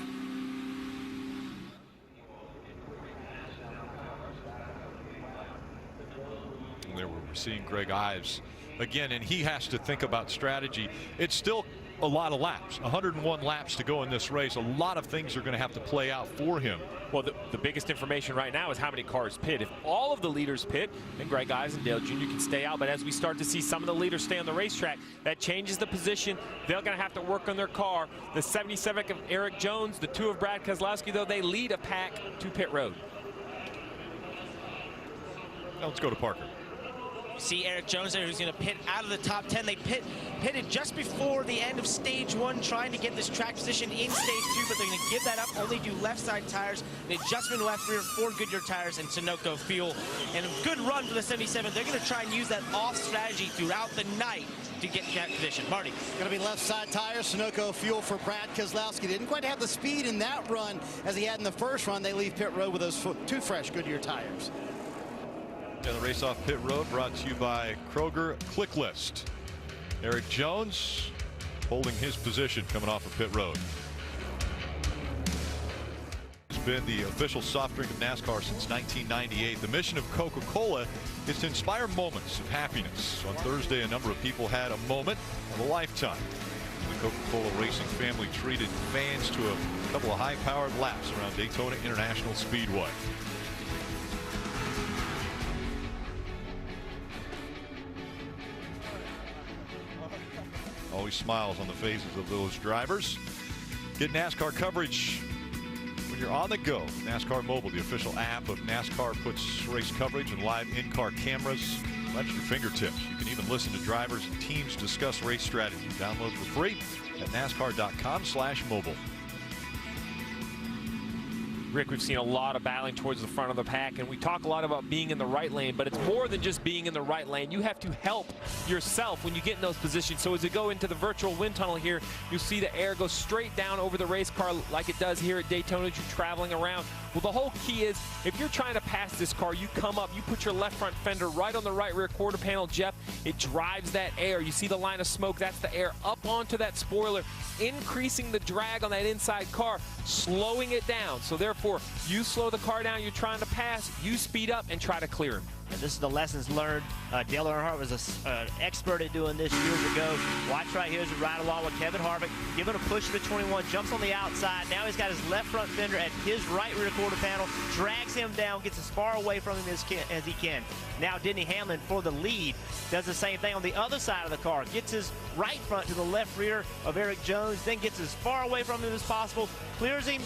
Speaker 2: And there we're seeing Greg Ives again, and he has to think about strategy. It's still a lot of laps, 101 laps to go in this race. A lot of things are going to have to play out for him.
Speaker 3: Well, the biggest information right now is how many cars pit. If all of the leaders pit, then Greg Ives and Dale Jr. can stay out. But as we start to see some of the leaders stay on the racetrack, that changes the position. They're going to have to work on their car. The 77 of Eric Jones, the 2 of Brad Keselowski, though, they lead a pack to pit road.
Speaker 2: Now let's go to Parker.
Speaker 7: See Eric Jones there, who's going to pit out of the top 10. They pitted just before the end of stage 1, trying to get this track position in stage 2, but they're going to give that up, only do left side tires, an adjustment left rear, 4 Goodyear tires, and Sunoco fuel. And a good run for the 77. They're going to try and use that off strategy throughout the night to get that position. Marty.
Speaker 8: Going to be left side tires, Sunoco fuel for Brad Keselowski. Didn't quite have the speed in that run as he had in the first run. They leave pit road with those 2 fresh Goodyear tires.
Speaker 2: And the race off pit road brought to you by Kroger Click List. Eric Jones holding his position coming off of pit road. It's been the official soft drink of NASCAR since 1998. The mission of Coca-Cola is to inspire moments of happiness. On Thursday, a number of people had a moment of a lifetime. The Coca-Cola racing family treated fans to a couple of high-powered laps around Daytona International Speedway. Always smiles on the faces of those drivers. Get NASCAR coverage when you're on the go. NASCAR Mobile, the official app of NASCAR, puts race coverage and live in-car cameras at your fingertips. You can even listen to drivers and teams discuss race strategy. Download for free at NASCAR.com/mobile.
Speaker 3: Rick, we've seen a lot of battling towards the front of the pack, and we talk a lot about being in the right lane, but it's more than just being in the right lane. You have to help yourself when you get in those positions. So as you go into the virtual wind tunnel here, you see the air go straight down over the race car like it does here at Daytona as you're traveling around. Well, the whole key is if you're trying to pass this car, you come up, you put your left front fender right on the right rear quarter panel, Jeff. It drives that air. You see the line of smoke. That's the air up onto that spoiler, increasing the drag on that inside car, slowing it down. So therefore, you slow the car down, you're trying to pass, you speed up and try to clear him.
Speaker 7: And this is the lessons learned. Dale Earnhardt was an expert at doing this years ago. Watch right here as we ride along with Kevin Harvick, giving a push to the 21, jumps on the outside. Now he's got his left front fender at his right rear quarter panel, drags him down, gets as far away from him as he can. Now Denny Hamlin for the lead does the same thing on the other side of the car, gets his right front to the left rear of Eric Jones, then gets as far away from him as possible, clears him.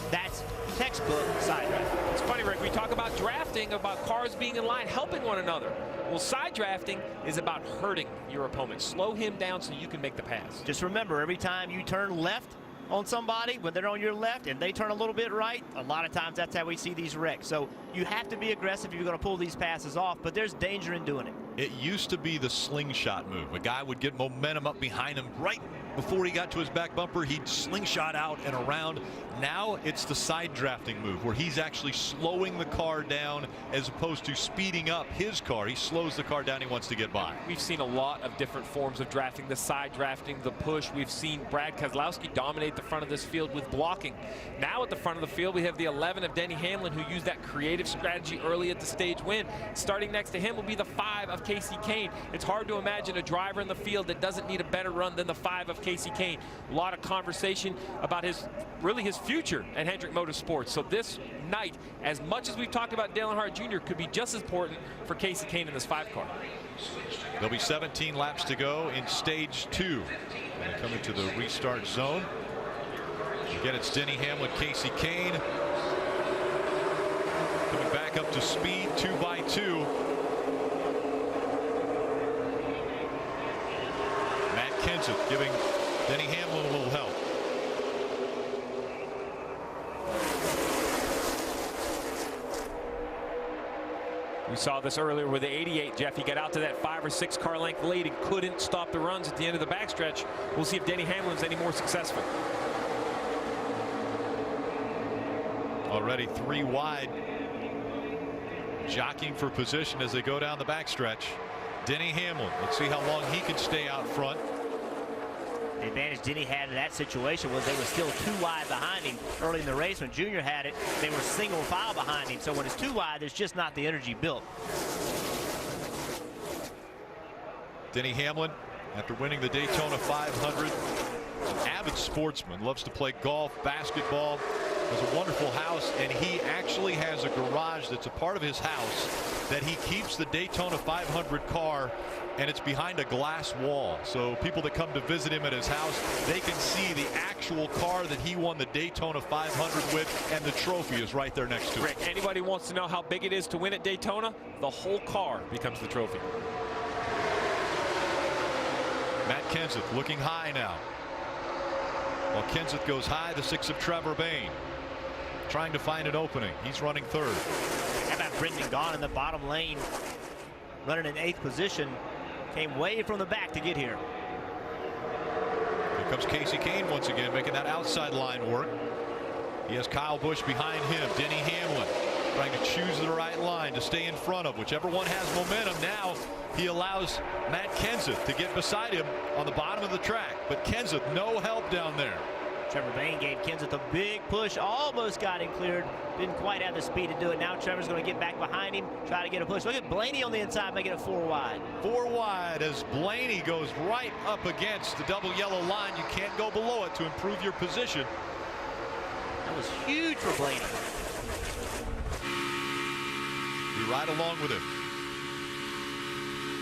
Speaker 7: That's textbook side drafting.
Speaker 3: It's funny, Rick, we talk about drafting, about cars being in line, helping one another. Well, side drafting is about hurting your opponent. Slow him down so you can make the pass.
Speaker 7: Just remember, every time you turn left on somebody, when they're on your left and they turn a little bit right, a lot of times that's how we see these wrecks. So you have to be aggressive if you're going to pull these passes off, but there's danger in doing it.
Speaker 2: It used to be the slingshot move. A guy would get momentum up behind him right before he got to his back bumper. He'd slingshot out and around. Now it's the side drafting move where he's actually slowing the car down as opposed to speeding up his car. He slows the car down. He wants to get by.
Speaker 3: We've seen a lot of different forms of drafting, the side drafting, the push. We've seen Brad Keselowski dominate the front of this field with blocking. Now at the front of the field, we have the 11 of Denny Hamlin, who used that creative strategy early at the stage win. Starting next to him will be the 5 of Kasey Kahne. It's hard to imagine a driver in the field that doesn't need a better run than the 5 of Kasey Kahne. A lot of conversation about his future at Hendrick Motorsports. So this night, as much as we've talked about Dale Earnhardt Jr., could be just as important for Kasey Kahne in this 5 car.
Speaker 2: There'll be 17 laps to go in stage 2. When they come into the restart zone. Again, it's Denny Hamlin, Kasey Kahne. Coming back up to speed, 2 by 2. Matt Kenseth giving Denny Hamlin a little help.
Speaker 3: We saw this earlier with the 88, Jeff. He got out to that 5 or 6 car length lead and couldn't stop the runs at the end of the backstretch. We'll see if Denny Hamlin's any more successful.
Speaker 2: Already 3 wide. Jockeying for position as they go down the backstretch. Denny Hamlin. Let's see how long he can stay out front.
Speaker 7: The advantage Denny had in that situation was they were still 2 wide behind him early in the race. When Junior had it, they were single file behind him. So when it's 2 wide, there's just not the energy built.
Speaker 2: Denny Hamlin, after winning the Daytona 500, an avid sportsman, loves to play golf, basketball, has a wonderful house, and he actually has a garage that's a part of his house that he keeps the Daytona 500 car, and it's behind a glass wall. So people that come to visit him at his house, they can see the actual car that he won the Daytona 500 with, and the trophy is right there next to it.
Speaker 3: Rick, anybody wants to know how big it is to win at Daytona? The whole car becomes the trophy.
Speaker 2: Matt Kenseth looking high now. While Kenseth goes high, the 6 of Trevor Bayne trying to find an opening. He's running 3rd.
Speaker 7: How about Brendan Gaughan in the bottom lane, running in 8th position, came way from the back to get here.
Speaker 2: Here comes Kasey Kahne once again, making that outside line work. He has Kyle Busch behind him. Denny Hamlin trying to choose the right line to stay in front of. Whichever one has momentum. Now he allows Matt Kenseth to get beside him on the bottom of the track. But Kenseth, no help down there.
Speaker 7: Trevor Bayne gave Kenseth a big push, almost got him cleared, didn't quite have the speed to do it. Now Trevor's going to get back behind him, try to get a push. Look at Blaney on the inside making it 4 wide.
Speaker 2: 4 wide as Blaney goes right up against the double yellow line. You can't go below it to improve your position.
Speaker 7: That was huge for Blaney.
Speaker 2: We ride along with him.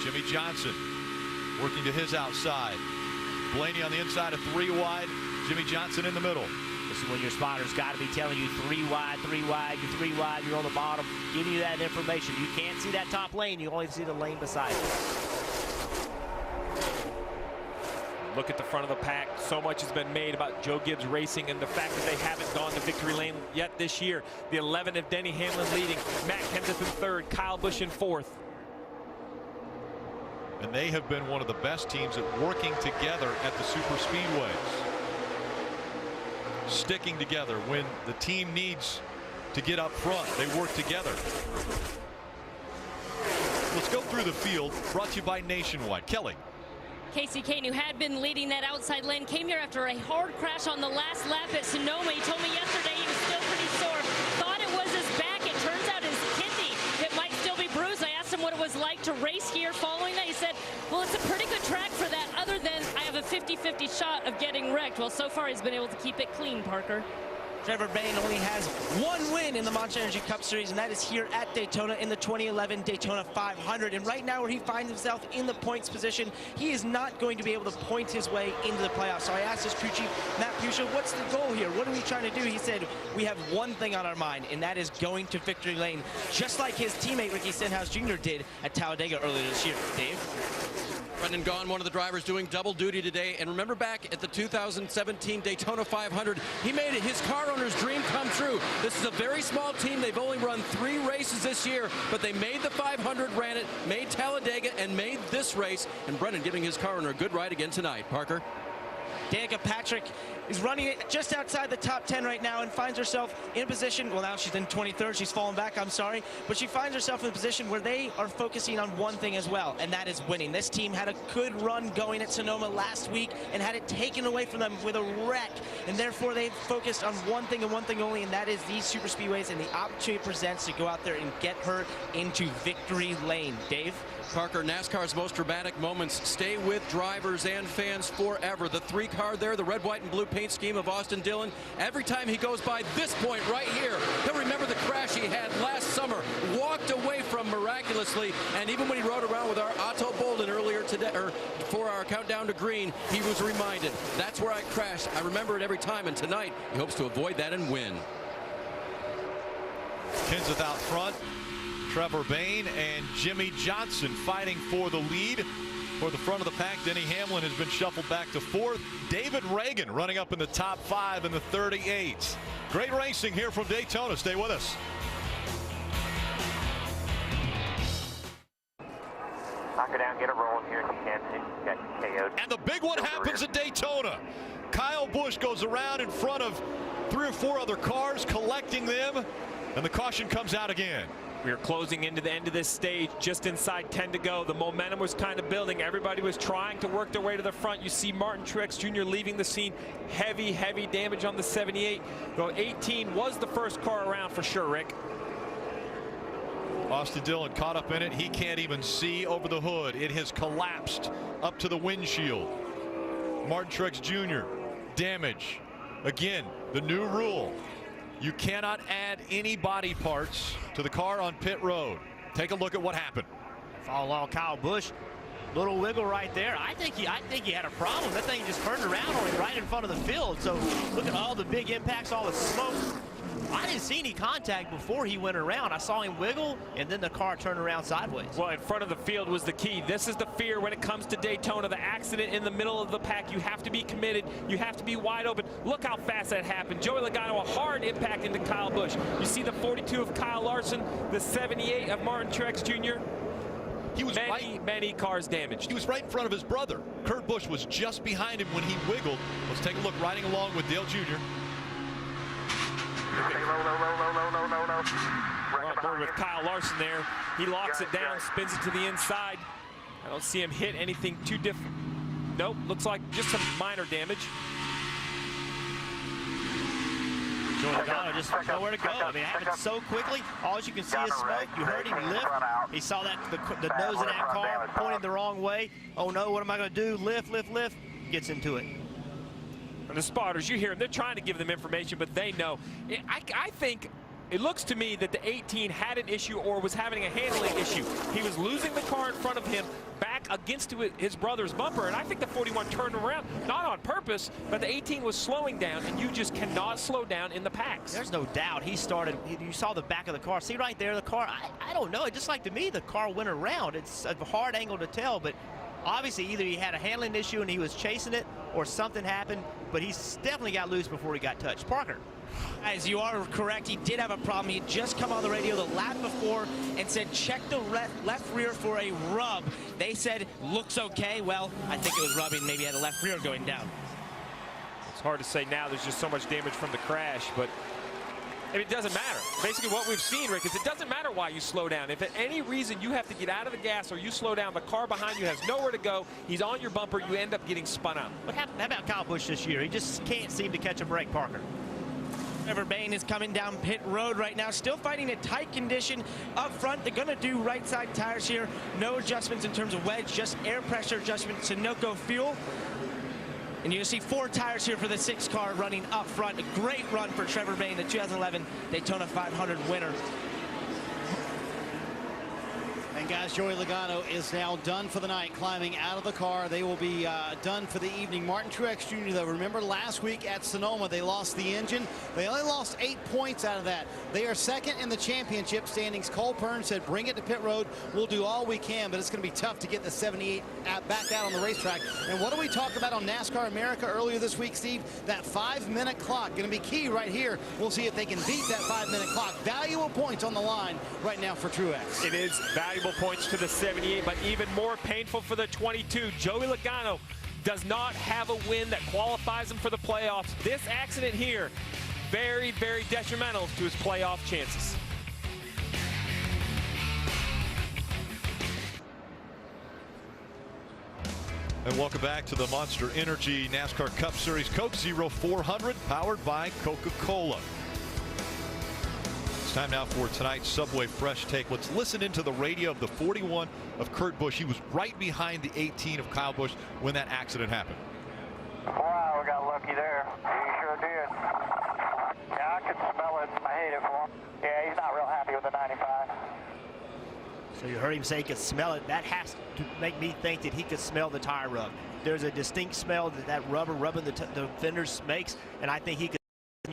Speaker 2: Jimmy Johnson working to his outside. Blaney on the inside of 3 wide. Jimmy Johnson in the middle.
Speaker 7: This is when your spotter's got to be telling you 3 wide, 3 wide, you're 3 wide, you're on the bottom, giving you that information. You can't see that top lane, you only see the lane beside it.
Speaker 3: Look at the front of the pack. So much has been made about Joe Gibbs Racing and the fact that they haven't gone to victory lane yet this year. The 11 of Denny Hamlin leading, Matt Kenseth in 3rd, Kyle Busch in 4th.
Speaker 2: And they have been one of the best teams at working together at the super speedways. Sticking together when the team needs to get up front. They work together. Let's go through the field, brought to you by Nationwide. Kelly.
Speaker 6: Casey Kane, who had been leading that outside lane, came here after a hard crash on the last lap at Sonoma. He told me yesterday he was still pretty sore. Thought it was his back. It turns out his kidney. It might still be bruised. I asked him what it was like to race here following that. He said, well, it's a pretty good track for that, other than I have a 50-50 shot of getting wrecked. Well, so far he's been able to keep it clean, Parker.
Speaker 7: Trevor Bayne only has 1 win in the Monster Energy Cup Series, and that is here at Daytona in the 2011 Daytona 500. And right now, where he finds himself in the points position, he is not going to be able to point his way into the playoffs. So I asked his crew chief, Matt Pusha, what's the goal here? What are we trying to do? He said, we have one thing on our mind, and that is going to victory lane, just like his teammate Ricky Stenhouse Jr. did at Talladega earlier this year. Dave?
Speaker 5: Brendan Gaughan, one of the drivers, doing double duty today. And remember back at the 2017 Daytona 500, he made it his car owner's dream come true. This is a very small team. They've only run 3 races this year, but they made the 500, ran it, made Talladega, and made this race. And Brendan giving his car owner a good ride again tonight. Parker?
Speaker 7: Danica Patrick is running it just outside the top 10 right now and finds herself in a position, well, now she's in 23rd, she's fallen back, I'm sorry, but she finds herself in a position where they are focusing on one thing as well, and that is winning. This team had a good run going at Sonoma last week and had it taken away from them with a wreck, and therefore they focused on one thing and one thing only, and that is these super speedways and the opportunity it presents to go out there and get her into victory lane. Dave?
Speaker 5: Parker, NASCAR's most dramatic moments stay with drivers and fans forever. The 3 car there, the red, white, and blue paint scheme of Austin Dillon. Every time he goes by this point right here, he'll remember the crash he had last summer, walked away from miraculously, and even when he rode around with our Otto Bolden earlier today, or for our countdown to green, he was reminded, that's where I crashed. I remember it every time, and tonight he hopes to avoid that and win.
Speaker 2: Kenseth out front. Trevor Bayne and Jimmy Johnson fighting for the lead. For the front of the pack, Denny Hamlin has been shuffled back to 4th. David Reagan running up in the top 5 in the 38. Great racing here from Daytona. Stay with us.
Speaker 11: Knock her down, get her rolling here if you can. Get KO'd.
Speaker 2: And the big one happens at Daytona. Kyle Busch goes around in front of 3 or 4 other cars, collecting them, and the caution comes out again.
Speaker 3: We are closing into the end of this stage, just inside 10 to go. The momentum was kind of building. Everybody was trying to work their way to the front. You see Martin Truex Jr. leaving the scene. Heavy, heavy damage on the 78. Though 18 was the first car around for sure, Rick.
Speaker 2: Austin Dillon caught up in it. He can't even see over the hood. It has collapsed up to the windshield. Martin Truex Jr. damage. Again, the new rule. You cannot add any body parts to the car on pit road. Take a look at what happened.
Speaker 7: Follow along Kyle Busch. Little wiggle right there. I think he had a problem. That thing just turned around on him right in front of the field. So look at all the big impacts, all the smoke. I didn't see any contact before he went around. I saw him wiggle, and then the car turned around sideways.
Speaker 3: Well, in front of the field was the key. This is the fear when it comes to Daytona. The accident in the middle of the pack. You have to be committed. You have to be wide open. Look how fast that happened. Joey Logano, a hard impact into Kyle Busch. You see the 42 of Kyle Larson, the 78 of Martin Truex Jr.
Speaker 2: He was
Speaker 3: many cars damaged.
Speaker 2: He was right in front of his brother. Kurt Busch was just behind him when he wiggled. Let's take a look riding along with Dale Jr.
Speaker 11: Low.
Speaker 3: We're with Kyle Larson there. He locks it down, spins it to the inside. I don't see him hit anything too different. Nope, looks like just some minor damage.
Speaker 4: Joey Logano just nowhere to go. I mean, it happened so quickly. All you can see is smoke. You heard him lift. He saw that the nose of that car pointing the wrong way. Oh no, what am I going to do? Lift, lift, lift. Gets into it.
Speaker 3: And the spotters, you hear them, they're trying to give them information, but they know. I think it looks to me that the 18 had an issue or was having a handling issue. He was losing the car in front of him back against his brother's bumper, and I think the 41 turned around, not on purpose, but the 18 was slowing down, and you just cannot slow down in the packs.
Speaker 4: There's no doubt. He started, you saw the back of the car. See right there, the car, I don't know. It just like to me, the car went around. It's a hard angle to tell, but obviously either he had a handling issue and he was chasing it or something happened, but he's definitely got loose before he got touched. Parker.
Speaker 7: Guys, you are correct. He did have a problem. He had just come on the radio the lap before and said, check the left rear for a rub. They said, looks okay. Well, I think it was rubbing. Maybe had a left rear going down.
Speaker 3: It's hard to say now. There's just so much damage from the crash, but it doesn't matter. Basically what we've seen, Rick, is it doesn't matter why you slow down. If at any reason you have to get out of the gas or you slow down, the car behind you has nowhere to go. He's on your bumper. You end up getting spun out.
Speaker 4: But how about Kyle Busch this year? He just can't seem to catch a break, Parker.
Speaker 7: Trevor Bayne is coming down pit road right now, still fighting a tight condition up front. They're going to do right side tires here. No adjustments in terms of wedge, just air pressure adjustment, Sunoco fuel. And you'll see 4 tires here for the 6 car running up front. A great run for Trevor Bayne, the 2011 Daytona 500 winner.
Speaker 8: And guys, Joey Logano is now done for the night, climbing out of the car. They will be done for the evening. Martin Truex Jr., though, remember last week at Sonoma, they lost the engine. They only lost 8 points out of that. They are second in the championship standings. Cole Pearn said, bring it to pit road. We'll do all we can, but it's going to be tough to get the 78 back out on the racetrack. And what do we talk about on NASCAR America earlier this week, Steve? That 5-minute clock, going to be key right here. We'll see if they can beat that 5-minute clock. Valuable points on the line right now for Truex.
Speaker 3: It is valuable points to the 78, but even more painful for the 22. Joey Logano does not have a win that qualifies him for the playoffs. This accident here, very, very detrimental to his playoff chances.
Speaker 2: And welcome back to the Monster Energy NASCAR Cup Series Coke Zero 400, powered by Coca-Cola. It's time now for tonight's Subway Fresh Take. Let's listen into the radio of the 41 of Kurt Busch. He was right behind the 18 of Kyle Busch when that accident happened.
Speaker 11: Wow, we got lucky there. He sure did. Yeah, I could smell it. I hate it for him. Yeah, he's not real happy with the 95.
Speaker 4: So you heard him say he could smell it. That has to make me think that he could smell the tire rub. There's a distinct smell that rubber rubbing the fenders makes, and I think he could.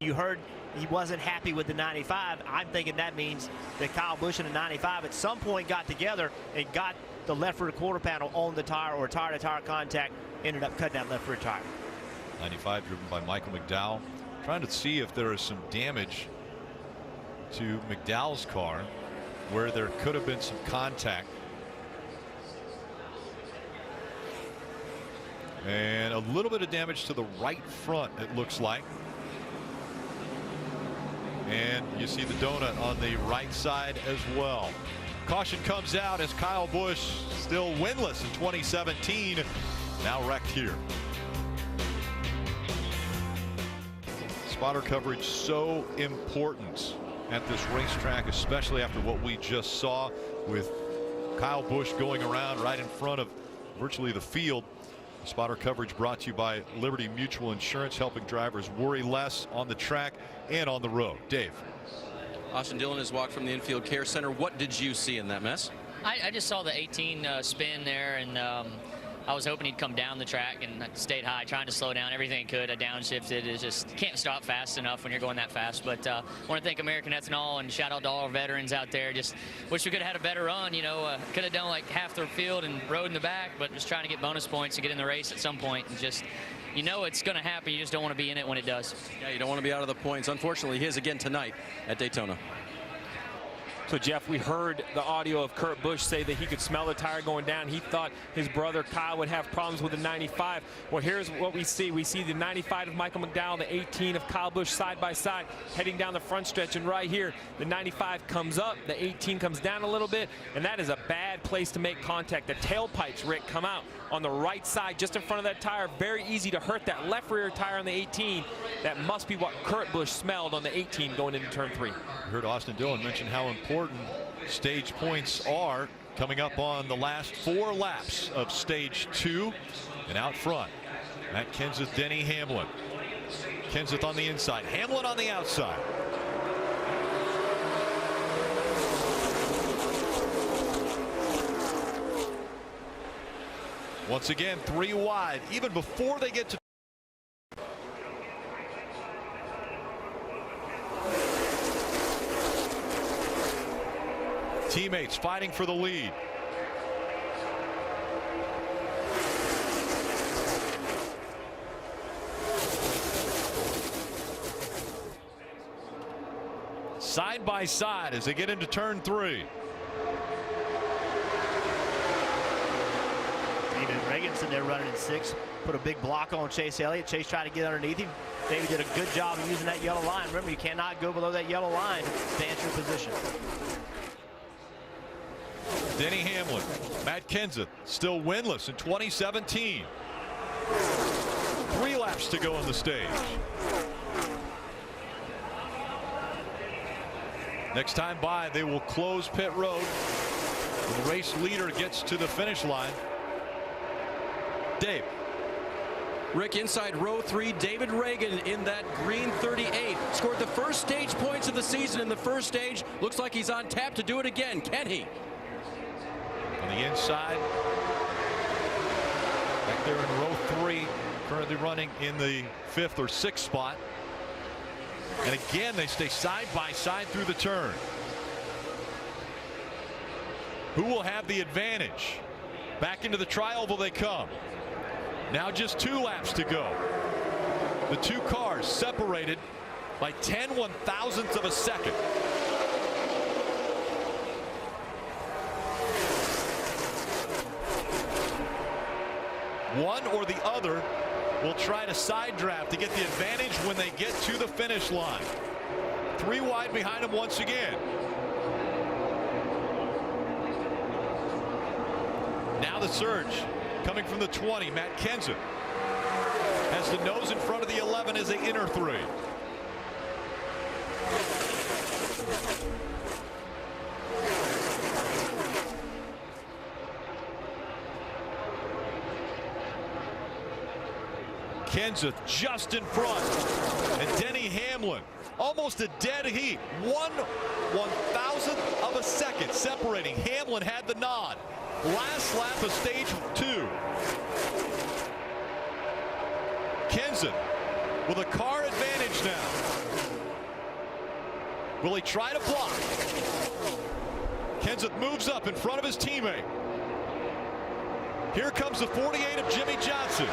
Speaker 4: You heard he wasn't happy with the 95. I'm thinking that means that Kyle Busch and the 95 at some point got together and got the left rear quarter panel on the tire, or tire-to-tire contact, ended up cutting that left rear tire.
Speaker 2: 95 driven by Michael McDowell. Trying to see if there is some damage to McDowell's car where there could have been some contact. And a little bit of damage to the right front, it looks like. And you see the donut on the right side as well. Caution comes out as Kyle Busch, still winless in 2017, now wrecked here. Spotter coverage so important at this racetrack, especially after what we just saw with Kyle Busch going around right in front of virtually the field. Spotter coverage brought to you by Liberty Mutual Insurance, helping drivers worry less on the track and on the road. Dave.
Speaker 5: Austin Dillon has walked from the infield care center. What did you see in that mess?
Speaker 10: I just saw the 18 spin there, and I was hoping he'd come down the track and stayed high, trying to slow down everything he could. I downshifted. It just can't stop fast enough when you're going that fast. But I want to thank American Ethanol and shout out to all our veterans out there. Just wish we could have had a better run. You know, could have done like half the field and rode in the back, but just trying to get bonus points to get in the race at some point. And just, you know, it's going to happen. You just don't want to be in it when it does.
Speaker 5: Yeah, you don't want to be out of the points. Unfortunately, he is again tonight at Daytona.
Speaker 3: So, Jeff, we heard the audio of Kurt Busch say that he could smell the tire going down. He thought his brother Kyle would have problems with the 95. Well, here's what we see. We see the 95 of Michael McDowell, the 18 of Kyle Busch side by side, heading down the front stretch. And right here, the 95 comes up, the 18 comes down a little bit, and that is a bad place to make contact. The tailpipes, Rick, come out on the right side, just in front of that tire. Very easy to hurt that left rear tire on the 18. That must be what Kurt Busch smelled on the 18 going into turn 3.
Speaker 2: You heard Austin Dillon mention how important stage points are coming up on the last 4 laps of stage 2. And out front, Matt Kenseth, Denny Hamlin. Kenseth on the inside, Hamlin on the outside. Once again, 3 wide, even before they get to teammates fighting for the lead. Side by side as they get into turn 3.
Speaker 4: David Reaganson there running in 6. Put a big block on Chase Elliott. Chase tried to get underneath him. David did a good job of using that yellow line. Remember, you cannot go below that yellow line to advance your position.
Speaker 2: Denny Hamlin, Matt Kenseth, still winless in 2017. 3 laps to go on the stage. Next time by, they will close pit road when the race leader gets to the finish line. Dave.
Speaker 5: Rick, inside row 3, David Reagan in that green 38. Scored the first stage points of the season in the first stage. Looks like he's on tap to do it again. Can he?
Speaker 2: On the inside, back there in row 3, currently running in the 5th or 6th spot. And again, they stay side by side through the turn. Who will have the advantage? Back into the tri-oval they come. Now just 2 laps to go. The 2 cars separated by 10 1/1000ths of a second. One or the other will try to side draft to get the advantage when they get to the finish line. 3 wide behind them once again. Now the surge coming from the 20. Matt Kenseth has the nose in front of the 11 as they enter 3. Kenseth just in front, and Denny Hamlin almost a dead heat. 1 1/1000th of a second separating. Hamlin had the nod. Last lap of stage 2. Kenseth with a car advantage now. Will he try to block? Kenseth moves up in front of his teammate. Here comes the 48 of Jimmy Johnson.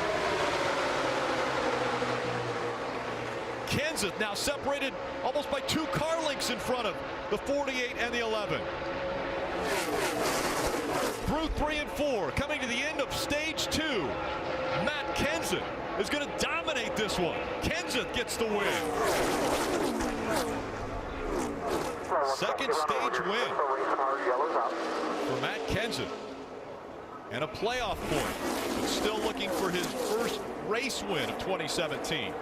Speaker 2: Kenseth now separated almost by 2 car lengths in front of the 48 and the 11. Through 3 and 4, coming to the end of stage 2. Matt Kenseth is going to dominate this one. Kenseth gets the win. Second stage win for Matt Kenseth. And a playoff point, but still looking for his first race win of 2017.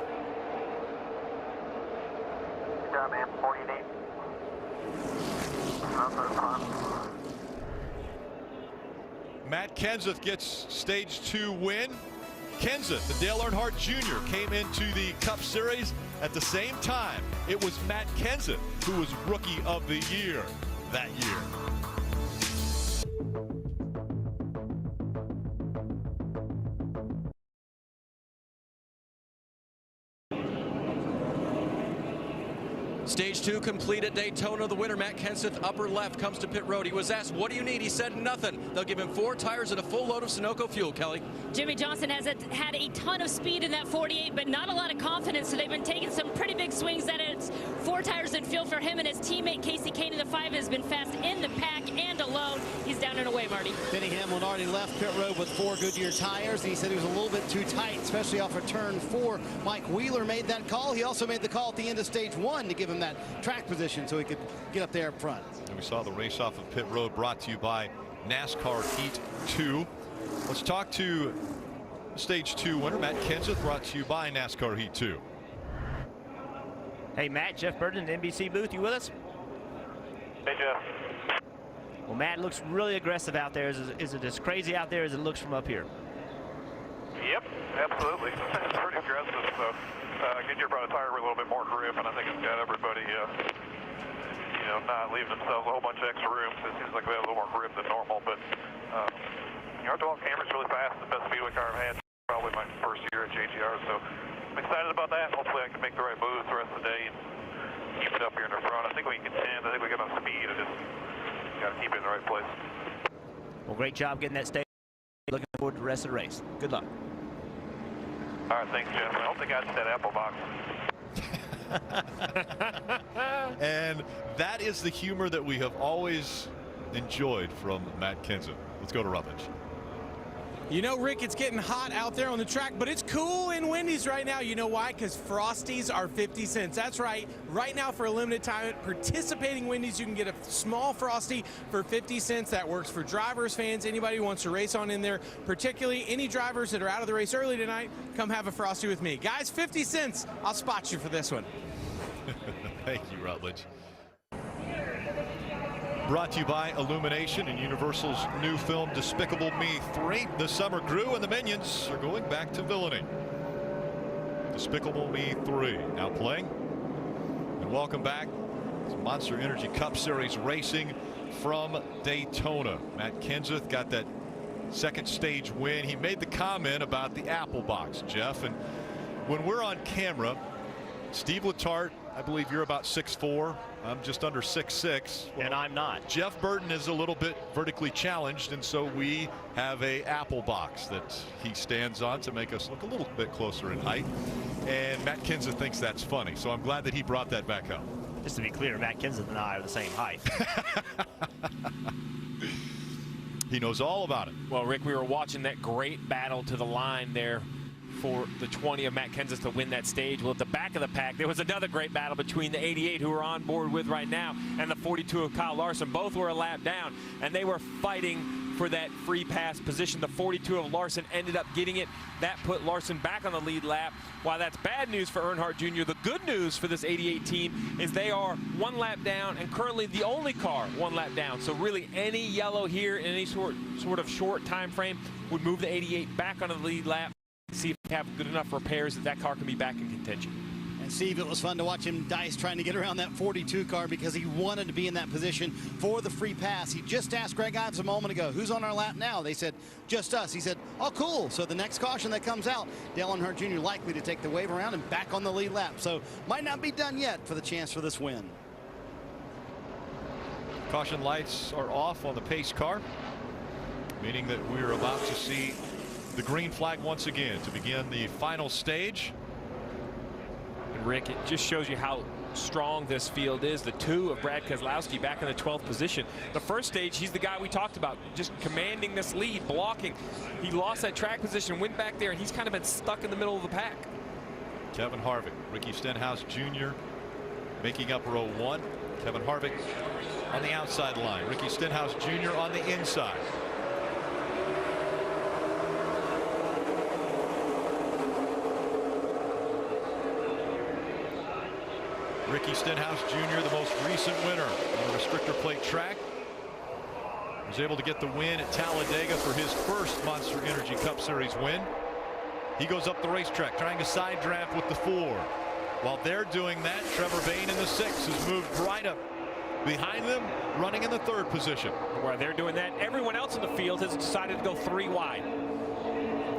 Speaker 11: Man, 48.
Speaker 2: Matt Kenseth gets stage 2 win. Kenseth, the Dale Earnhardt Jr., came into the Cup Series at the same time. It was Matt Kenseth who was Rookie of the Year that year.
Speaker 5: Stage 2 complete at Daytona. The winner, Matt Kenseth, upper left, comes to pit road. He was asked, what do you need? He said nothing. They'll give him 4 tires and a full load of Sunoco fuel, Kelly.
Speaker 6: Jimmie Johnson has had a ton of speed in that 48, but not a lot of confidence, so they've been taking some pretty big swings at it. 4 tires and fuel for him, and his teammate Casey Kane in the 5 has been fast in the pack and alone. He's down and away, Marty.
Speaker 8: Denny Hamlin already left pit road with 4 Goodyear tires, and he said he was a little bit too tight, especially off of turn 4. Mike Wheeler made that call. He also made the call at the end of stage 1 to give him that track position so he could get up there up front.
Speaker 2: And we saw the race off of pit road, brought to you by NASCAR Heat 2. Let's talk to stage 2 winner Matt Kenseth, brought to you by NASCAR Heat 2.
Speaker 7: Hey Matt, Jeff Burton, NBC booth, you with us?
Speaker 11: Hey Jeff.
Speaker 7: Well, Matt, looks really aggressive out there. Is it as crazy out there as it looks from up here?
Speaker 11: Yep, absolutely. It's pretty aggressive. So Goodyear brought a tire with a little bit more grip, and I think it's got everybody, you know, not leaving themselves a whole bunch of extra room. So it seems like they have a little more grip than normal. But you know, Dwell Cameron's really fast. The best speedway car I've had probably my first year at JGR. So I'm excited about that. Hopefully I can make the right moves the rest of the day and keep it up here in the front. I think we can contend. I think we got enough speed. I just got to keep it in the right place.
Speaker 7: Well, great job getting that stage. Looking forward to the rest of the race. Good luck.
Speaker 11: All right, thanks, Jeff. I hope they got that apple box.
Speaker 2: And that is the humor that we have always enjoyed from Matt Kenseth. Let's go to Rutledge.
Speaker 14: You know, Rick, it's getting hot out there on the track, but it's cool in Wendy's right now. You know why? Because Frosties are 50 cents. That's right. Right now, for a limited time at participating Wendy's, you can get a small Frosty for 50 cents. That works for drivers, fans, anybody who wants to race on in there. Particularly any drivers that are out of the race early tonight, come have a Frosty with me. Guys, 50 cents. I'll spot you for this one.
Speaker 2: Thank you, Rutledge. Brought to you by Illumination and Universal's new film Despicable Me 3. The summer Gru and the Minions are going back to villainy. Despicable Me 3 now playing. And welcome back to Monster Energy Cup Series racing from Daytona. Matt Kenseth got that second stage win. He made the comment about the apple box, Jeff. And when we're on camera, Steve Letarte, I believe you're about 6'4". I'm just under 6'6".
Speaker 4: Well, and I'm not.
Speaker 2: Jeff Burton is a little bit vertically challenged, and so we have a apple box that he stands on to make us look a little bit closer in height. And Matt Kenseth thinks that's funny, so I'm glad that he brought that back up.
Speaker 4: Just to be clear, Matt Kenseth and I are the same height.
Speaker 2: He knows all about it.
Speaker 3: Well, Rick, we were watching that great battle to the line there for the 20 of Matt Kenseth to win that stage. Well, at the back of the pack, there was another great battle between the 88 who we're on board with right now and the 42 of Kyle Larson. Both were a lap down, and they were fighting for that free pass position. The 42 of Larson ended up getting it. That put Larson back on the lead lap. While that's bad news for Earnhardt Jr., the good news for this 88 team is they are 1 lap down and currently the only car 1 lap down. So really any yellow here in any sort of short time frame would move the 88 back onto the lead lap. See if they have good enough repairs that car can be back in contention.
Speaker 8: And Steve, it was fun to watch him dice trying to get around that 42 car because he wanted to be in that position for the free pass. He just asked Greg Ives a moment ago, who's on our lap now? They said, just us. He said, oh, cool. So the next caution that comes out, Dale Earnhardt Jr. likely to take the wave around and back on the lead lap. So might not be done yet for the chance for this win.
Speaker 2: Caution lights are off on the pace car, meaning that we're about to see the green flag once again to begin the final stage.
Speaker 3: And Rick, it just shows you how strong this field is. The 2 of Brad Keselowski back in the 12th position. The first stage, he's the guy we talked about, just commanding this lead, blocking. He lost that track position, went back there, and he's kind of been stuck in the middle of the pack.
Speaker 2: Kevin Harvick, Ricky Stenhouse Jr. making up row 1. Kevin Harvick on the outside line. Ricky Stenhouse Jr. on the inside. Ricky Stenhouse Jr., the most recent winner on a restrictor plate track, was able to get the win at Talladega for his first Monster Energy Cup Series win. He goes up the racetrack trying to side draft with the 4. While they're doing that, Trevor Bayne in the 6 has moved right up behind them, running in the 3rd position.
Speaker 3: While they're doing that, everyone else in the field has decided to go 3 wide.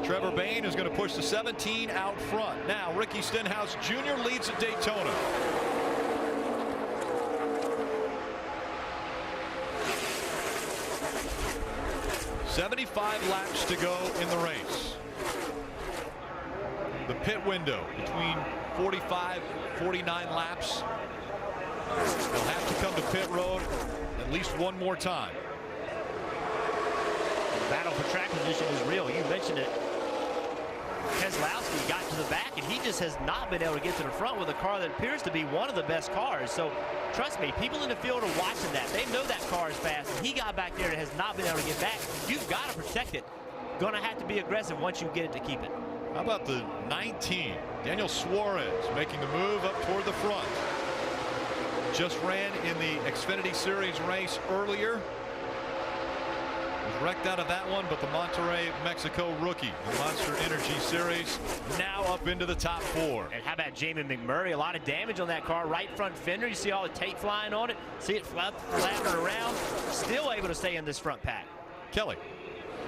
Speaker 2: Trevor Bayne is going to push the 17 out front. Now Ricky Stenhouse Jr. leads at Daytona. 75 laps to go in the race. The pit window between 45 and 49 laps. They'll have to come to pit road at least one more time.
Speaker 1: The battle for track position is real. You mentioned it. Keselowski got to the back, and he just has not been able to get to the front with a car that appears to be one of the best cars. So trust me, people in the field are watching that. They know that car is fast, and he got back there and has not been able to get back. You've got to protect it. Gonna have to be aggressive once you get it to keep it.
Speaker 2: How about the 19? Daniel Suarez making the move up toward the front. Just ran in the Xfinity Series race earlier. Was wrecked out of that one, but the Monterrey, Mexico rookie, the Monster Energy Series, now up into the top 4.
Speaker 1: And how about Jamie McMurray? A lot of damage on that car. Right front fender. You see all the tape flying on it. See it flapping around. Still able to stay in this front pack.
Speaker 2: Kelly.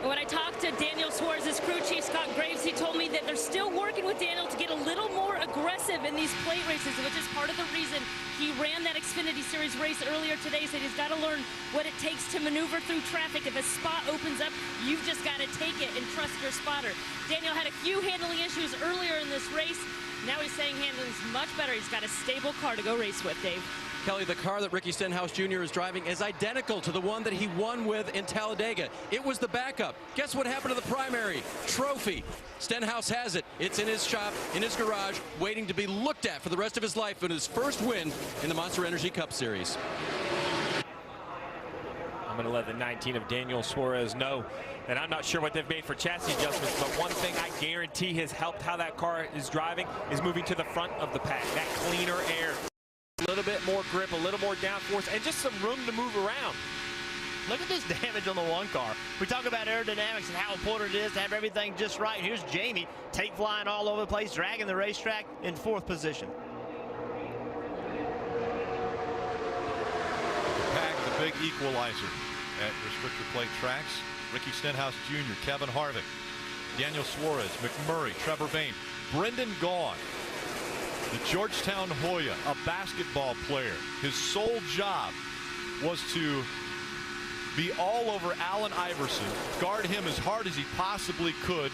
Speaker 6: When I talked to Daniel Suarez's crew chief, Scott Graves, he told me that they're still working with Daniel to get a little more aggressive in these plate races, which is part of the reason he ran that Xfinity Series race earlier today. He said he's got to learn what it takes to maneuver through traffic. If a spot opens up, you've just got to take it and trust your spotter. Daniel had a few handling issues earlier in this race. Now he's saying handling's much better. He's got a stable car to go race with, Dave.
Speaker 5: Kelly, the car that Ricky Stenhouse Jr. is driving is identical to the one that he won with in Talladega. It was the backup. Guess what happened to the primary? Trophy. Stenhouse has it. It's in his shop, in his garage, waiting to be looked at for the rest of his life in his first win in the Monster Energy Cup Series.
Speaker 3: I'm going to let the 19 of Daniel Suarez know that I'm not sure what they've made for chassis adjustments, but one thing I guarantee has helped how that car is driving is moving to the front of the pack. That cleaner air. A little bit more grip, a little more downforce, and just some room to move around.
Speaker 1: Look at this damage on the one car. We talk about aerodynamics and how important it is to have everything just right. Here's Jamie, tape flying all over the place, dragging the racetrack in 4th position.
Speaker 2: Pack, the big equalizer at restrictor plate tracks. Ricky Stenhouse Jr., Kevin Harvick, Daniel Suarez, McMurray, Trevor Bayne, Brendan Gaughan, the Georgetown Hoya, a basketball player. His sole job was to be all over Allen Iverson, guard him as hard as he possibly could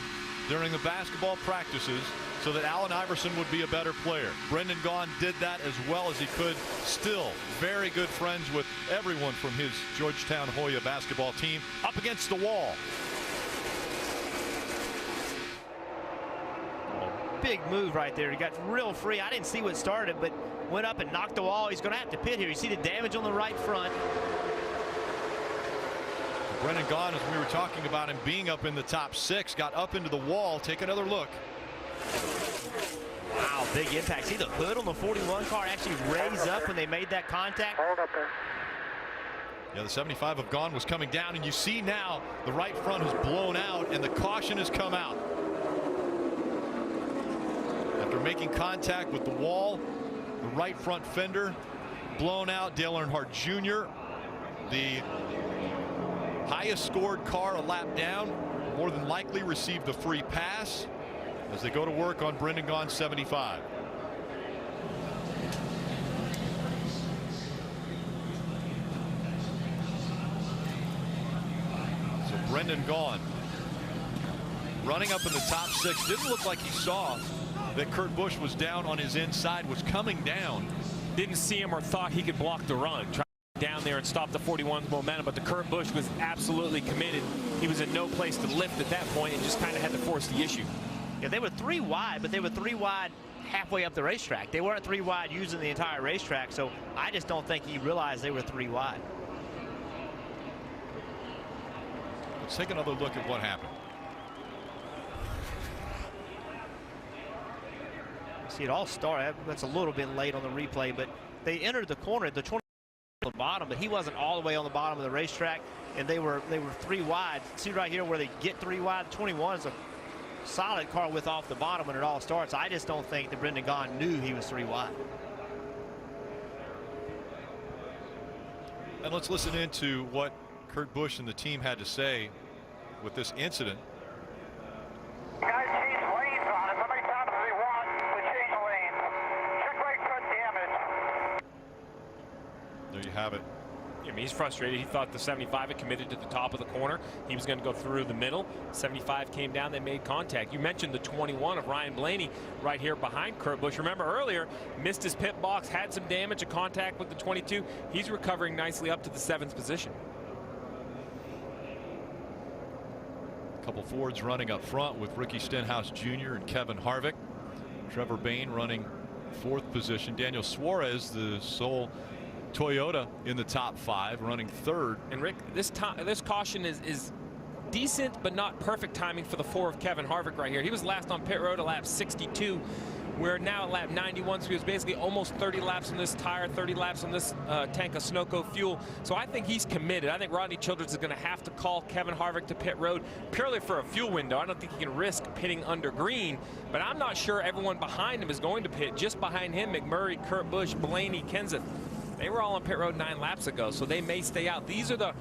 Speaker 2: during the basketball practices so that Allen Iverson would be a better player. Brendan Gaughan did that as well as he could. Still very good friends with everyone from his Georgetown Hoya basketball team. Up against the wall.
Speaker 1: Big move right there. He got real free. I didn't see what started, but went up and knocked the wall. He's going to have to pit here. You see the damage on the right front.
Speaker 2: Brendan Gaughan, as we were talking about him being up in the top 6, got up into the wall. Take another look.
Speaker 1: Wow, big impact. See the hood on the 41 car actually raised up when they made that contact.
Speaker 11: Hold up there.
Speaker 2: Yeah, the 75 of Gaughan was coming down, and you see now the right front has blown out, and the caution has come out. After making contact with the wall, the right front fender blown out. Dale Earnhardt Jr., the highest scored car a lap down, more than likely received the free pass as they go to work on Brendan Gaughan's 75. So Brendan Gaughan running up in the top 6. Didn't look like he saw that Kurt Busch was down on his inside, was coming down.
Speaker 3: Didn't see him or thought he could block the run. Tried down there and stop the 41's momentum, but the Kurt Busch was absolutely committed. He was in no place to lift at that point and just kind of had to force the issue.
Speaker 1: Yeah, they were 3 wide, but they were 3 wide halfway up the racetrack. They weren't 3 wide using the entire racetrack, so I just don't think he realized they were 3 wide.
Speaker 2: Let's take another look at what happened.
Speaker 1: See it all start. That's a little bit late on the replay, but they entered the corner at the 20 on the bottom, but he wasn't all the way on the bottom of the racetrack, and they were 3 wide. See right here where they get 3 wide. 21 is a solid car width off the bottom when it all starts. I just don't think that Brendan Gaughan knew he was 3 wide.
Speaker 2: And let's listen into what Kurt Busch and the team had to say with this incident.
Speaker 11: Guys, change lanes on it. How many times do they want to change lanes? Check right front damage.
Speaker 2: There you have it.
Speaker 3: I mean, he's frustrated. He thought the 75 had committed to the top of the corner. He was going to go through the middle. 75 came down. They made contact. You mentioned the 21 of Ryan Blaney right here behind Kurt Busch. Remember earlier, missed his pit box, had some damage, a contact with the 22. He's recovering nicely up to the 7th position.
Speaker 2: A couple Fords running up front with Ricky Stenhouse Jr. and Kevin Harvick. Trevor Bayne running 4th position. Daniel Suarez, the sole Toyota in the top 5, running 3rd.
Speaker 3: And Rick, this caution is decent but not perfect timing for the 4 of Kevin Harvick right here. He was last on pit road at lap 62. We're now at lap 91, so he was basically almost 30 laps on this tire, 30 laps on this tank of Sunoco fuel. So I think he's committed. I think Rodney Childers is going to have to call Kevin Harvick to pit road purely for a fuel window. I don't think he can risk pitting under green, but I'm not sure everyone behind him is going to pit. Just behind him, McMurray, Kurt Busch, Blaney, Kenseth. They were all on pit road 9 laps ago, so they may stay out. These are the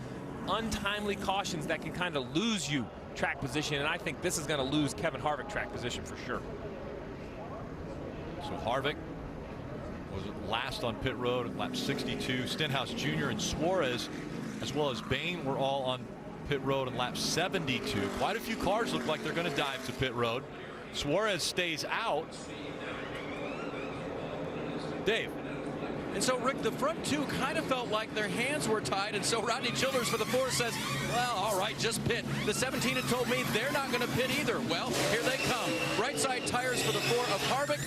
Speaker 3: untimely cautions that can kind of lose you track position, and I think this is going to lose Kevin Harvick track position for sure.
Speaker 2: So Harvick was last on pit road at lap 62. Stenhouse Jr. and Suarez, as well as Bayne, were all on pit road at lap 72. Quite a few cars look like they're going to dive to pit road. Suarez stays out. Dave.
Speaker 5: And so, Rick, the front 2 kind of felt like their hands were tied, and so Rodney Childers for the 4 says, well, all right, just pit. The 17 had told me they're not going to pit either. Well, here they come. Right side tires for the 4 of Harvick,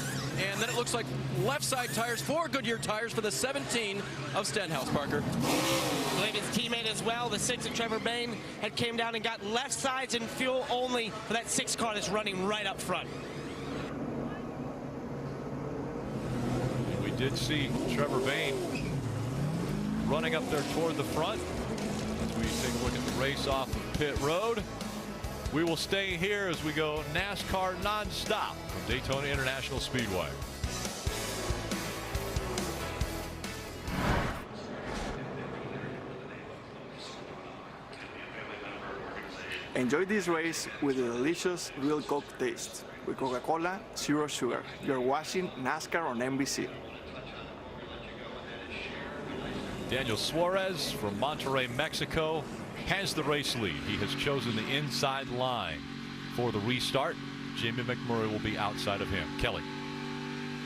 Speaker 5: and then it looks like left side tires, 4 Goodyear tires for the 17 of Stenhouse, Parker.
Speaker 7: I believe his teammate as well, the 6 of Trevor Bayne, had came down and got left sides and fuel only for that 6 car that's running right up front.
Speaker 2: Did see Trevor Bayne running up there toward the front. As we take a look at the race off of pit road, we will stay here as we go NASCAR nonstop from Daytona International Speedway.
Speaker 12: Enjoy this race with the delicious real Coke taste. With Coca-Cola Zero Sugar. You're watching NASCAR on NBC.
Speaker 2: Daniel Suarez from Monterrey, Mexico, has the race lead. He has chosen the inside line for the restart. Jamie McMurray will be outside of him. Kelly.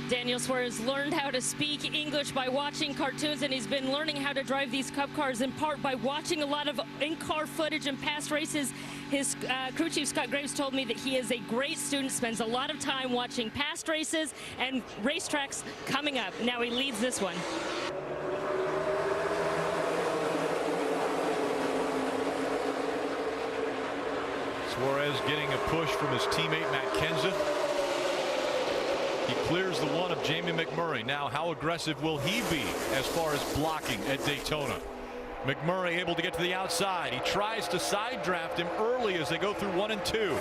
Speaker 6: Daniel Suarez learned how to speak English by watching cartoons, and he's been learning how to drive these Cup cars in part by watching a lot of in-car footage and past races. His crew chief, Scott Graves, told me that he is a great student, spends a lot of time watching past races and racetracks coming up. Now he leads this one.
Speaker 2: Suarez getting a push from his teammate Matt Kenseth. He clears the one of Jamie McMurray. Now, how aggressive will he be as far as blocking at Daytona? McMurray able to get to the outside. He tries to side draft him early as they go through 1 and 2.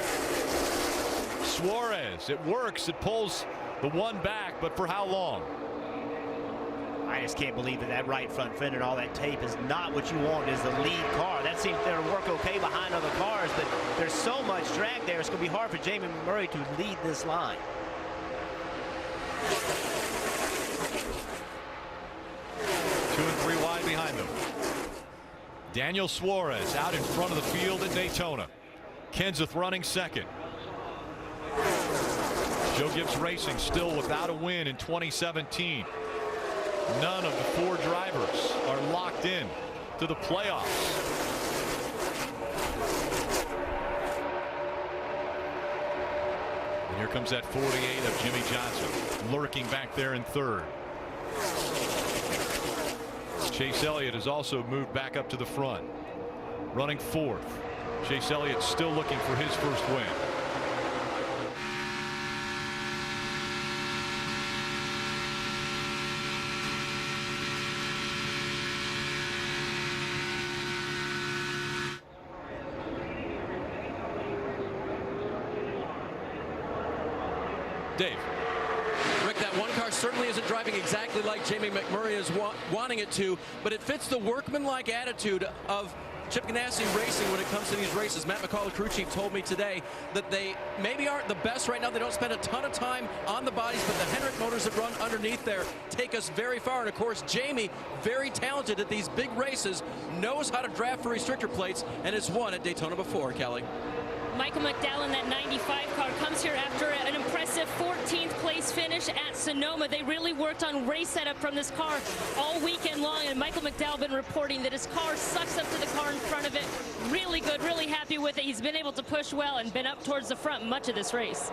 Speaker 2: Suarez, it works. It pulls the one back, but for how long?
Speaker 4: I just can't believe that right front fender and all that tape is not what you want as the lead car. That seems to work okay behind other cars, but there's so much drag there. It's going to be hard for Jamie McMurray to lead this line.
Speaker 2: 2 and 3 wide behind them. Daniel Suarez out in front of the field at Daytona. Kenseth running second. Joe Gibbs Racing still without a win in 2017. None of the 4 drivers are locked in to the playoffs. And here comes that 48 of Jimmy Johnson lurking back there in 3rd. Chase Elliott has also moved back up to the front, running 4th. Chase Elliott still looking for his first win. Dave.
Speaker 5: Rick, that one car certainly isn't driving exactly like Jamie McMurray is wanting it to, but it fits the workmanlike attitude of Chip Ganassi Racing, when it comes to these races, Matt McCall, crew chief, told me today that they maybe aren't the best right now. They don't spend a ton of time on the bodies, but the Hendrick motors that run underneath there take us very far. And of course, Jamie, very talented at these big races, knows how to draft for restrictor plates, and has won at Daytona before, Kelly.
Speaker 6: Michael McDowell in that 95 car comes here after an impressive 14th place finish at Sonoma. They really worked on race setup from this car all weekend long, and Michael McDowell been reporting that his car sucks up to the car in front of it. Really good, really happy with it. He's been able to push well and been up towards the front much of this race.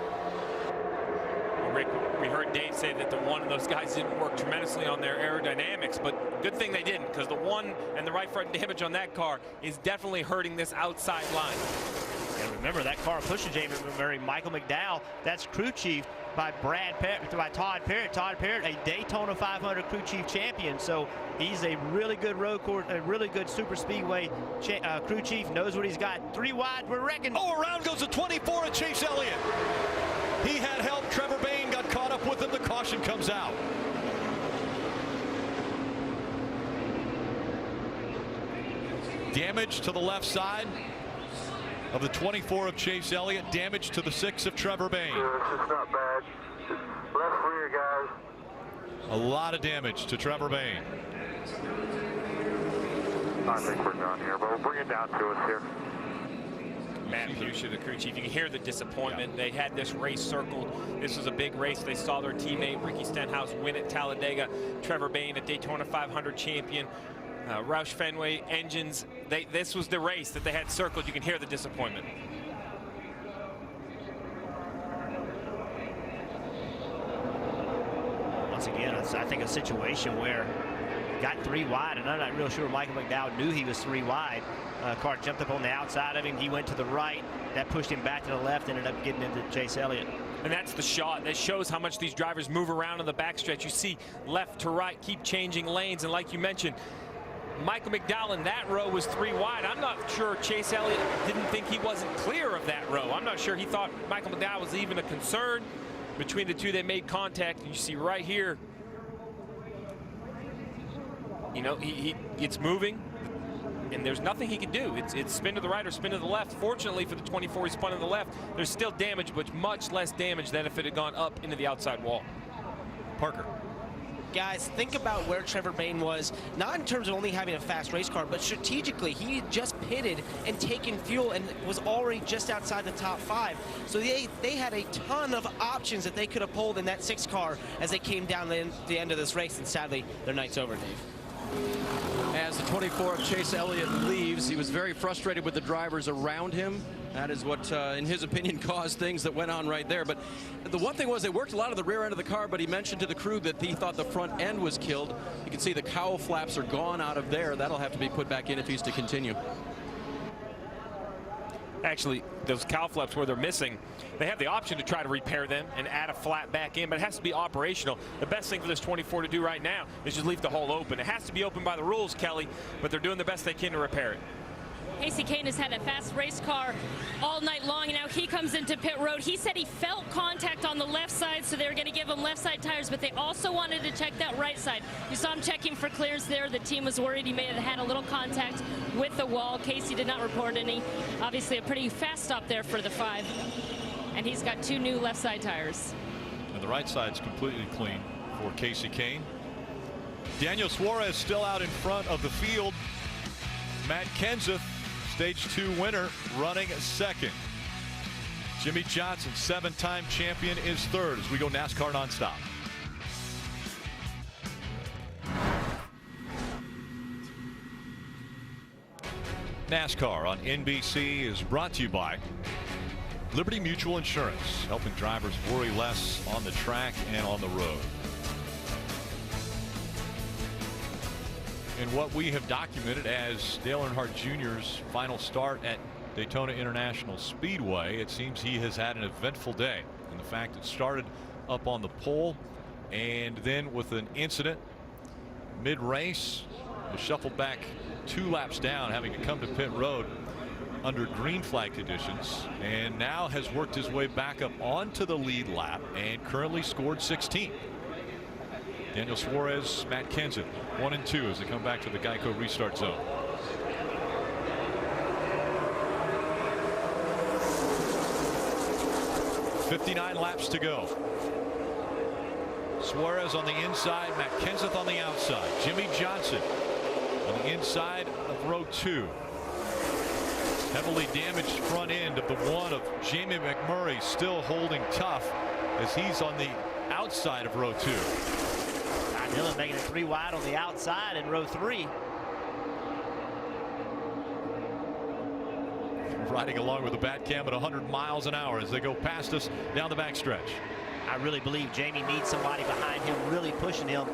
Speaker 3: Rick, we heard Dave say that the one of those guys didn't work tremendously on their aerodynamics, but good thing they didn't, because the one and the right front damage on that car is definitely hurting this outside line.
Speaker 1: And remember, that car pushing Jamie Murray, Michael McDowell, that's crew chief by Todd Parrott. Todd Parrott, a Daytona 500 crew chief champion. So he's a really good road course, a really good super speedway crew chief, knows what he's got. 3 wide, we're wrecking.
Speaker 2: Oh, around goes the 24 of Chase Elliott. He had help. Trevor Bayne got caught up with him. The caution comes out. Damage to the left side of the 24 of Chase Elliott. Damage to the 6 of Trevor Bayne.
Speaker 11: It's not bad. Just left rear, guys.
Speaker 2: A lot of damage to Trevor Bayne.
Speaker 11: I think we're done here, but we'll bring it down to us here.
Speaker 3: Matt Busha, the crew chief, you can hear the disappointment. Yeah. They had this race circled. This was a big race. They saw their teammate Ricky Stenhouse win at Talladega. Trevor Bayne, a Daytona 500 champion. Roush Fenway engines. This was the race that they had circled. You can hear the disappointment.
Speaker 1: Once again, it's, I think, a situation where got 3 wide, and I'm not real sure Michael McDowell knew he was 3 wide. Car jumped up on the outside of him. He went to the right. That pushed him back to the left, ended up getting into Chase Elliott.
Speaker 3: And that's the shot. That shows how much these drivers move around in the backstretch. You see left to right, keep changing lanes, and like you mentioned, Michael McDowell in that row was 3 wide. I'm not sure Chase Elliott didn't think he wasn't clear of that row. I'm not sure he thought Michael McDowell was even a concern. Between the two, they made contact. And you see right here, you know, it's moving, and there's nothing he can do. It's spin to the right or spin to the left. Fortunately for the 24, he spun to the left. There's still damage, but much less damage than if it had gone up into the outside wall.
Speaker 2: Parker.
Speaker 7: Guys, think about where Trevor Bayne was, not in terms of only having a fast race car, but strategically. He had just pitted and taken fuel and was already just outside the top 5. So they had a ton of options that they could have pulled in that 6 car as they came down the end of this race, and sadly, their night's over, Dave.
Speaker 5: As the 24 of Chase Elliott leaves, he was very frustrated with the drivers around him. That is what, in his opinion, caused things that went on right there. But the one thing was they worked a lot of the rear end of the car, but he mentioned to the crew that he thought the front end was killed. You can see the cowl flaps are gone out of there. That'll have to be put back in if he's to continue.
Speaker 3: Actually, those cowl flaps where they're missing, they have the option to try to repair them and add a flap back in, but it has to be operational. The best thing for this 24 to do right now is just leave the hole open. It has to be open by the rules, Kelly, but they're doing the best they can to repair it.
Speaker 6: Kasey Kahne has had a fast race car all night long, and now he comes into pit road. He said he felt contact on the left side, so they were going to give him left side tires, but they also wanted to check that right side. You saw him checking for clearance there. The team was worried he may have had a little contact with the wall. Kasey did not report any. Obviously a pretty fast stop there for the 5. And he's got 2 new left side tires.
Speaker 2: And the right side's completely clean for Kasey Kahne. Daniel Suarez still out in front of the field. Matt Kenseth, Stage 2 winner, running 2nd. Jimmy Johnson, 7-time champion, is 3rd as we go NASCAR nonstop. NASCAR on NBC is brought to you by Liberty Mutual Insurance, helping drivers worry less on the track and on the road. And what we have documented as Dale Earnhardt Jr.'s final start at Daytona International Speedway, it seems he has had an eventful day. And the fact it started up on the pole and then with an incident mid-race, was shuffled back 2 laps down, having to come to pit road under green flag conditions, and now has worked his way back up onto the lead lap and currently scored 16th. Daniel Suarez, Matt Kenseth, 1 and 2 as they come back to the Geico restart zone. 59 laps to go. Suarez on the inside, Matt Kenseth on the outside. Jimmie Johnson on the inside of row 2. Heavily damaged front end of the one of Jamie McMurray still holding tough as he's on the outside of row 2.
Speaker 1: Todd Dillon making it 3 wide on the outside in row 3.
Speaker 2: Riding along with the bat cam at 100 miles an hour as they go past us down the backstretch.
Speaker 1: I really believe Jamie needs somebody behind him really pushing him.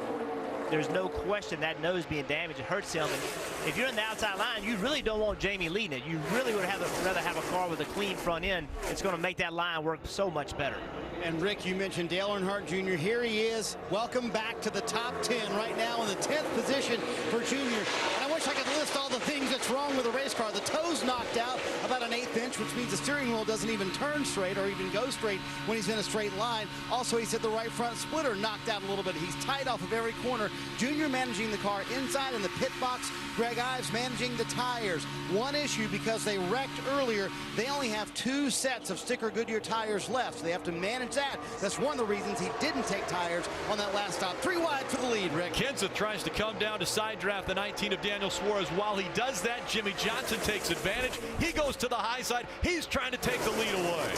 Speaker 1: There's no question that nose being damaged, it hurts him. And if you're in the outside line, you really don't want Jamie leading it. You really would rather have a car with a clean front end. It's going to make that line work so much better.
Speaker 8: And Rick, you mentioned Dale Earnhardt Jr. Here he is. Welcome back to the top 10 right now in the 10th position for Junior. And I wish I could list all the things that's wrong with the race car. The toe's knocked out about an 1/8 inch, which means the steering wheel doesn't even turn straight or even go straight when he's in a straight line. Also, he said the right front splitter knocked out a little bit. He's tight off of every corner. Junior managing the car inside in the pit box. Greg Ives managing the tires. One issue, because they wrecked earlier, they only have 2 sets of sticker Goodyear tires left. So they have to manage that. That's one of the reasons he didn't take tires on that last stop. 3 wide for the lead, Rick.
Speaker 2: Kenseth tries to come down to side draft the 19 of Daniel Suarez. While he does that, Jimmie Johnson takes advantage. He goes to the high side. He's trying to take the lead away.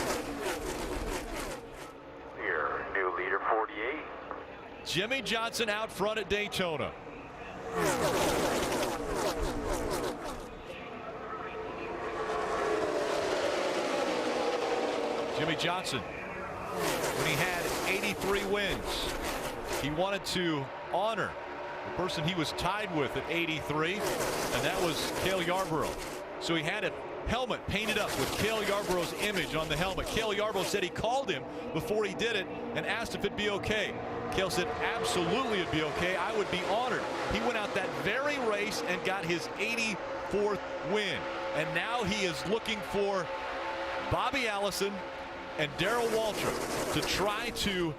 Speaker 11: Your new leader, 48.
Speaker 2: Jimmie Johnson out front at Daytona. Jimmie Johnson, when he had 83 wins, he wanted to honor the person he was tied with at 83, and that was Cale Yarborough. So he had a helmet painted up with Cale Yarborough's image on the helmet. Cale Yarborough said he called him before he did it and asked if it'd be okay. Cale said absolutely it'd be okay. I would be honored. He went out that very race and got his 84th win. And now he is looking for Bobby Allison and Darrell Waltrip to try to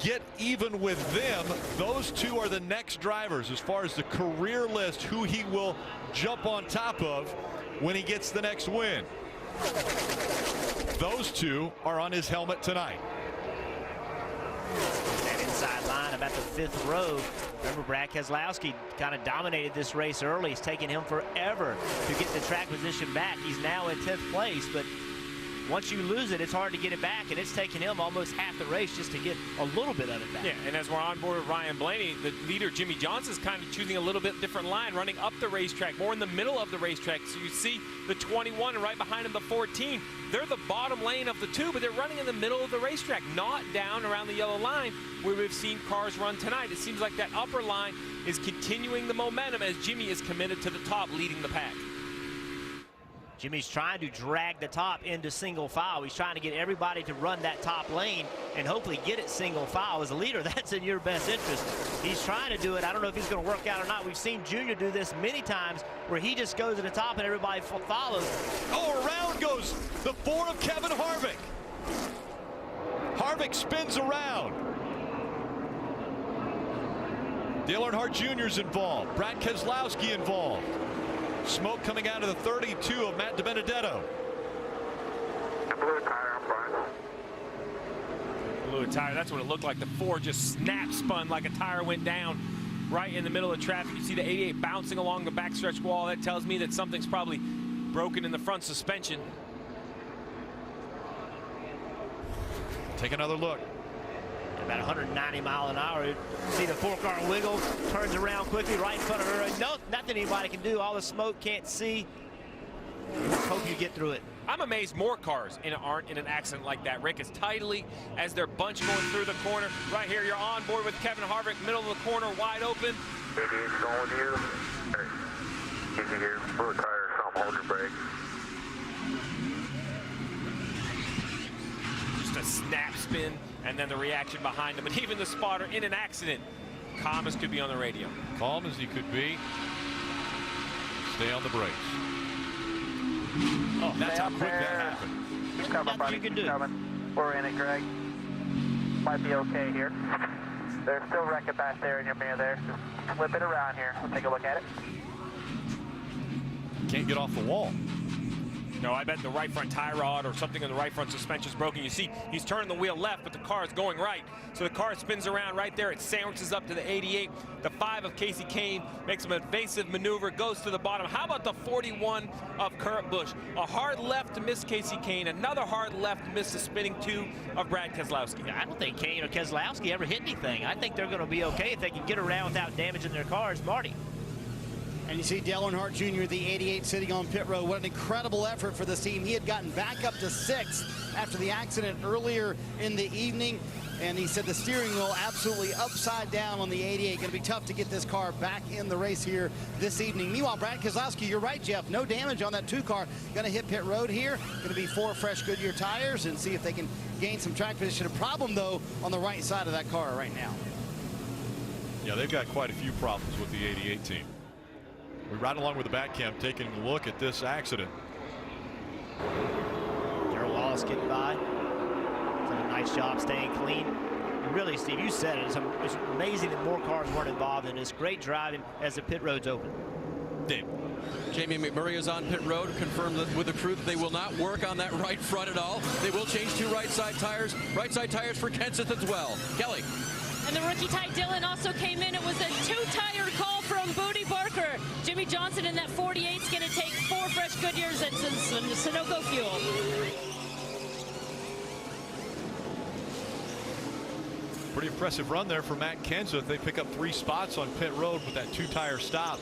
Speaker 2: get even with them. Those two are the next drivers as far as the career list, who he will jump on top of when he gets the next win. Those two are on his helmet tonight.
Speaker 1: That inside line about the 5th row. Remember, Brad Keselowski kind of dominated this race early. It's taken him forever to get the track position back. He's now in 10th place, but once you lose it, it's hard to get it back, and it's taken him almost half the race just to get a little bit of it back.
Speaker 3: Yeah, and as we're on board with Ryan Blaney, the leader, Jimmie Johnson's kind of choosing a little bit different line, running up the racetrack, more in the middle of the racetrack. So you see the 21 and right behind him the 14. They're the bottom lane of the 2, but they're running in the middle of the racetrack, not down around the yellow line where we've seen cars run tonight. It seems like that upper line is continuing the momentum as Jimmie is committed to the top, leading the pack.
Speaker 1: Jimmie's trying to drag the top into single file. He's trying to get everybody to run that top lane and hopefully get it single file. As a leader, that's in your best interest. He's trying to do it. I don't know if he's going to work out or not. We've seen Junior do this many times where he just goes to the top and everybody follows.
Speaker 2: Oh, around goes the 4 of Kevin Harvick. Harvick spins around. Dale Earnhardt Jr. is involved. Brad Keselowski involved. Smoke coming out of the 32 of Matt DiBenedetto.
Speaker 11: Blue tire on front.
Speaker 3: Blue tire, that's what it looked like. The 4 just snap spun like a tire went down right in the middle of traffic. You see the 88 bouncing along the backstretch wall. That tells me that something's probably broken in the front suspension.
Speaker 2: Take another look.
Speaker 1: About 190 miles an hour. See the 4-car wiggle, turns around quickly right in front of her. No, nothing anybody can do. All the smoke, can't see. Hope you get through it.
Speaker 3: I'm amazed more cars aren't in an accident like that, Rick. As tidily as their bunch going through the corner. Right here, you're on board with Kevin Harvick, middle of the corner, wide open.
Speaker 11: 88's going with you. Easy here. Blue tire, something, hold your brake.
Speaker 3: Just a snap spin, and then the reaction behind him. And even the spotter in an accident, calm as could be on the radio.
Speaker 2: Calm as he could be. Stay on the brakes.
Speaker 11: Oh,
Speaker 2: that's how quick that happened.
Speaker 11: Keep coming, buddy. Keep coming. We're in it, Greg. Might be okay here. There's still wreckage back there in your mirror there. Just flip it around here. We'll take a look at it.
Speaker 2: Can't get off the wall.
Speaker 3: No, I bet the right front tie rod or something in the right front suspension is broken. You see, he's turning the wheel left, but the car is going right. So the car spins around right there. It sandwiches up to the 88. The 5 of Kasey Kahne makes an evasive maneuver, goes to the bottom. How about the 41 of Kurt Busch? A hard left to miss Kasey Kahne. Another hard left to miss the spinning 2 of Brad Keselowski.
Speaker 1: I don't think Kahne or Keselowski ever hit anything. I think they're going to be okay if they can get around without damaging their cars. Marty.
Speaker 8: And you see Dale Earnhardt Jr., the 88, sitting on pit road. What an incredible effort for this team. He had gotten back up to 6th after the accident earlier in the evening. And he said the steering wheel absolutely upside down on the 88. Going to be tough to get this car back in the race here this evening. Meanwhile, Brad Keselowski, you're right, Jeff. No damage on that 2 car. Going to hit pit road here. Going to be 4 fresh Goodyear tires and see if they can gain some track position. A problem, though, on the right side of that car right now.
Speaker 2: Yeah, they've got quite a few problems with the 88 team. We ride along with the back cam taking a look at this accident.
Speaker 1: Darrell Wallace getting by. Done a nice job staying clean. Really, Steve, you said it. It's amazing that more cars weren't involved in this. Great driving as the pit road's open.
Speaker 2: Dave.
Speaker 5: Jamie McMurray is on pit road, confirmed with the crew that they will not work on that right front at all. They will change 2 right side tires for Kenseth as well. Kelly.
Speaker 6: And the rookie Ty Dillon also came in. It was a 2-tire call from Booty Barker. Jimmy Johnson in that 48 is going to take 4 fresh Goodyears and some Sunoco fuel.
Speaker 2: Pretty impressive run there for Matt Kenseth. They pick up 3 spots on pit road with that 2-tire stop.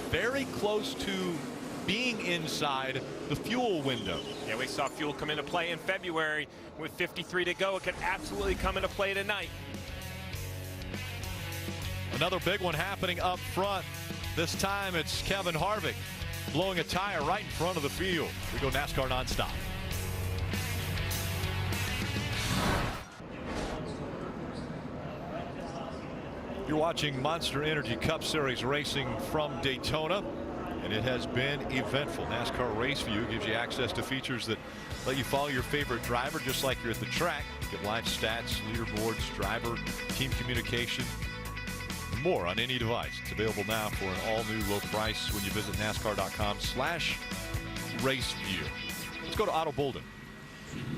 Speaker 2: Very close to being inside the fuel window.
Speaker 3: Yeah, we saw fuel come into play in February with 53 to go. It could absolutely come into play tonight.
Speaker 2: Another big one happening up front. This time it's Kevin Harvick blowing a tire right in front of the field. We go NASCAR nonstop. You're watching Monster Energy Cup Series racing from Daytona, and it has been eventful. NASCAR Race View gives you access to features that let you follow your favorite driver just like you're at the track. Get live stats, leaderboards, driver, team communication, and more on any device. It's available now for an all-new low price when you visit NASCAR.com/raceview. Let's go to Otto Bolden.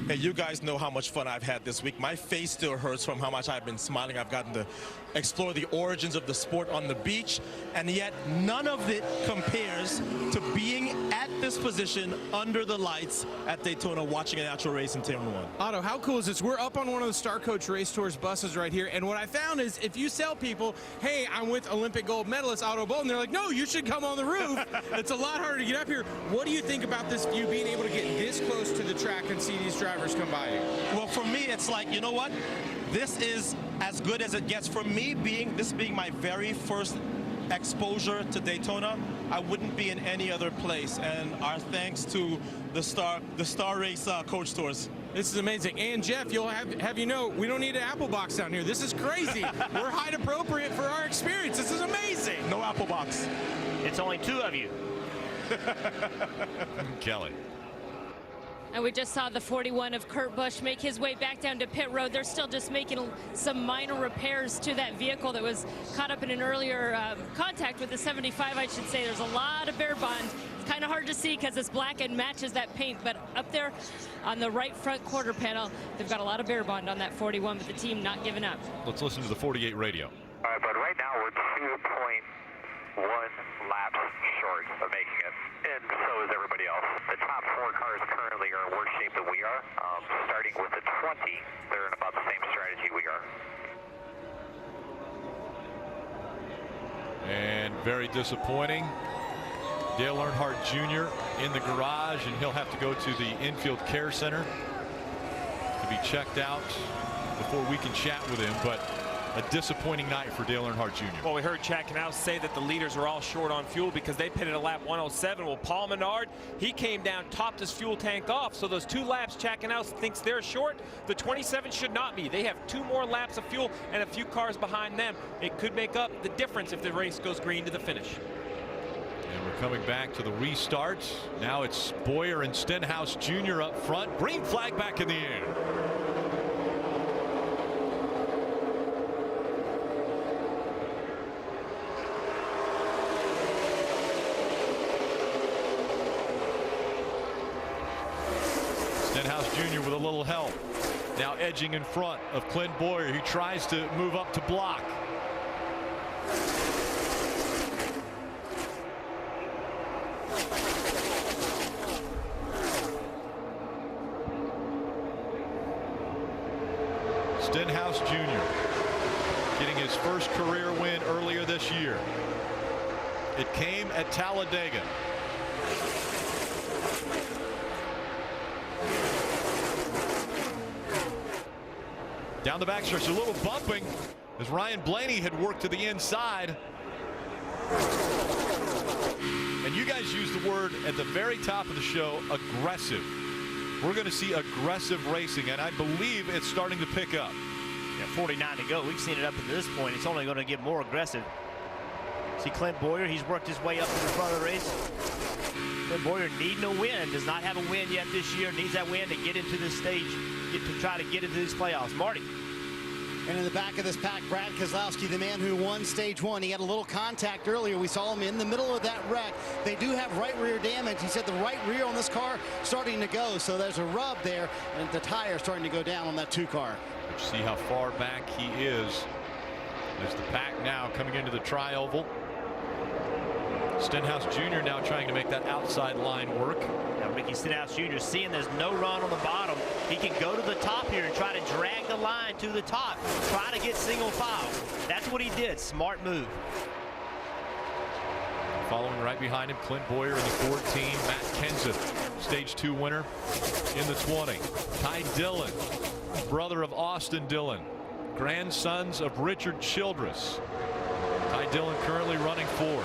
Speaker 19: Hey, you guys know how much fun I've had this week. My face still hurts from how much I've been smiling. I've gotten to explore the origins of the sport on the beach, and yet none of it compares to being at this position under the lights at Daytona watching a natural race in Turn 1.
Speaker 14: Otto, how cool is this? We're up on one of the Star Coach Race Tours buses right here, and what I found is if you tell people, hey, I'm with Olympic gold medalist Otto Bolden, they're like, no, you should come on the roof. It's a lot harder to get up here. What do you think about this view, being able to get this close to the track and see these drivers come by you?
Speaker 19: Well, for me, it's like, you know what? This is as good as it gets. For me, this being my very first exposure to Daytona, I wouldn't be in any other place. And our thanks to the Star Race Coach Tours.
Speaker 14: This is amazing. And Jeff, you'll have you know, we don't need an Apple box down here. This is crazy. We're height appropriate for our experience. This is amazing.
Speaker 19: No Apple box.
Speaker 1: It's only 2 of you.
Speaker 2: Kelly.
Speaker 6: And we just saw the 41 of Kurt Busch make his way back down to pit road. They're still just making some minor repairs to that vehicle that was caught up in an earlier contact with the 75, I should say. There's a lot of bare bond. It's kind of hard to see because it's black and matches that paint, but up there on the right front quarter panel, they've got a lot of bare bond on that 41, but the team not giving up.
Speaker 2: Let's listen to the 48 radio.
Speaker 11: All right, but right now we're 2.1 laps short of making it, and so is everybody else. The top 4 cars currently are in worse shape than we are. Starting with the 20, they're in about the same strategy we are.
Speaker 2: And very disappointing. Dale Earnhardt Jr. in the garage, and he'll have to go to the infield care center to be checked out before we can chat with him. But a disappointing night for Dale Earnhardt Jr.
Speaker 3: Well, we heard Chad Knaus say that the leaders are all short on fuel because they pitted at lap 107. Well, Paul Menard, he came down, topped his fuel tank off. So those 2 laps Chad Knaus thinks they're short. The 27 should not be. They have 2 more laps of fuel and a few cars behind them. It could make up the difference if the race goes green to the finish.
Speaker 2: And we're coming back to the restart. Now it's Boyer and Stenhouse Jr. up front. Green flag back in the air. edging in front of Clint Bowyer. He tries to move up to block. Stenhouse Jr. getting his first career win earlier this year. It came at Talladega. Down the backstretch, a little bumping as Ryan Blaney had worked to the inside. And you guys used the word at the very top of the show, aggressive. We're going to see aggressive racing, and I believe it's starting to pick up.
Speaker 1: Yeah, 49 to go. We've seen it up to this point. It's only going to get more aggressive. See Clint Bowyer, he's worked his way up to the front of the race. Clint Bowyer needing a win, does not have a win yet this year, needs that win to get into this stage, to try to get into these playoffs. Marty.
Speaker 8: And in the back of this pack, Brad Keselowski, the man who won stage 1. He had a little contact earlier. We saw him in the middle of that wreck. They do have right rear damage. He said the right rear on this car starting to go. So there's a rub there, and the tire starting to go down on that 2 car.
Speaker 2: See how far back he is. There's the pack now coming into the tri-oval. Stenhouse Jr. now trying to make that outside line work.
Speaker 1: Now Ricky Stenhouse Jr. seeing there's no run on the bottom. He can go to the top here and try to drag the line to the top. Try to get single file. That's what he did. Smart move.
Speaker 2: Following right behind him, Clint Bowyer in the 14. Matt Kenseth, stage 2 winner in the 20. Ty Dillon, brother of Austin Dillon, grandsons of Richard Childress. Ty Dillon currently running 4th.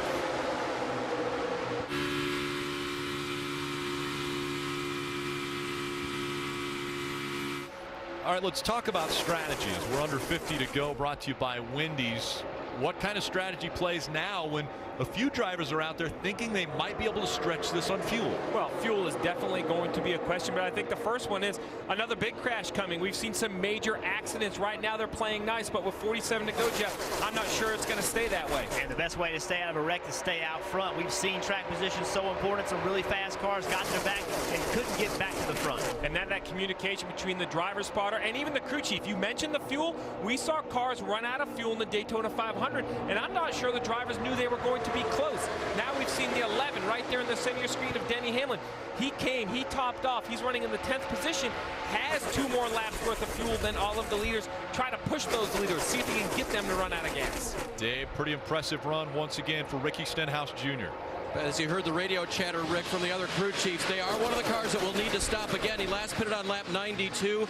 Speaker 2: All right, let's talk about strategies. We're under 50 to go, brought to you by Wendy's. What kind of strategy plays now when a few drivers are out there thinking they might be able to stretch this on fuel?
Speaker 3: Well, fuel is definitely going to be a question, but I think the first one is another big crash coming. We've seen some major accidents. Right now they're playing nice, but with 47 to go, Jeff, I'm not sure it's going to stay that way.
Speaker 1: And the best way to stay out of a wreck is stay out front. We've seen track position so important. Some really fast cars got to the back and couldn't get back to the front.
Speaker 3: And then that communication between the driver spotter and even the crew chief. You mentioned the fuel. We saw cars run out of fuel in the Daytona 500, and I'm not sure the drivers knew they were going to be close. Now we've seen the 11 right there in the center screen of Denny Hamlin. He came, he topped off, he's running in the 10th position, has 2 more laps worth of fuel than all of the leaders. Try to push those leaders, see if he can get them to run out of gas.
Speaker 2: Dave, pretty impressive run once again for Ricky Stenhouse Jr.
Speaker 5: As you heard the radio chatter, Rick, from the other crew chiefs, they are one of the cars that will need to stop again. He last pitted on lap 92.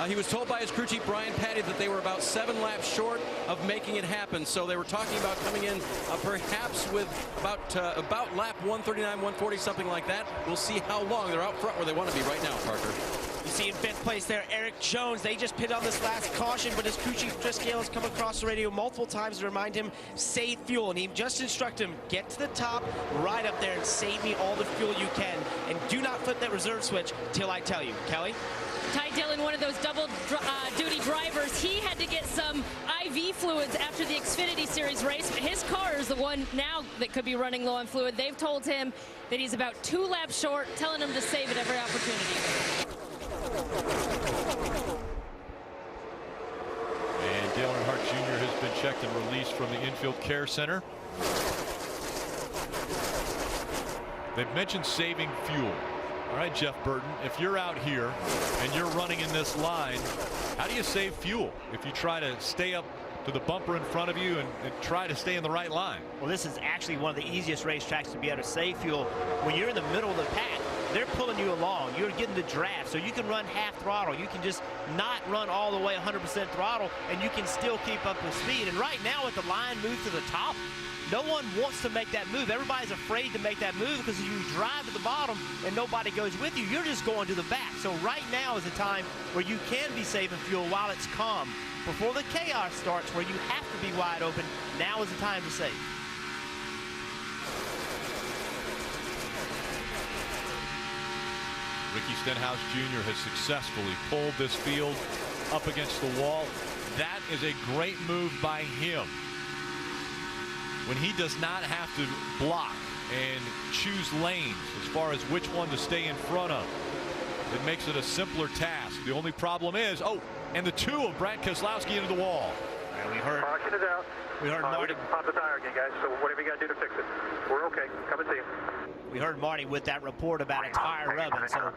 Speaker 5: He was told by his crew chief, Brian Patty, that they were about 7 laps short of making it happen. So they were talking about coming in perhaps with about lap 139, 140, something like that. We'll see how long. They're out front where they want to be right now, Parker.
Speaker 7: You see in 5th place there, Eric Jones. They just pitted on this last caution, but his crew chief, Chris Gale, has come across the radio multiple times to remind him, save fuel. And he just instructed him, get to the top, right up there, and save me all the fuel you can. And do not flip that reserve switch till I tell you. Kelly?
Speaker 6: Ty Dillon, one of those double duty drivers, he had to get some IV fluids after the Xfinity Series race. His car is the one now that could be running low on fluid. They've told him that he's about 2 laps short, telling him to save at every opportunity.
Speaker 2: And Dale Earnhardt Jr. has been checked and released from the infield care center. They've mentioned saving fuel. All right, Jeff Burton, if you're out here and you're running in this line, how do you save fuel if you try to stay up to the bumper in front of you and try to stay in the right line?
Speaker 1: Well, this is actually one of the easiest racetracks to be able to save fuel. When you're in the middle of the pack, they're pulling you along. You're getting the draft, so you can run half throttle. You can just not run all the way 100% throttle, and you can still keep up with speed. And right now, with the line moved to the top, no one wants to make that move. Everybody's afraid to make that move because if you drive to the bottom and nobody goes with you, you're just going to the back. So right now is a time where you can be saving fuel while it's calm. Before the chaos starts, where you have to be wide open, now is the time to save.
Speaker 2: Ricky Stenhouse Jr. has successfully pulled this field up against the wall. That is a great move by him. When he does not have to block and choose lanes as far as which one to stay in front of, it makes it a simpler task. The only problem is, and the 2 of Brad Keselowski into the wall.
Speaker 1: And we heard Marty.
Speaker 11: Pop the tire again, guys. So whatever you got to do to fix it. We're okay. Come and see you.
Speaker 1: We heard Marty with that report about a tire rubbing. So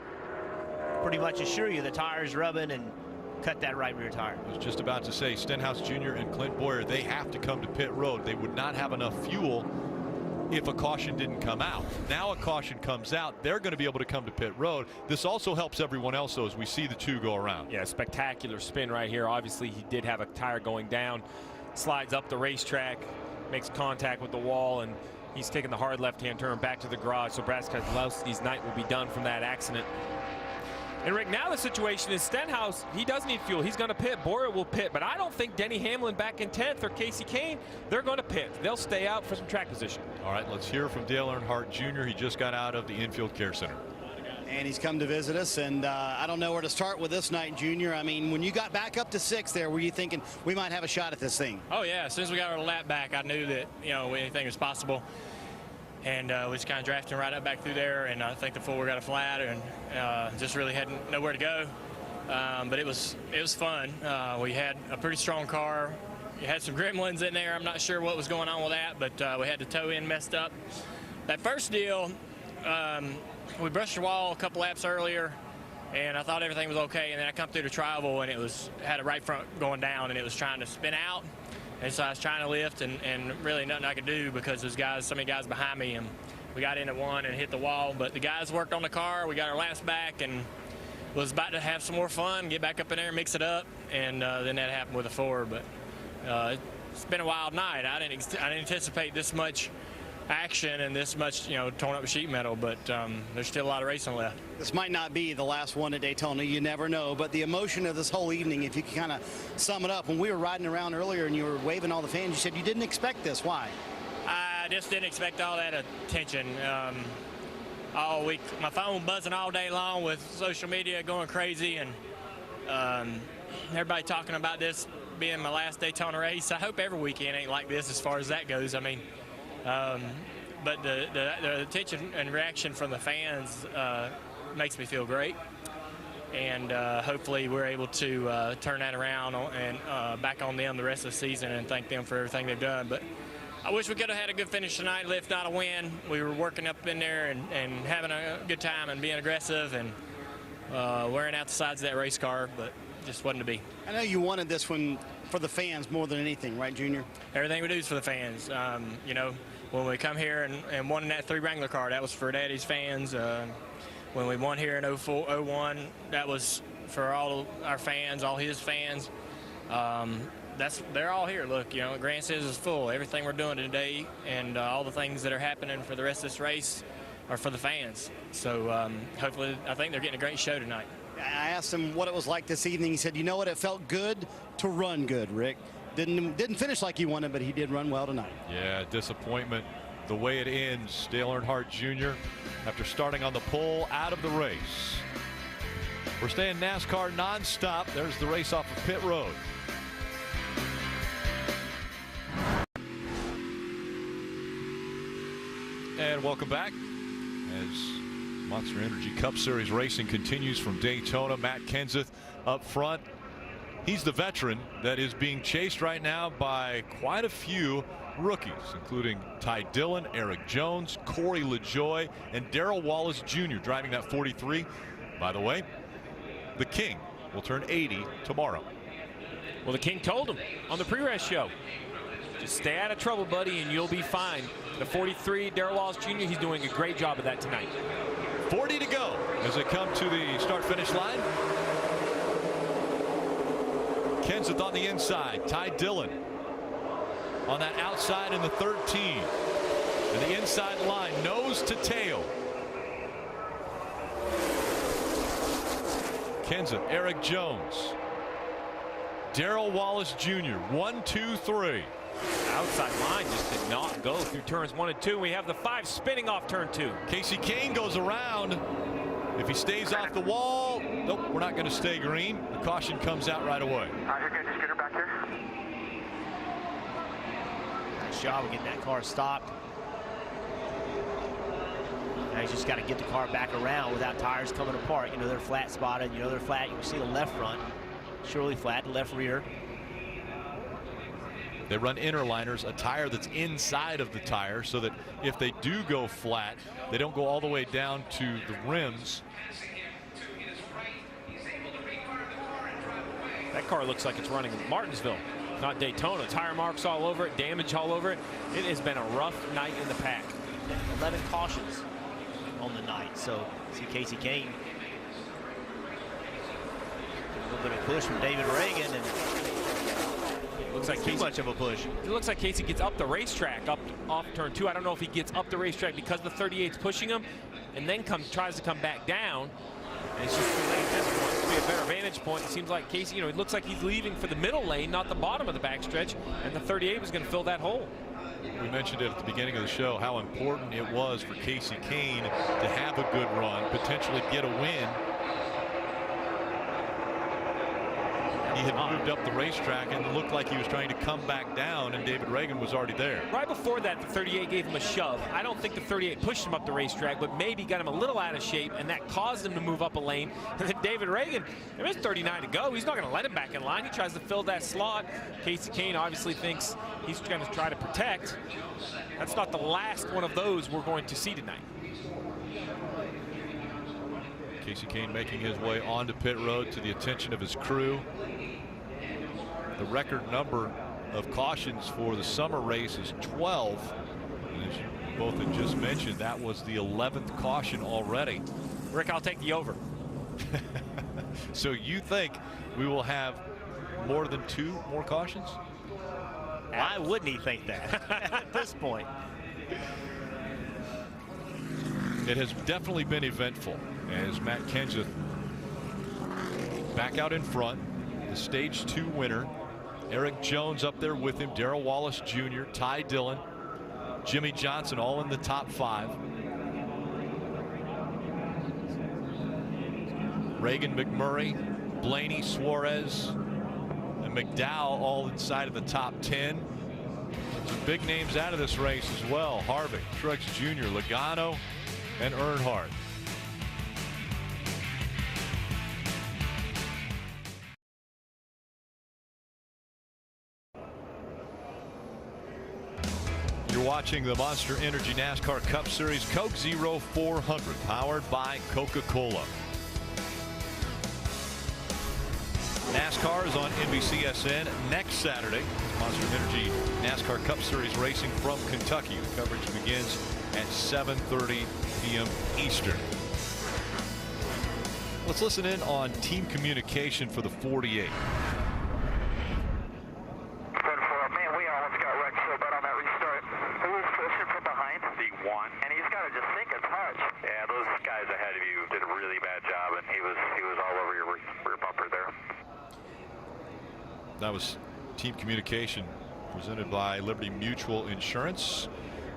Speaker 1: pretty much assure you the tire's rubbing and cut that right rear tire.
Speaker 2: I was just about to say, Stenhouse Jr. and Clint Boyer, they have to come to pit road. They would not have enough fuel if a caution didn't come out. Now a caution comes out, they're going to be able to come to pit road. This also helps everyone else, though, as we see the 2 go around.
Speaker 3: Yeah, spectacular spin right here. Obviously, he did have a tire going down. Slides up the racetrack, makes contact with the wall, and he's taking the hard left-hand turn back to the garage. So Brad Keselowski's night will be done from that accident. And Rick, now the situation is Stenhouse, he does need fuel. He's going to pit. Boyer will pit. But I don't think Denny Hamlin back in 10th or Casey Kane, they're going to pit. They'll stay out for some track position.
Speaker 2: All right, let's hear from Dale Earnhardt Jr. He just got out of the Infield Care Center.
Speaker 8: And he's come to visit us, and I don't know where to start with this night, Junior. I mean, when you got back up to 6th there, were you thinking we might have a shot at this thing?
Speaker 17: Oh, yeah. As soon as we got our lap back, I knew that, you know, anything was possible. And we was kind of drafting right up back through there, and I think the 4 got a flat, and just really had nowhere to go. But it was fun. We had a pretty strong car. You had some gremlins in there. I'm not sure what was going on with that, but we had the toe end messed up. That first deal, we brushed the wall a couple laps earlier, and I thought everything was okay. And then I come through the tribal, and had a right front going down, and it was trying to spin out. And so I was trying to lift, and really nothing I could do because there's so many guys behind me, and we got into one and hit the wall. But the guys worked on the car. We got our laps back and was about to have some more fun, get back up in there and mix it up. And then that happened with the 4. But it's been a wild night. I didn't anticipate this much action and this much, you know, torn up sheet metal, but there's still a lot of racing left.
Speaker 8: This might not be the last one at Daytona. You never know. But the emotion of this whole evening, if you can kind of sum it up, when we were riding around earlier and you were waving all the fans, you said you didn't expect this. Why?
Speaker 17: I just didn't expect all that attention. All week, my phone buzzing all day long with social media going crazy, and everybody talking about this being my last Daytona race. I hope every weekend ain't like this as far as that goes. I mean, but the attention and reaction from the fans makes me feel great, and hopefully we're able to turn that around and back on them the rest of the season and thank them for everything they've done. But I wish we could have had a good finish tonight, if not a win. We were working up in there and having a good time and being aggressive and wearing out the sides of that race car, but just wasn't to be.
Speaker 8: I know you wanted this one for the fans more than anything, right, Junior?
Speaker 17: Everything we do is for the fans. You know, when we come here and won in that 3 Wrangler car, that was for Daddy's fans. When we won here in 01, that was for all our fans, all his fans. They're all here. Look, you know, Grand Citizens is full. Everything we're doing today and all the things that are happening for the rest of this race are for the fans. So hopefully, I think they're getting a great show tonight.
Speaker 8: I asked him what it was like this evening. He said, you know what, it felt good to run good, Rick. Didn't finish like he wanted, but he did run well tonight.
Speaker 2: Yeah, disappointment the way it ends. Dale Earnhardt Jr. after starting on the pole out of the race. We're staying NASCAR nonstop. There's the race off of pit road. And welcome back as Monster Energy Cup Series racing continues from Daytona. Matt Kenseth up front. He's the veteran that is being chased right now by quite a few rookies, including Ty Dillon, Eric Jones, Corey LaJoie, and Darrell Wallace Jr. driving that 43. By the way, the King will turn 80 tomorrow.
Speaker 3: Well, the King told him on the pre-race show, just stay out of trouble, buddy, and you'll be fine. The 43, Darrell Wallace Jr., he's doing a great job of that tonight.
Speaker 2: 40 to go as they come to the start-finish line. Kenseth on the inside. Ty Dillon on that outside in the 13. And the inside line, nose to tail. Kenseth, Eric Jones, Darrell Wallace Jr. 1, 2, 3.
Speaker 3: Outside line just did not go through turns 1 and 2. We have the 5 spinning off turn 2.
Speaker 2: Casey Kane goes around. If he stays off the wall, nope, we're not going to stay green. The caution comes out right away.
Speaker 11: You're good. Just get her back here.
Speaker 1: Nice job of getting that car stopped. Now he's just got to get the car back around without tires coming apart. You know, they're flat spotted. You know, they're flat. You can see the left front. Surely flat, left rear.
Speaker 2: They run inner liners, a tire that's inside of the tire, so that if they do go flat, they don't go all the way down to the rims.
Speaker 3: That car looks like it's running in Martinsville, not Daytona. Tire marks all over it, damage all over it. It has been a rough night in the pack.
Speaker 1: 11 cautions on the night. So see Kasey Kahne. A little bit of push from David Ragan, and
Speaker 3: looks like
Speaker 1: too much of a push.
Speaker 3: It looks like Kasey gets up the racetrack, up off turn 2. I don't know if he gets up the racetrack because the 38's pushing him, and then tries to come back down. And it's just too late at this point. To be a better vantage point. It seems like Kasey, it looks like he's leaving for the middle lane, not the bottom of the backstretch, and the 38 was going to fill that hole.
Speaker 2: We mentioned it at the beginning of the show, how important it was for Kasey Kahne to have a good run, potentially get a win. He had moved up the racetrack and looked like he was trying to come back down, and David Ragan was already there.
Speaker 3: Right before that, the 38 gave him a shove. I don't think the 38 pushed him up the racetrack, but maybe got him a little out of shape, and that caused him to move up a lane. And then David Ragan, there's 39 to go. He's not going to let him back in line. He tries to fill that slot. Kasey Kahne obviously thinks he's going to try to protect. That's not the last one of those we're going to see tonight.
Speaker 2: Kasey Kahne making his way onto pit road to the attention of his crew. The record number of cautions for the summer race is 12. And as you both had just mentioned, that was the 11th caution already.
Speaker 3: Rick, I'll take the over.
Speaker 2: So you think we will have more than 2 more cautions?
Speaker 1: Why wouldn't he think that at this point?
Speaker 2: It has definitely been eventful as Matt Kenseth back out in front, the stage 2 winner. Eric Jones up there with him, Darrell Wallace Jr., Ty Dillon, Jimmy Johnson, all in the top 5. Reagan, McMurray, Blaney, Suarez, and McDowell all inside of the top 10. Some big names out of this race as well. Harvick, Truex Jr., Logano, and Earnhardt. You're watching the Monster Energy NASCAR Cup Series Coke Zero 400, powered by Coca-Cola. NASCAR is on NBCSN next Saturday. Monster Energy NASCAR Cup Series racing from Kentucky. The coverage begins at 7:30 p.m. Eastern. Let's listen in on team communication for the 48.
Speaker 11: And he's got to just sink a touch. Yeah, those guys ahead of you did a really bad job, and he was all over your rear bumper there.
Speaker 2: That was team communication presented by Liberty Mutual Insurance,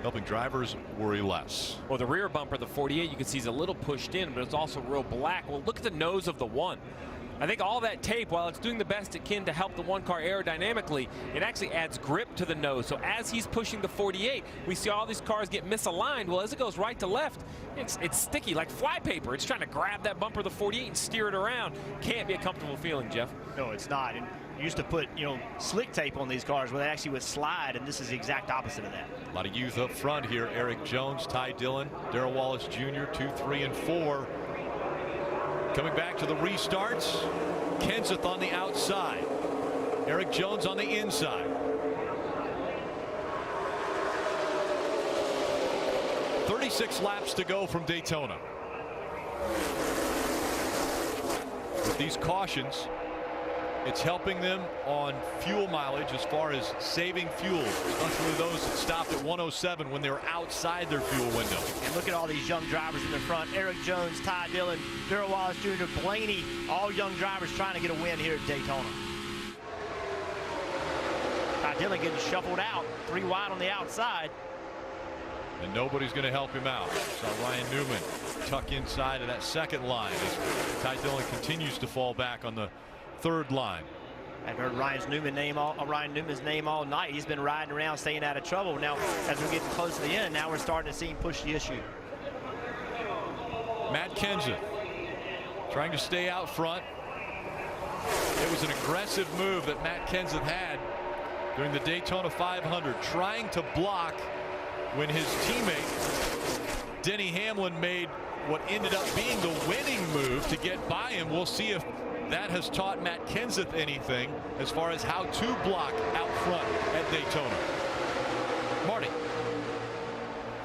Speaker 2: helping drivers worry less.
Speaker 3: Well, the rear bumper, the 48, you can see is a little pushed in, but it's also real black. Well, look at the nose of the 1. I think all that tape, while it's doing the best it can to help the 1 car aerodynamically, it actually adds grip to the nose. So as he's pushing the 48, we see all these cars get misaligned. Well, as it goes right to left, it's sticky like flypaper. It's trying to grab that bumper of the 48 and steer it around. Can't be a comfortable feeling, Jeff.
Speaker 1: No, it's not. And you used to put, slick tape on these cars where they actually would slide, and this is the exact opposite of that.
Speaker 2: A lot of youth up front here. Eric Jones, Ty Dillon, Darrell Wallace Jr., 2, 3, and 4. Coming back to the restarts, Kenseth on the outside, Eric Jones on the inside. 36 laps to go from Daytona. With these cautions, it's helping them on fuel mileage as far as saving fuel, especially those that stopped at 107 when they were outside their fuel window.
Speaker 1: And look at all these young drivers in the front. Eric Jones, Ty Dillon, Darrell Wallace Jr., Blaney, all young drivers trying to get a win here at Daytona. Ty Dillon getting shuffled out, 3 wide on the outside.
Speaker 2: And nobody's going to help him out. So Ryan Newman tuck inside of that second line as Ty Dillon continues to fall back on the 3rd line.
Speaker 1: I've heard Ryan Newman's name all night. He's been riding around, staying out of trouble. Now, as we're getting close to the end, now we're starting to see him push the issue.
Speaker 2: Matt Kenseth trying to stay out front. It was an aggressive move that Matt Kenseth had during the Daytona 500, trying to block when his teammate Denny Hamlin made what ended up being the winning move to get by him. We'll see if that has taught Matt Kenseth anything as far as how to block out front at Daytona. Marty.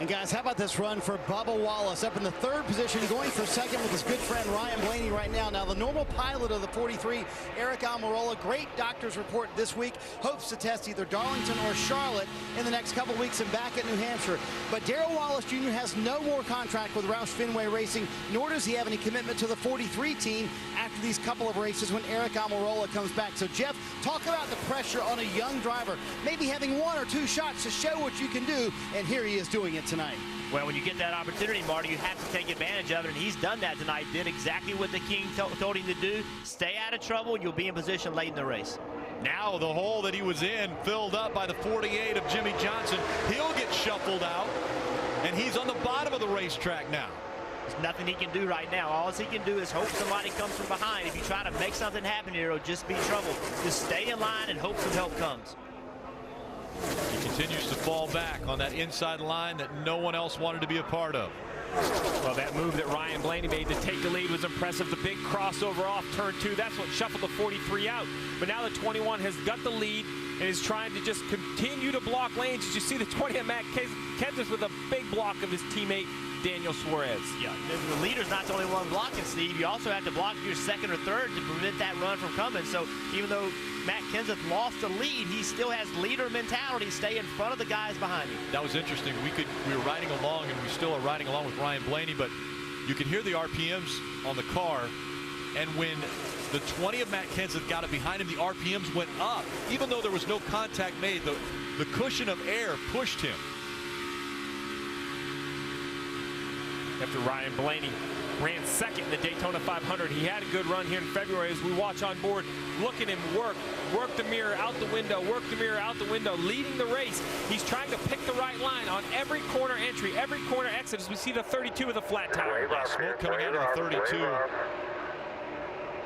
Speaker 8: And guys, how about this run for Bubba Wallace up in the 3rd position, going for 2nd with his good friend Ryan Blaney right now. Now the normal pilot of the 43, Eric Almirola, great doctor's report this week, hopes to test either Darlington or Charlotte in the next couple weeks and back at New Hampshire. But Darrell Wallace Jr. has no more contract with Roush Fenway Racing, nor does he have any commitment to the 43 team after these couple of races when Eric Almirola comes back. So Jeff, talk about the pressure on a young driver, maybe having 1 or 2 shots to show what you can do, and here he is doing it tonight.
Speaker 1: Well, when you get that opportunity, Marty, you have to take advantage of it, and he's done that tonight. Did exactly what the King told him to do. Stay out of trouble, you'll be in position late in the race.
Speaker 2: Now the hole that he was in filled up by the 48 of Jimmy Johnson. He'll get shuffled out, and he's on the bottom of the racetrack now.
Speaker 1: There's nothing he can do right now. All he can do is hope somebody comes from behind. If you try to make something happen here, it'll just be trouble. Just stay in line and hope some help comes.
Speaker 2: He continues to fall back on that inside line that no one else wanted to be a part of.
Speaker 3: Well, that move that Ryan Blaney made to take the lead was impressive. The big crossover off turn 2, that's what shuffled the 43 out. But now the 21 has got the lead and is trying to just continue to block lanes. As you see the 20 of Matt Kenseth with a big block of his teammate Daniel Suarez.
Speaker 1: Yeah, the leader's not the only one blocking, Steve. You also have to block your 2nd or 3rd to prevent that run from coming. So even though Matt Kenseth lost the lead, he still has leader mentality, stay in front of the guys behind him.
Speaker 2: That was interesting. We were riding along, and we still are riding along with Ryan Blaney, but you can hear the RPMs on the car, and when the 20 of Matt Kenseth got it behind him, the RPMs went up. Even though there was no contact made, the cushion of air pushed him.
Speaker 3: After Ryan Blaney ran 2nd in the Daytona 500. He had a good run here in February as we watch on board. Look at him work the mirror out the window, work the mirror out the window, leading the race. He's trying to pick the right line on every corner entry, every corner exit, as we see the 32 with a flat tire.
Speaker 2: Yeah, smoke coming out of the 32.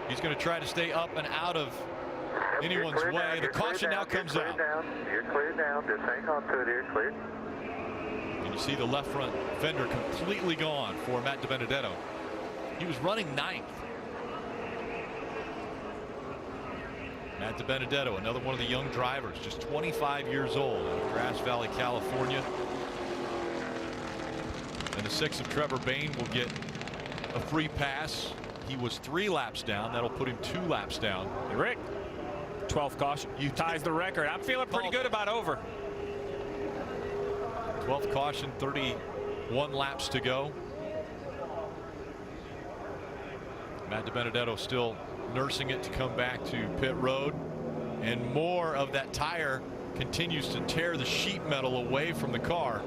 Speaker 2: He's going to try to stay up and out of anyone's way. The caution now comes out.
Speaker 11: You're cleared down. Just hang on to it here. Clear.
Speaker 2: And you see the left front fender completely gone for Matt DiBenedetto. He was running 9th. Matt DiBenedetto, another one of the young drivers, just 25 years old, out of Grass Valley, California. And the 6 of Trevor Bayne will get a free pass. He was 3 laps down. That'll put him 2 laps down.
Speaker 3: Hey, Rick, 12th caution. You ties the record. I'm feeling pretty good about over.
Speaker 2: 12th caution, 31 laps to go. Matt DiBenedetto still nursing it to come back to pit road, and more of that tire continues to tear the sheet metal away from the car.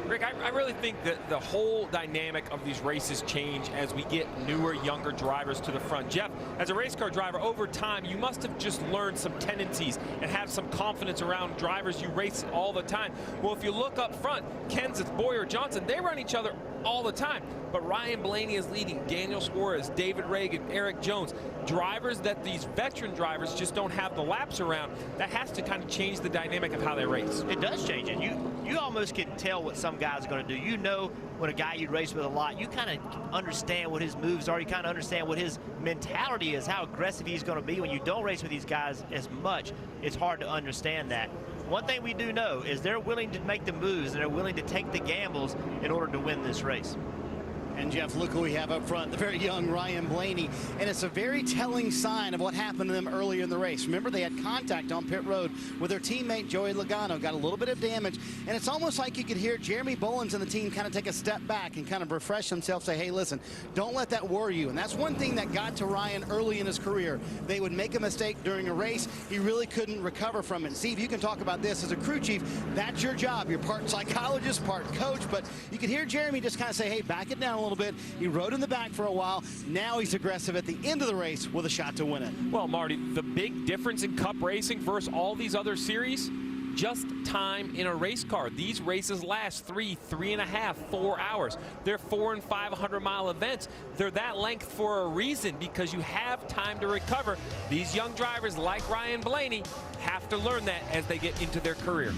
Speaker 3: Rick, I really think that the whole dynamic of these races change as we get newer, younger drivers to the front. Jeff, as a race car driver, over time, you must have just learned some tendencies and have some confidence around drivers you race all the time. Well, if you look up front, Kenseth, Bowyer, Johnson, they run each other all the time. But Ryan Blaney is leading, Daniel Suarez, David Reagan, Eric Jones, drivers that these veteran drivers just don't have the laps around. That has to kind of change the dynamic of how they race.
Speaker 1: It does change it. You almost can tell what some guys are going to do. You know, when a guy you race with a lot, you kind of understand what his moves are. You kind of understand what his mentality is, how aggressive he's going to be. When you don't race with these guys as much, it's hard to understand that. One thing we do know is they're willing to make the moves, and they're willing to take the gambles in order to win this race.
Speaker 8: And Jeff, look who we have up front, the very young Ryan Blaney. And it's a very telling sign of what happened to them earlier in the race. Remember, they had contact on pit road with their teammate Joey Logano, got a little bit of damage. And it's almost like you could hear Jeremy Bullins and the team kind of take a step back and kind of refresh themselves, say, hey, listen, don't let that worry you. And that's one thing that got to Ryan early in his career. They would make a mistake during a race. He really couldn't recover from it. Steve, you can talk about this as a crew chief. That's your job. You're part psychologist, part coach. But you could hear Jeremy just kind of say, hey, back it down a little bit. He rode in the back for a while. Now he's aggressive at the end of the race with a shot to win it.
Speaker 3: Well, Marty, the big difference in Cup racing versus all these other series, just time in a race car. These races last 3.5, 4 hours. They're 400 and 500-mile events. They're that length for a reason, because you have time to recover. These young drivers like Ryan Blaney have to learn that as they get into their career.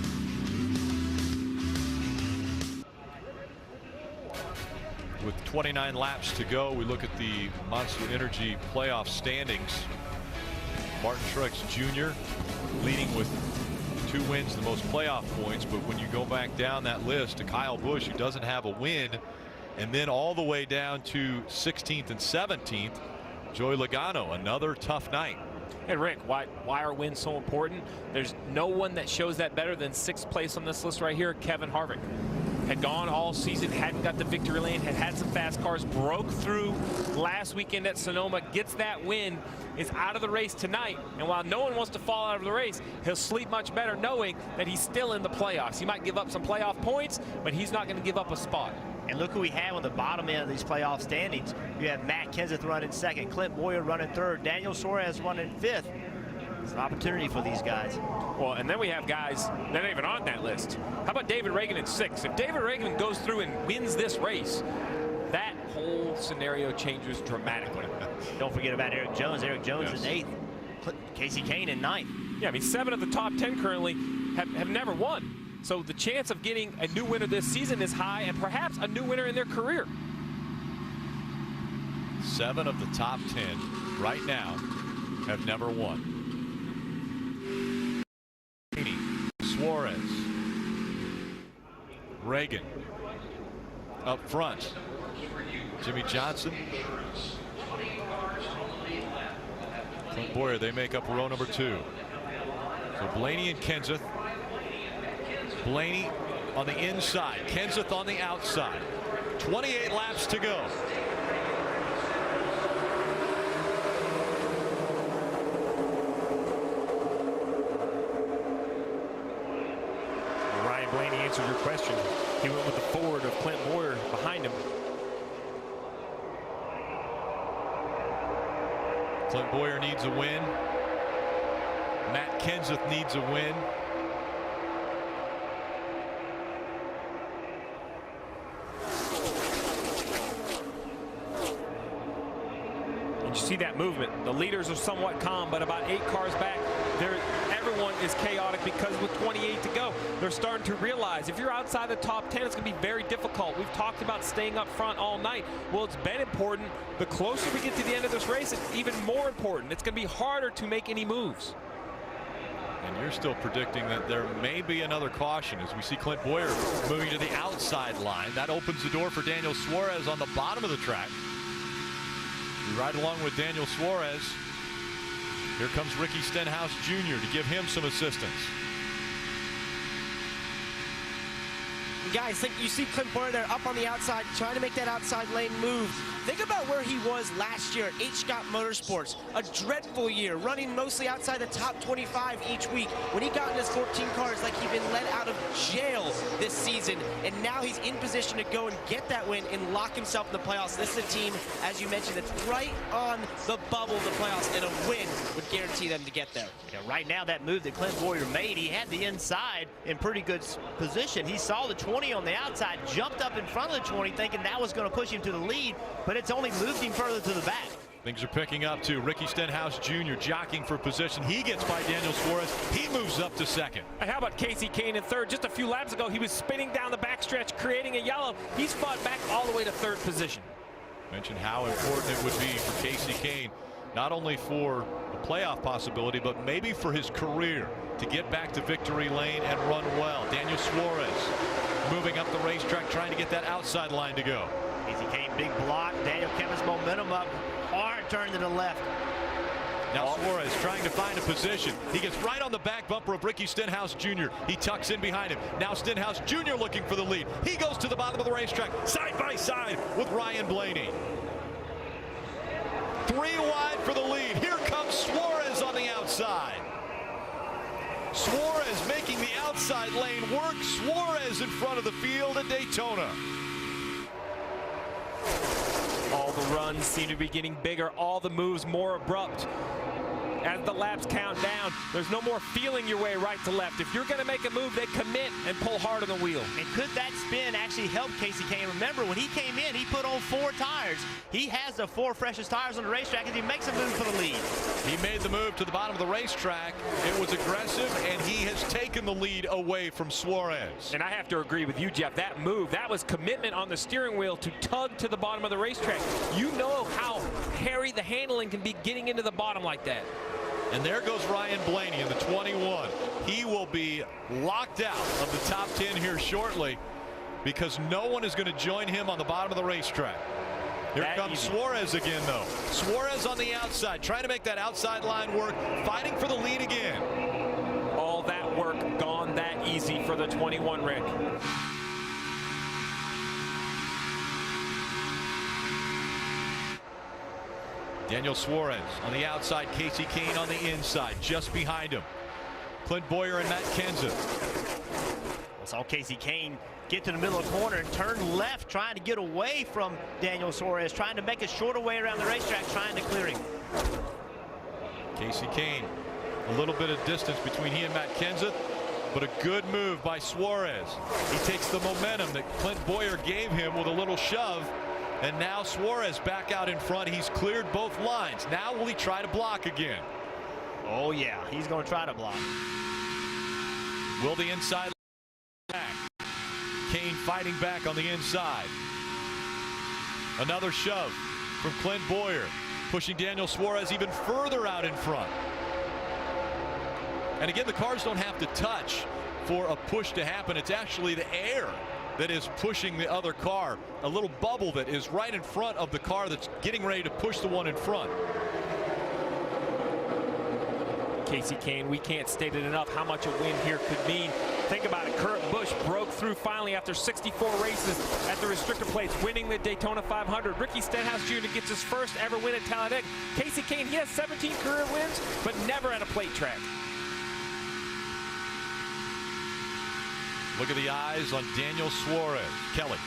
Speaker 2: With 29 laps to go, we look at the Monster Energy playoff standings. Martin Truex Jr. leading with 2 wins, the most playoff points. But when you go back down that list to Kyle Busch, who doesn't have a win, and then all the way down to 16th and 17th, Joey Logano, another tough night.
Speaker 3: And Rick, why are wins so important? There's no one that shows that better than 6th place on this list right here, Kevin Harvick. Had gone all season, hadn't got the victory lane, had some fast cars, broke through last weekend at Sonoma, gets that win, is out of the race tonight. And while no one wants to fall out of the race, he'll sleep much better knowing that he's still in the playoffs. He might give up some playoff points, but he's not going to give up a spot.
Speaker 4: And look who we have on the bottom end of these playoff standings. You have Matt Kenseth running 2nd, Clint Bowyer running 3rd, Daniel Suarez running 5th. It's an opportunity for these guys.
Speaker 3: Well, and then we have guys that aren't even on that list. How about David Ragan in 6th? If David Ragan goes through and wins this race, that whole scenario changes dramatically.
Speaker 4: Don't forget about Eric Jones. Eric Jones in 8th. Casey Kane in 9th.
Speaker 3: Yeah, I mean, 7 of the top 10 currently have never won. So the chance of getting a new winner this season is high, and perhaps a new winner in their career.
Speaker 2: 7 of the top 10 right now have never won. Suarez, Ragan up front, Jimmy Johnson, Clint Bowyer. They make up row number 2. So Blaney and Kenseth. Blaney on the inside, Kenseth on the outside. 28 laps to go.
Speaker 3: Blaney answered your question. He went with the forward of Clint Bowyer behind him.
Speaker 2: Clint Bowyer needs a win. Matt Kenseth needs a win.
Speaker 3: And you see that movement. The leaders are somewhat calm, but about 8 cars back, everyone is chaotic, because with 28 to go, they're starting to realize if you're outside the top 10, it's going to be very difficult. We've talked about staying up front all night. Well, it's been important. The closer we get to the end of this race, it's even more important. It's going to be harder to make any moves.
Speaker 2: And you're still predicting that there may be another caution as we see Clint Bowyer moving to the outside line. That opens the door for Daniel Suarez on the bottom of the track. We ride along with Daniel Suarez. Here comes Ricky Stenhouse Jr. to give him some assistance.
Speaker 7: Guys, you see Clint Bowyer there up on the outside, trying to make that outside lane move. Think about where he was last year at H. Scott Motorsports. A dreadful year, running mostly outside the top 25 each week. When he got in his 14 cars, like he'd been let out of jail this season. And now he's in position to go and get that win and lock himself in the playoffs. This is a team, as you mentioned, that's right on the bubble of the playoffs, and a win would guarantee them to get there.
Speaker 4: Yeah, right now, that move that Clint Bowyer made, he had the inside in pretty good position. He saw the 20 on the outside, jumped up in front of the 20, thinking that was going to push him to the lead, but it's only moved him further to the back.
Speaker 2: Things are picking up too. Ricky Stenhouse Jr. jockeying for position. He gets by Daniel Suarez. He moves up to 2nd.
Speaker 3: And how about Casey Kane in 3rd? Just a few laps ago, he was spinning down the backstretch, creating a yellow. He's fought back all the way to 3rd position.
Speaker 2: Mentioned how important it would be for Casey Kane, not only for a playoff possibility, but maybe for his career to get back to victory lane and run well. Daniel Suarez moving up the racetrack, trying to get that outside line to go.
Speaker 4: Casey Kane, big block. Daniel Kemmins momentum up. Hard turn to the left.
Speaker 2: Now Suarez trying to find a position. He gets right on the back bumper of Ricky Stenhouse Jr. He tucks in behind him. Now Stenhouse Jr. looking for the lead. He goes to the bottom of the racetrack, side by side with Ryan Blaney. 3 wide for the lead. Here comes Suarez on the outside. Suarez making the outside lane work. Suarez in front of the field at Daytona.
Speaker 3: All the runs seem to be getting bigger, all the moves more abrupt. as the laps count down. There's no more feeling your way right to left. If you're going to make a move, they commit and pull hard on the wheel.
Speaker 4: And could that spin actually help Kasey Kahne? Remember, when he came in, he put on 4 tires. He has the 4 freshest tires on the racetrack, and he makes a move for the lead.
Speaker 2: He made the move to the bottom of the racetrack. It was aggressive, and he has taken the lead away from Suarez.
Speaker 3: And I have to agree with you, Jeff. That move, that was commitment on the steering wheel to tug to the bottom of the racetrack. You know how hairy the handling can be getting into the bottom like that.
Speaker 2: And there goes Ryan Blaney in the 21. He will be locked out of the top 10 here shortly because no one is going to join him on the bottom of the racetrack. Here comes Suarez again, though. Suarez on the outside, trying to make that outside line work, fighting for the lead again.
Speaker 3: All that work gone that easy for the 21, Rick.
Speaker 2: Daniel Suarez on the outside, Kasey Kahne on the inside, just behind him. Clint Bowyer and Matt Kenseth.
Speaker 4: I saw Kasey Kahne get to the middle of the corner and turn left, trying to get away from Daniel Suarez, trying to make a shorter way around the racetrack, trying to clear him.
Speaker 2: Kasey Kahne, a little bit of distance between he and Matt Kenseth, but a good move by Suarez. He takes the momentum that Clint Bowyer gave him with a little shove, and now Suarez back out in front. He's cleared both lines. Now will he try to block again?
Speaker 4: Oh yeah, he's going to try to block.
Speaker 2: Will the inside back? Kahne fighting back on the inside. Another shove from Clint Bowyer, pushing Daniel Suarez even further out in front. And again, the cars don't have to touch for a push to happen. It's actually the air that is pushing the other car, a little bubble that is right in front of the car that's getting ready to push the one in front.
Speaker 3: Kasey Kahne, we can't state it enough how much a win here could mean. Think about it. Kurt Busch broke through finally after 64 races at the restrictor plates, winning the Daytona 500. Ricky Stenhouse Jr. gets his first ever win at Talladega. Kasey Kahne, he has 17 career wins, but never at a plate track.
Speaker 2: Look at the eyes on Daniel Suarez. Kelly.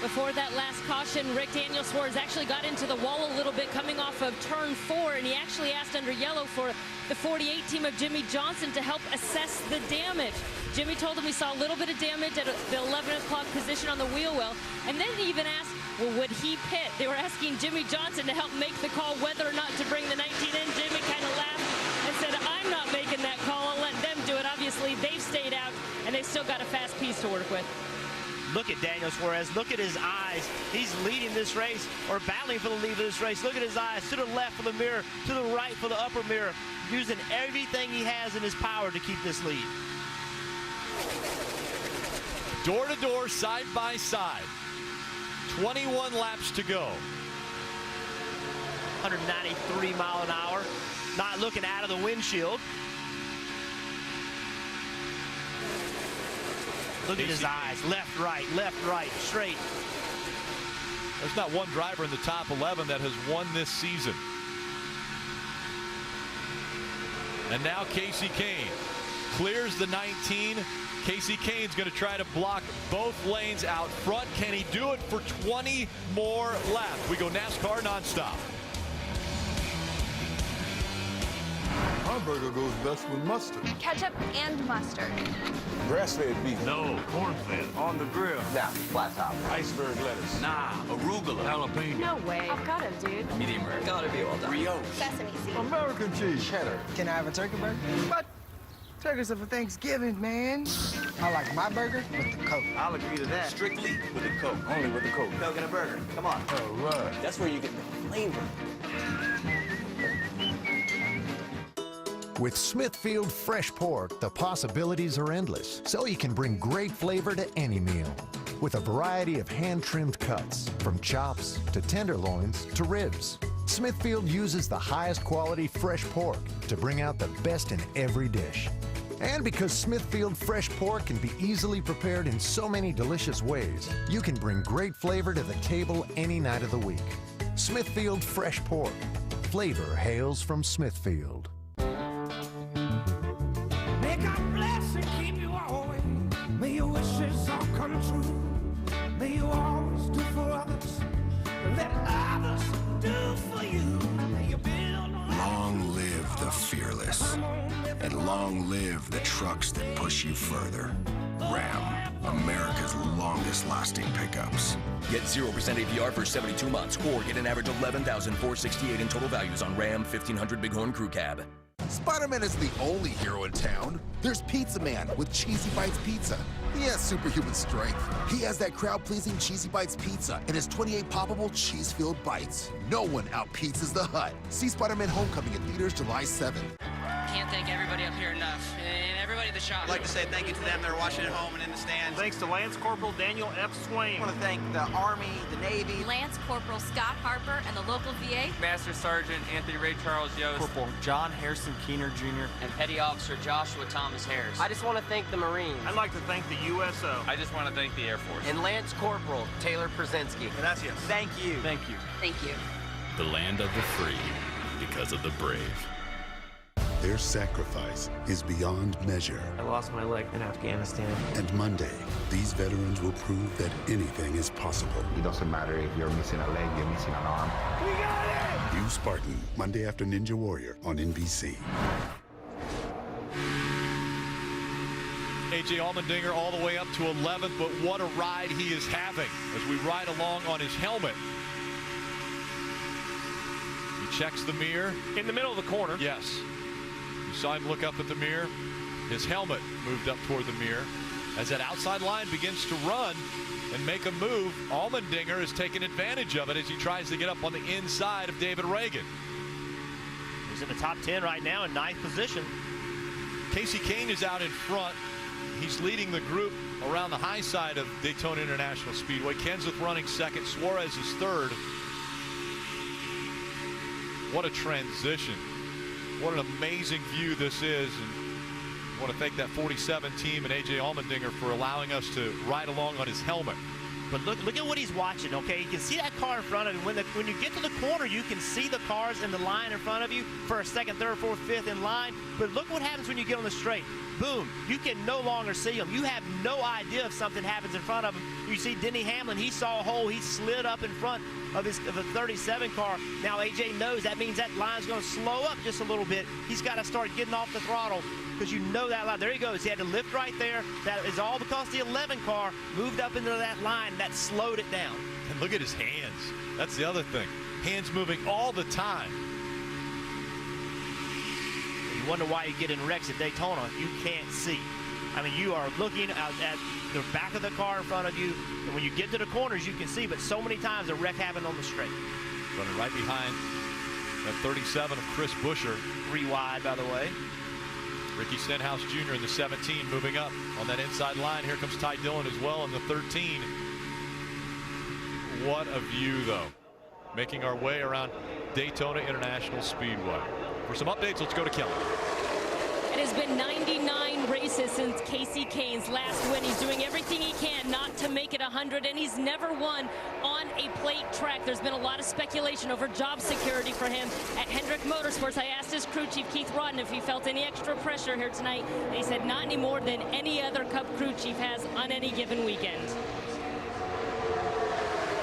Speaker 6: Before that last caution, Rick, Daniel Suarez actually got into the wall a little bit coming off of turn 4, and he actually asked under yellow for the 48 team of Jimmie Johnson to help assess the damage. Jimmy told him he saw a little bit of damage at the 11 o'clock position on the wheel well, and then he even asked, well, would he pit? They were asking Jimmie Johnson to help make the call whether or not to bring the 19 in. Jimmy kind of laughed and said, I'm not making that call. I'll let them do it. Obviously, they've stayed out, and they still got a fast piece to work with.
Speaker 4: Look at Daniel Suarez. Look at his eyes. He's leading this race or battling for the lead of this race. Look at his eyes. To the left for the mirror, to the right for the upper mirror, using everything he has in his power to keep this lead.
Speaker 2: Door to door, side by side. 21 laps to go.
Speaker 4: 193 mile an hour. Not looking out of the windshield. Look at his eyes. Left, right, straight.
Speaker 2: There's not one driver in the top 11 that has won this season. And now Kasey Kahne clears the 19. Kasey Kahne's going to try to block both lanes out front. Can he do it for 20 more laps? We go NASCAR nonstop.
Speaker 9: My burger goes best with mustard.
Speaker 22: Ketchup and mustard.
Speaker 9: Grass-fed beef. No, corn-fed. On the grill.
Speaker 22: Yeah, flat top.
Speaker 9: Iceberg lettuce.
Speaker 22: Nah,
Speaker 9: arugula. Jalapeno.
Speaker 22: No way. Avocado, dude.
Speaker 9: Medium rare.
Speaker 22: Gotta be well done.
Speaker 9: Brioche.
Speaker 22: Sesame seeds.
Speaker 9: American cheese.
Speaker 22: Cheddar.
Speaker 23: Can I have a turkey burger? What? Turkeys are for Thanksgiving, man. I like my burger with the Coke.
Speaker 9: I'll agree to that. Strictly with the Coke. Only with the Coke.
Speaker 22: Coke and a burger. Come on.
Speaker 9: All right.
Speaker 22: That's where you get the flavor.
Speaker 21: With Smithfield Fresh Pork, the possibilities are endless, so you can bring great flavor to any meal. With a variety of hand-trimmed cuts, from chops to tenderloins to ribs, Smithfield uses the highest quality fresh pork to bring out the best in every dish. And because Smithfield Fresh Pork can be easily prepared in so many delicious ways, you can bring great flavor to the table any night of the week. Smithfield Fresh Pork. Flavor hails from Smithfield.
Speaker 24: May God bless and keep you always. May your wishes all come true. May you always do for others. Let others do for you. May you build on.
Speaker 25: Long live the
Speaker 13: the fearless. And long live the trucks that push you further. Ram, America's longest lasting pickups.
Speaker 15: Get 0% APR for 72 months or get an average $11,468 in total values on Ram 1500 Bighorn Crew Cab.
Speaker 16: Spider-Man isn't the only hero in town. There's Pizza Man with Cheesy Bites Pizza. He has superhuman strength. He has that crowd-pleasing Cheesy Bites Pizza and his 28 poppable cheese-filled bites. No one out-pizzas the Hut. See Spider-Man Homecoming in theaters July 7th.
Speaker 18: Can't thank everybody up here enough, and everybody at the shop.
Speaker 25: I'd like to say thank you to them that are watching at home and in the stands.
Speaker 26: Thanks to Lance Corporal Daniel F. Swain.
Speaker 25: I want to thank the Army, the Navy,
Speaker 27: Lance Corporal Scott Harper and the local VA.
Speaker 28: Master Sergeant Anthony Ray Charles Yost.
Speaker 29: Corporal John Harrison Keener Jr.
Speaker 10: And Petty Officer Joshua Thomas Harris.
Speaker 28: I just want to thank the Marines.
Speaker 26: I'd like to thank the USO.
Speaker 28: I just want to thank the Air Force.
Speaker 29: And Lance Corporal Taylor Przensky.
Speaker 25: Gracias.
Speaker 29: Thank you. Thank you.
Speaker 27: Thank you.
Speaker 30: The land of the free because of the brave.
Speaker 31: Their sacrifice is beyond measure.
Speaker 29: I lost my leg in Afghanistan.
Speaker 31: And Monday, these veterans will prove that anything is possible.
Speaker 32: It doesn't matter if you're missing a leg, you're missing an arm.
Speaker 31: We got it! View Spartan, Monday after Ninja Warrior on NBC.
Speaker 2: A.J. Allmendinger all the way up to 11th, but what a ride he is having as we ride along on his helmet. He checks the mirror.
Speaker 3: In the middle of the corner.
Speaker 2: Yes. You saw him look up at the mirror. His helmet moved up toward the mirror. As that outside line begins to run and make a move, Allmendinger is taking advantage of it as he tries to get up on the inside of David Reagan.
Speaker 1: He's in the top 10 right now in 9th position.
Speaker 2: Casey Kane is out in front. He's leading the group around the high side of Daytona International Speedway. Kenseth running second. Suarez is third. What a transition. What an amazing view this is. And I want to thank that 47 team and A.J. Allmendinger for allowing us to ride along on his helmet.
Speaker 1: But look at what he's watching, okay? You can see that car in front of him. When you get to the corner, you can see the cars in the line in front of you, first, second, third, fourth, fifth in line. But look what happens when you get on the straight. Boom, you can no longer see them. You have no idea if something happens in front of him. You see Denny Hamlin, he saw a hole, he slid up in front of a 37 car. Now AJ knows that means that line's going to slow up just a little bit. He's got to start getting off the throttle because you know that line. There he goes. He had to lift right there. That is all because the 11 car moved up into that line. That slowed it down.
Speaker 2: And look at his hands. That's the other thing. Hands moving all the time.
Speaker 1: You wonder why you get in wrecks at Daytona. You can't see. I mean, you are looking out at the back of the car in front of you, and when you get to the corners, you can see, but so many times a wreck happened on the straight.
Speaker 2: Running right behind that 37 of Chris Buescher.
Speaker 1: 3 wide, by the way.
Speaker 2: Ricky Stenhouse Jr. in the 17 moving up on that inside line. Here comes Ty Dillon as well in the 13. What a view, though. Making our way around Daytona International Speedway. For some updates, let's go to Kelly.
Speaker 6: It has been 99 races since Casey Kane's last win. He's doing everything he can not to make it 100, and he's never won on a plate track. There's been a lot of speculation over job security for him at Hendrick Motorsports. I asked his crew chief, Keith Rodden, if he felt any extra pressure here tonight, and he said not any more than any other Cup crew chief has on any given weekend.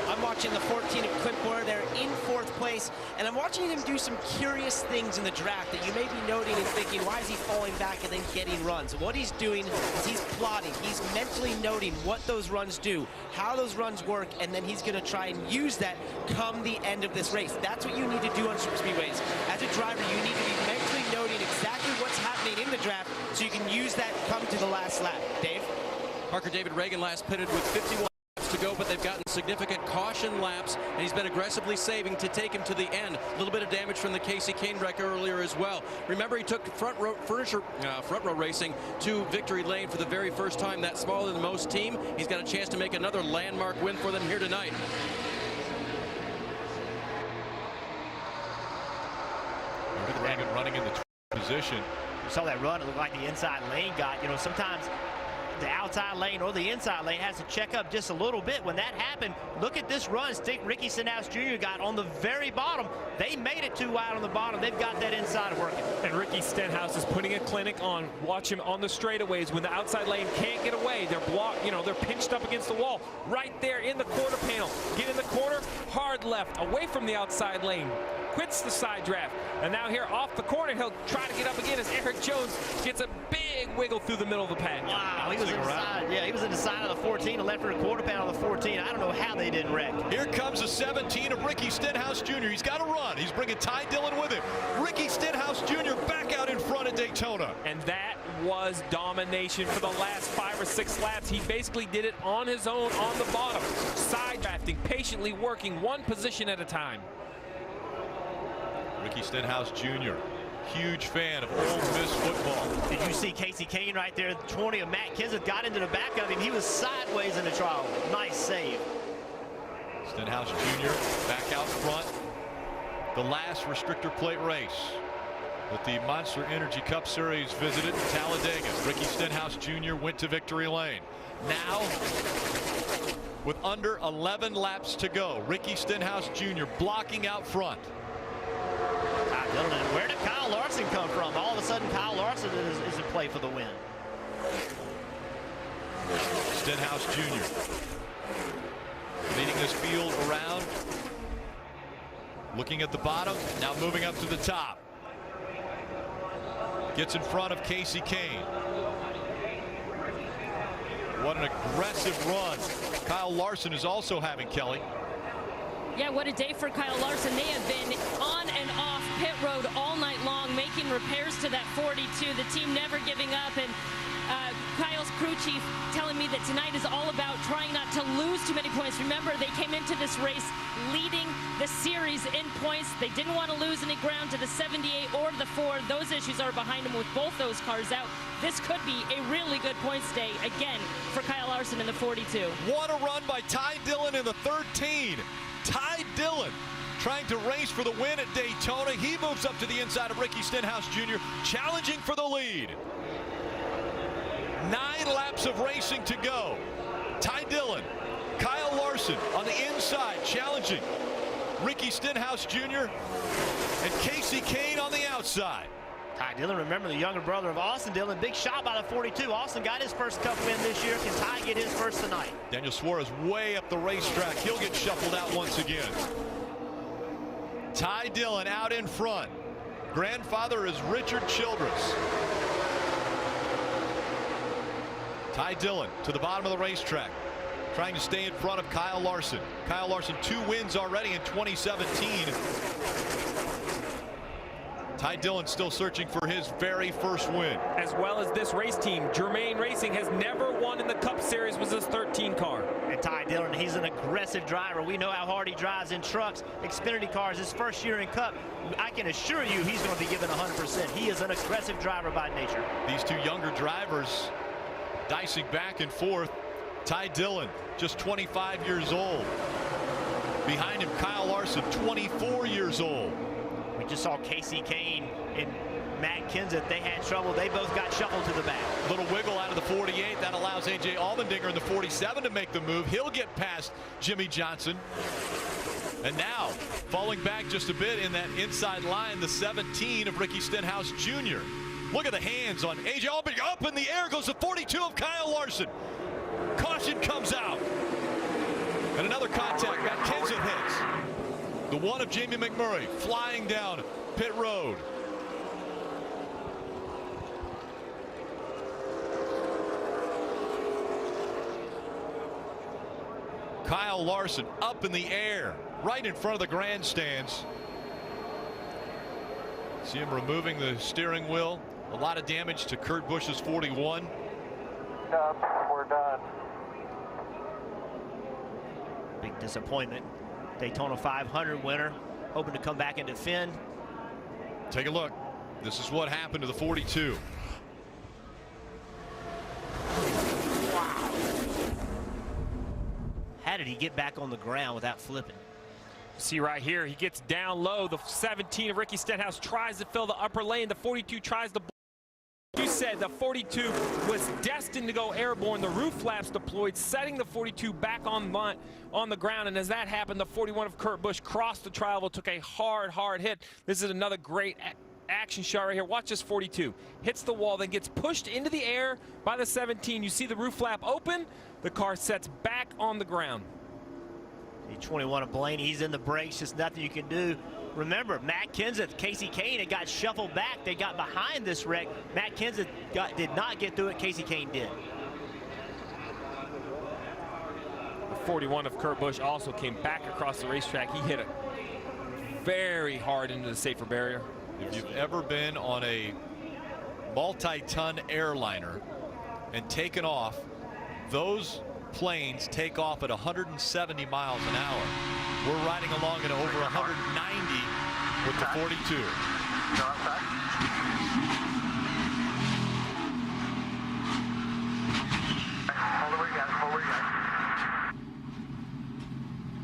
Speaker 7: I'm watching the 14 at Clipboard. They're in 4th place, and I'm watching him do some curious things in the draft that you may be noting and thinking, why is he falling back and then getting runs? What he's doing is he's plotting. He's mentally noting what those runs do, how those runs work, and then he's going to try and use that come the end of this race. That's what you need to do on super speedways. As a driver, you need to be mentally noting exactly what's happening in the draft so you can use that come to the last lap. Dave?
Speaker 5: Parker David Reagan last pitted with 51 to go, but they've gotten significant caution laps, and he's been aggressively saving to take him to the end. A little bit of damage from the Casey Kane wreck earlier as well. Remember, he took front row racing to victory lane for the very first time. That smaller than most team. He's got a chance to make another landmark win for them here tonight.
Speaker 2: Reagan running in the position.
Speaker 1: You saw that run. It looked like the inside lane got, you know, sometimes the outside lane or the inside lane has to check up just a little bit. When that happened, look at this run Ricky Stenhouse Jr. got on the very bottom. They made it too wide on the bottom. They've got that inside working.
Speaker 3: And Ricky Stenhouse is putting a clinic on. Watch him on the straightaways when the outside lane can't get away. They're blocked, they're pinched up against the wall. Right there in the quarter panel. Get in the corner, hard left, away from the outside lane. Quits the side draft. And now here off the corner, he'll try to get up again as Eric Jones gets a big wiggle through the middle of the pad.
Speaker 1: Wow, he was inside. Yeah, he was in the side of the 14 and left for a quarter panel of the 14. I don't know how they didn't wreck.
Speaker 2: Here comes the 17 of Ricky Stenhouse Jr. He's got to run. He's bringing Ty Dillon with him. Ricky Stenhouse Jr. back out in front at Daytona.
Speaker 3: And that was domination for the last 5 or 6 laps. He basically did it on his own on the bottom. Side drafting, patiently working one position at a time.
Speaker 2: Ricky Stenhouse Jr., huge fan of Ole Miss football.
Speaker 1: Did you see Casey Kane right there? 20 of Matt Kenseth got into the back of him. He was sideways in the trial. Nice save.
Speaker 2: Stenhouse Jr. back out front. The last restrictor plate race that the Monster Energy Cup Series visited Talladega. Ricky Stenhouse Jr. went to victory lane. Now, with under 11 laps to go, Ricky Stenhouse Jr. blocking out front.
Speaker 1: Where did Kyle Larson come from? All of a sudden, Kyle Larson is in play for the win.
Speaker 2: Stenhouse Jr. leading this field around. Looking at the bottom, now moving up to the top. Gets in front of Casey Kane. What an aggressive run Kyle Larson is also having, Kelly.
Speaker 6: Yeah, what a day for Kyle Larson. They have been on and off pit road all night long, making repairs to that 42. The team never giving up. And Kyle's crew chief telling me that tonight is all about trying not to lose too many points. Remember, they came into this race leading the series in points. They didn't want to lose any ground to the 78 or the 4. Those issues are behind them with both those cars out. This could be a really good points day again for Kyle Larson in the 42.
Speaker 2: What a run by Ty Dillon in the 13. Ty Dillon trying to race for the win at Daytona. He moves up to the inside of Ricky Stenhouse Jr., challenging for the lead. 9 laps of racing to go. Ty Dillon, Kyle Larson on the inside challenging Ricky Stenhouse Jr. and Casey Kane on the outside.
Speaker 1: Ty Dillon, remember, the younger brother of Austin Dillon. Big shot by the 42. Austin got his first Cup win this year. Can Ty get his first tonight?
Speaker 2: Daniel Suarez way up the racetrack. He'll get shuffled out once again. Ty Dillon out in front. Grandfather is Richard Childress. Ty Dillon to the bottom of the racetrack, trying to stay in front of Kyle Larson. Kyle Larson 2 wins already in 2017. Ty Dillon still searching for his very first win.
Speaker 3: As well as this race team, Germain Racing has never won in the Cup Series with his 13 car.
Speaker 1: And Ty Dillon, he's an aggressive driver. We know how hard he drives in trucks, Xfinity cars. His first year in Cup, I can assure you he's going to be given 100%. He is an aggressive driver by nature.
Speaker 2: These 2 younger drivers dicing back and forth. Ty Dillon, just 25 years old. Behind him, Kyle Larson, 24 years old.
Speaker 1: We just saw Casey Kane and Matt Kenseth. They had trouble. They both got shuffled to the back.
Speaker 2: Little wiggle out of the 48. That allows A.J. Allmendinger in the 47 to make the move. He'll get past Jimmy Johnson. And now, falling back just a bit in that inside line, the 17 of Ricky Stenhouse Jr. Look at the hands on A.J. Allmendinger. Up in the air goes the 42 of Kyle Larson. Caution comes out. And another contact. Matt Kenseth hits. The 1 of Jamie McMurray flying down pit road. Kyle Larson up in the air, right in front of the grandstands. See him removing the steering wheel. A lot of damage to Kurt Busch's 41.
Speaker 4: We're done.
Speaker 1: Big disappointment. Daytona 500 winner, hoping to come back and defend.
Speaker 2: Take a look. This is what happened to the 42.
Speaker 1: Wow. How did he get back on the ground without flipping?
Speaker 3: See right here, he gets down low. The 17 of Ricky Stenhouse tries to fill the upper lane. The 42 tries to. said, the 42 was destined to go airborne. The roof flaps deployed, setting the 42 back on the ground. And as that happened, the 41 of Kurt Busch crossed the tri-oval, took a hard hit. This is another great action shot right here. Watch this 42. Hits the wall, then gets pushed into the air by the 17. You see the roof flap open. The car sets back on the ground.
Speaker 1: The 21 of Blaney, he's in the brakes, just nothing you can do. Remember, Matt Kenseth, Kasey Kahne had got shuffled back. They got behind this wreck. Matt Kenseth did not get through it. Kasey Kahne did.
Speaker 3: The 41 of Kurt Busch also came back across the racetrack. He hit it very hard into the safer barrier.
Speaker 2: If you've ever been on a multi-ton airliner and taken off, those planes take off at 170 miles an hour. We're riding along at over 190 with the 42.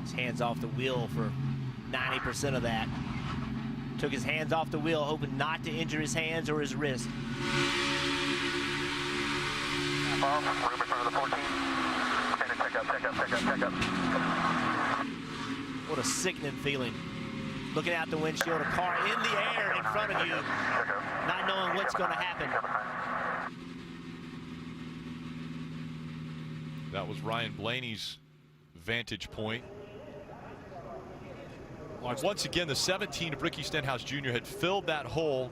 Speaker 1: His hands off the wheel for 90% of that. Took his hands off the wheel, hoping not to injure his hands or his wrist.
Speaker 4: Room in front of the 14. Check up.
Speaker 1: What a sickening feeling. Looking out the windshield, a car in the air in front of you, not knowing what's going to happen.
Speaker 2: That was Ryan Blaney's vantage point. Once again, the 17 of Ricky Stenhouse Jr. had filled that hole,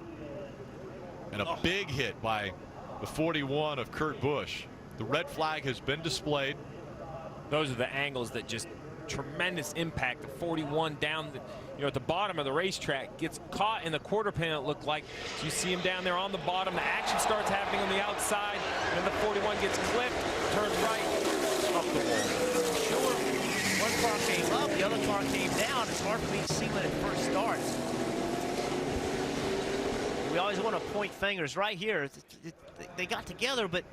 Speaker 2: and a big hit by the 41 of Kurt Busch. The red flag has been displayed.
Speaker 3: Those are the angles that just tremendous impact. The 41 down at the bottom of the racetrack gets caught in the quarter panel, it looked like. So you see him down there on the bottom. The action starts happening on the outside, and the 41 gets clipped, turns right, up the wall.
Speaker 1: Sure, one car came up, the other car came down. It's hard for me to see when it first starts. We always want to point fingers right here. They got together, but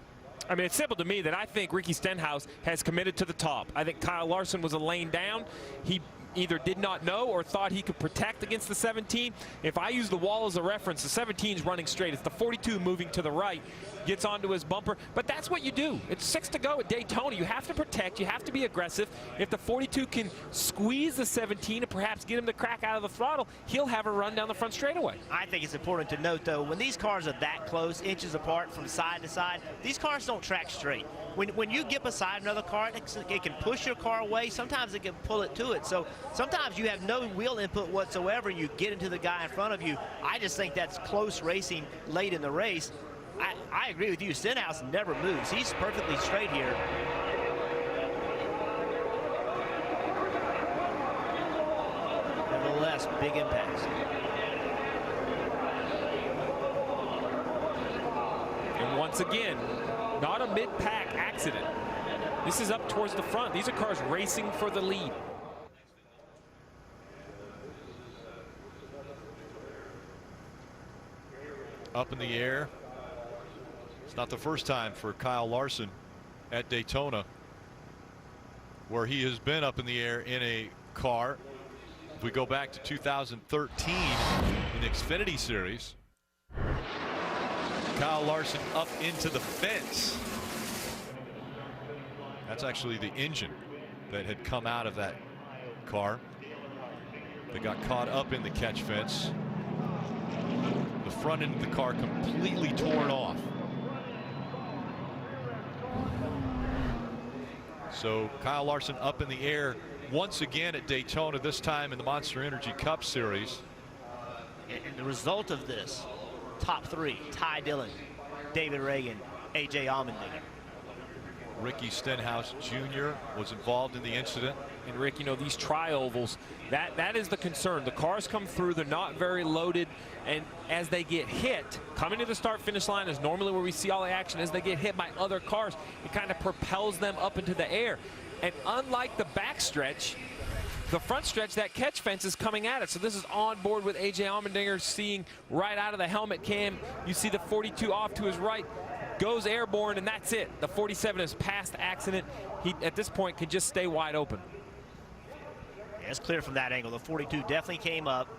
Speaker 3: I mean, it's simple to me that I think Ricky Stenhouse has committed to the top. I think Kyle Larson was a lane down. He either did not know or thought he could protect against the 17. If I use the wall as a reference, the 17 is running straight. It's the 42 moving to the right, gets onto his bumper. But that's what you do. It's 6 to go at Daytona. You have to protect. You have to be aggressive. If the 42 can squeeze the 17 and perhaps get him to crack out of the throttle, he'll have a run down the front straightaway.
Speaker 1: I think it's important to note, though, when these cars are that close, inches apart from side to side, these cars don't track straight. When you get beside another car, it can push your car away. Sometimes it can pull it to it. So sometimes you have no wheel input whatsoever, and you get into the guy in front of you. I just think that's close racing late in the race. I agree with you. Stenhouse never moves. He's perfectly straight here. Nevertheless, big impacts.
Speaker 3: And once again, not a mid-pack accident. This is up towards the front. These are cars racing for the lead.
Speaker 2: Up in the air. It's not the first time for Kyle Larson at Daytona where he has been up in the air in a car. If we go back to 2013 in the Xfinity Series, Kyle Larson up into the fence. That's actually the engine that had come out of that car. They got caught up in the catch fence. The front end of the car completely torn off. So Kyle Larson up in the air once again at Daytona, this time in the Monster Energy Cup Series.
Speaker 1: And the result of this, top three: Ty Dillon, David Ragan, A.J. Allmendinger.
Speaker 2: Ricky Stenhouse Jr. was involved in the incident.
Speaker 3: And Rick, these tri-ovals, that is the concern. The cars come through, they're not very loaded, and as they get hit, coming to the start-finish line is normally where we see all the action. As they get hit by other cars, it kind of propels them up into the air. And unlike the backstretch, the front stretch, that catch fence is coming at it. So this is on board with A.J. Allmendinger, seeing right out of the helmet cam. You see the 42 off to his right, goes airborne, and that's it. The 47 is past the accident. He, at this point, could just stay wide open.
Speaker 1: Yeah, it's clear from that angle. The 42 definitely came up.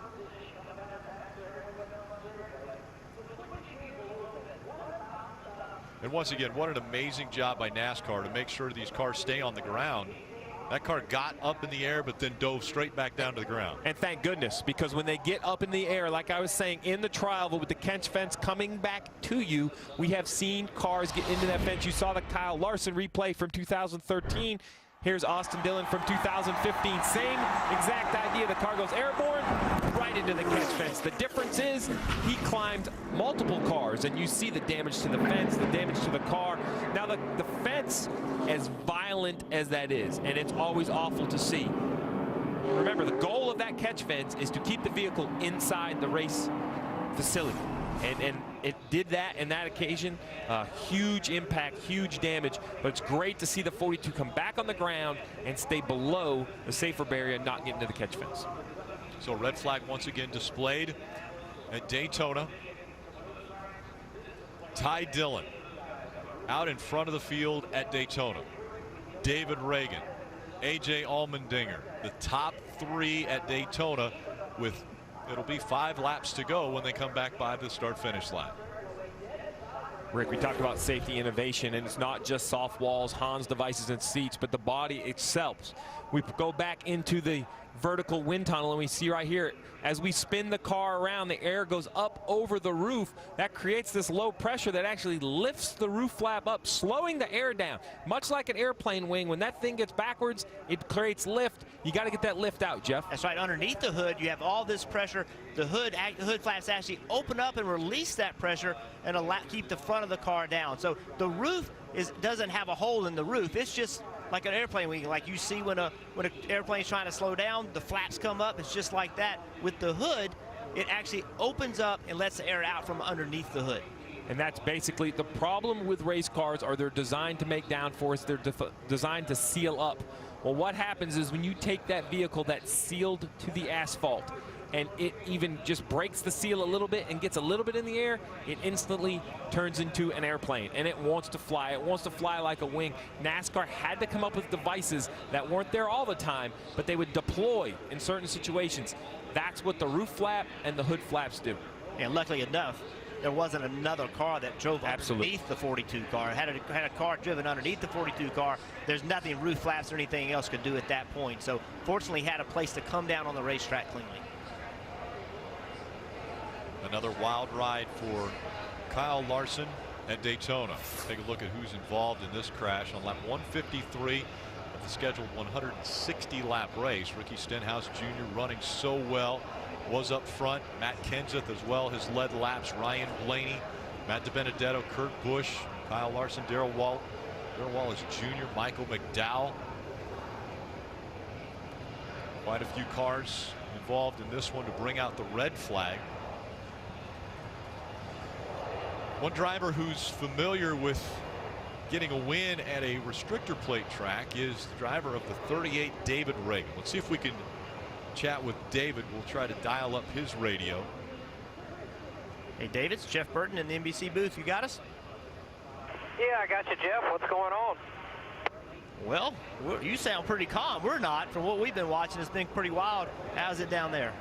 Speaker 2: And once again, what an amazing job by NASCAR to make sure these cars stay on the ground. That car got up in the air, but then dove straight back down to the ground.
Speaker 3: And thank goodness, because when they get up in the air, like I was saying, in the trial with the catch fence coming back to you, we have seen cars get into that fence. You saw the Kyle Larson replay from 2013. Here's Austin Dillon from 2015. Same exact idea. The car goes airborne right into the catch fence. The difference is he climbed multiple cars, and you see the damage to the fence, the damage to the car. Now the fence, as violent as that is, and it's always awful to see. Remember, the goal of that catch fence is to keep the vehicle inside the race facility. And it did that in that occasion. Huge impact, huge damage, but it's great to see the 42 come back on the ground and stay below the safer barrier and not get into the catch fence.
Speaker 2: So red flag once again displayed at Daytona. Ty Dillon out in front of the field at Daytona. David Ragan, AJ Allmendinger, the top three at Daytona with it'll be 5 laps to go when they come back by the start-finish line.
Speaker 3: Rick, we talked about safety innovation, and it's not just soft walls, Hans devices, and seats, but the body itself. We go back into the vertical wind tunnel, and we see right here, as we spin the car around, the air goes up over the roof. That creates this low pressure that actually lifts the roof flap up, slowing the air down. Much like an airplane wing, when that thing gets backwards, it creates lift. You got to get that lift out, Jeff.
Speaker 1: That's right. Underneath the hood, you have all this pressure. The hood flaps actually open up and release that pressure and keep the front of the car down. So the roof doesn't have a hole in the roof. It's just like an airplane wing, like you see when an airplane's trying to slow down, the flaps come up. It's just like that. With the hood, it actually opens up and lets the air out from underneath the hood.
Speaker 3: And that's basically the problem with race cars. Are they're designed to make downforce, they're designed to seal up. Well, what happens is when you take that vehicle that's sealed to the asphalt and it even just breaks the seal a little bit and gets a little bit in the air, it instantly turns into an airplane, and it wants to fly. It wants to fly like a wing. NASCAR had to come up with devices that weren't there all the time, but they would deploy in certain situations. That's what the roof flap and the hood flaps do.
Speaker 1: And luckily enough, there wasn't another car that drove underneath the 42 car. Had a car driven underneath the 42 car. There's nothing roof flaps or anything else could do at that point. So fortunately had a place to come down on the racetrack cleanly.
Speaker 2: Another wild ride for Kyle Larson at Daytona. Take a look at who's involved in this crash on lap 153 of the scheduled 160 lap race. Ricky Stenhouse Jr. running so well. Was up front. Matt Kenseth as well has led laps. Ryan Blaney, Matt DiBenedetto, Kurt Busch, Kyle Larson, Darrell Wallace Jr., Michael McDowell. Quite a few cars involved in this one to bring out the red flag. One driver who's familiar with getting a win at a restrictor plate track is the driver of the 38, David Ragan. Let's see if we can chat with David. We'll try to dial up his radio.
Speaker 1: Hey, David, it's Jeff Burton in the NBC booth. You got us?
Speaker 8: Yeah, I got you, Jeff. What's going on?
Speaker 1: Well, you sound pretty calm. We're not. From what we've been watching, it's been pretty wild. How's it down there?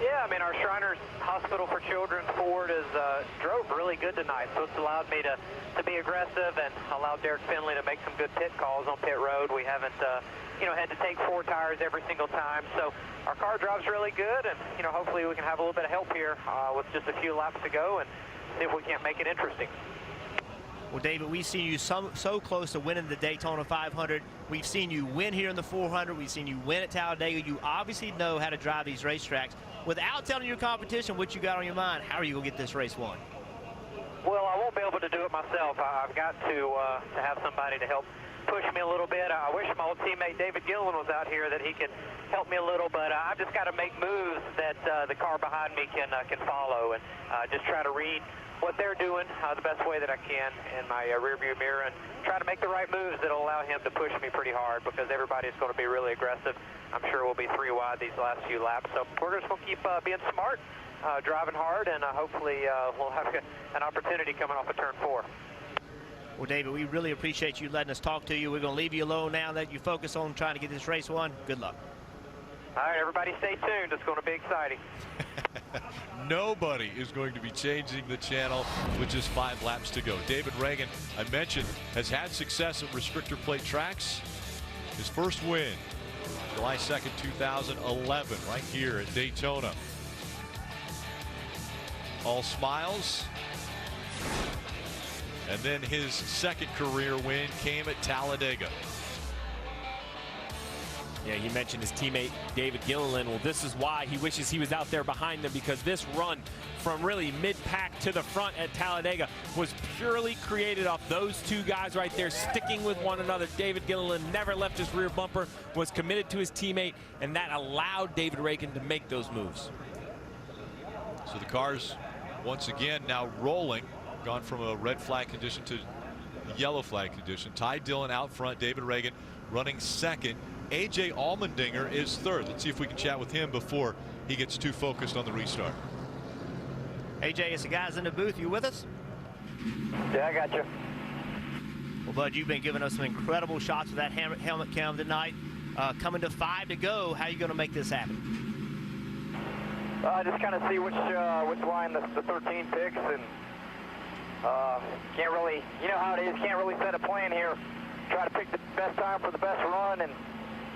Speaker 8: Yeah, I mean, our Shriners Hospital for Children Ford drove really good tonight, so it's allowed me to be aggressive and allowed Derek Finley to make some good pit calls on pit road. We haven't, had to take 4 tires every single time, so our car drives really good, and, hopefully we can have a little bit of help here with just a few laps to go and see if we can't make it interesting.
Speaker 1: Well, David, we've seen you so close to winning the Daytona 500. We've seen you win here in the 400. We've seen you win at Talladega. You obviously know how to drive these racetracks. Without telling your competition what you got on your mind, how are you going to get this race won?
Speaker 8: Well, I won't be able to do it myself. I've got to have somebody to help push me a little bit. I wish my old teammate David Gillen was out here that he could help me a little, but I've just got to make moves that the car behind me can follow, and just try to read what they're doing the best way that I can in my rearview mirror, and try to make the right moves that will allow him to push me pretty hard, because everybody's going to be really aggressive. I'm sure we'll be 3 wide these last few laps, so we're just going to keep being smart, driving hard, and hopefully we'll have an opportunity coming off of turn 4.
Speaker 1: Well, David, we really appreciate you letting us talk to you. We're going to leave you alone now that you focus on trying to get this race won. Good luck.
Speaker 8: All right, everybody stay tuned. It's going to be exciting.
Speaker 2: Nobody is going to be changing the channel with just 5 laps to go. David Ragan, I mentioned, has had success at restrictor plate tracks. His first win, July 2nd, 2011, right here at Daytona. All smiles. And then his second career win came at Talladega.
Speaker 3: Yeah, he mentioned his teammate David Gilliland. Well, this is why he wishes he was out there behind them, because this run from really mid-pack to the front at Talladega was purely created off those two guys right there sticking with one another. David Gilliland never left his rear bumper, was committed to his teammate, and that allowed David Ragan to make those moves.
Speaker 2: So the cars once again now rolling, gone from a red flag condition to yellow flag condition. Ty Dillon out front, David Ragan running second. AJ Allmendinger is third. Let's see if we can chat with him before he gets too focused on the restart.
Speaker 1: AJ, it's the guys in the booth. You with us?
Speaker 8: Yeah, I got you.
Speaker 1: Well, Bud, you've been giving us some incredible shots with that helmet cam tonight. Coming to 5 to go, how are you going to make this happen?
Speaker 8: Just kind of see which line the 13 picks, and can't really, you know how it is, can't really set a plan here. Try to pick the best time for the best run, and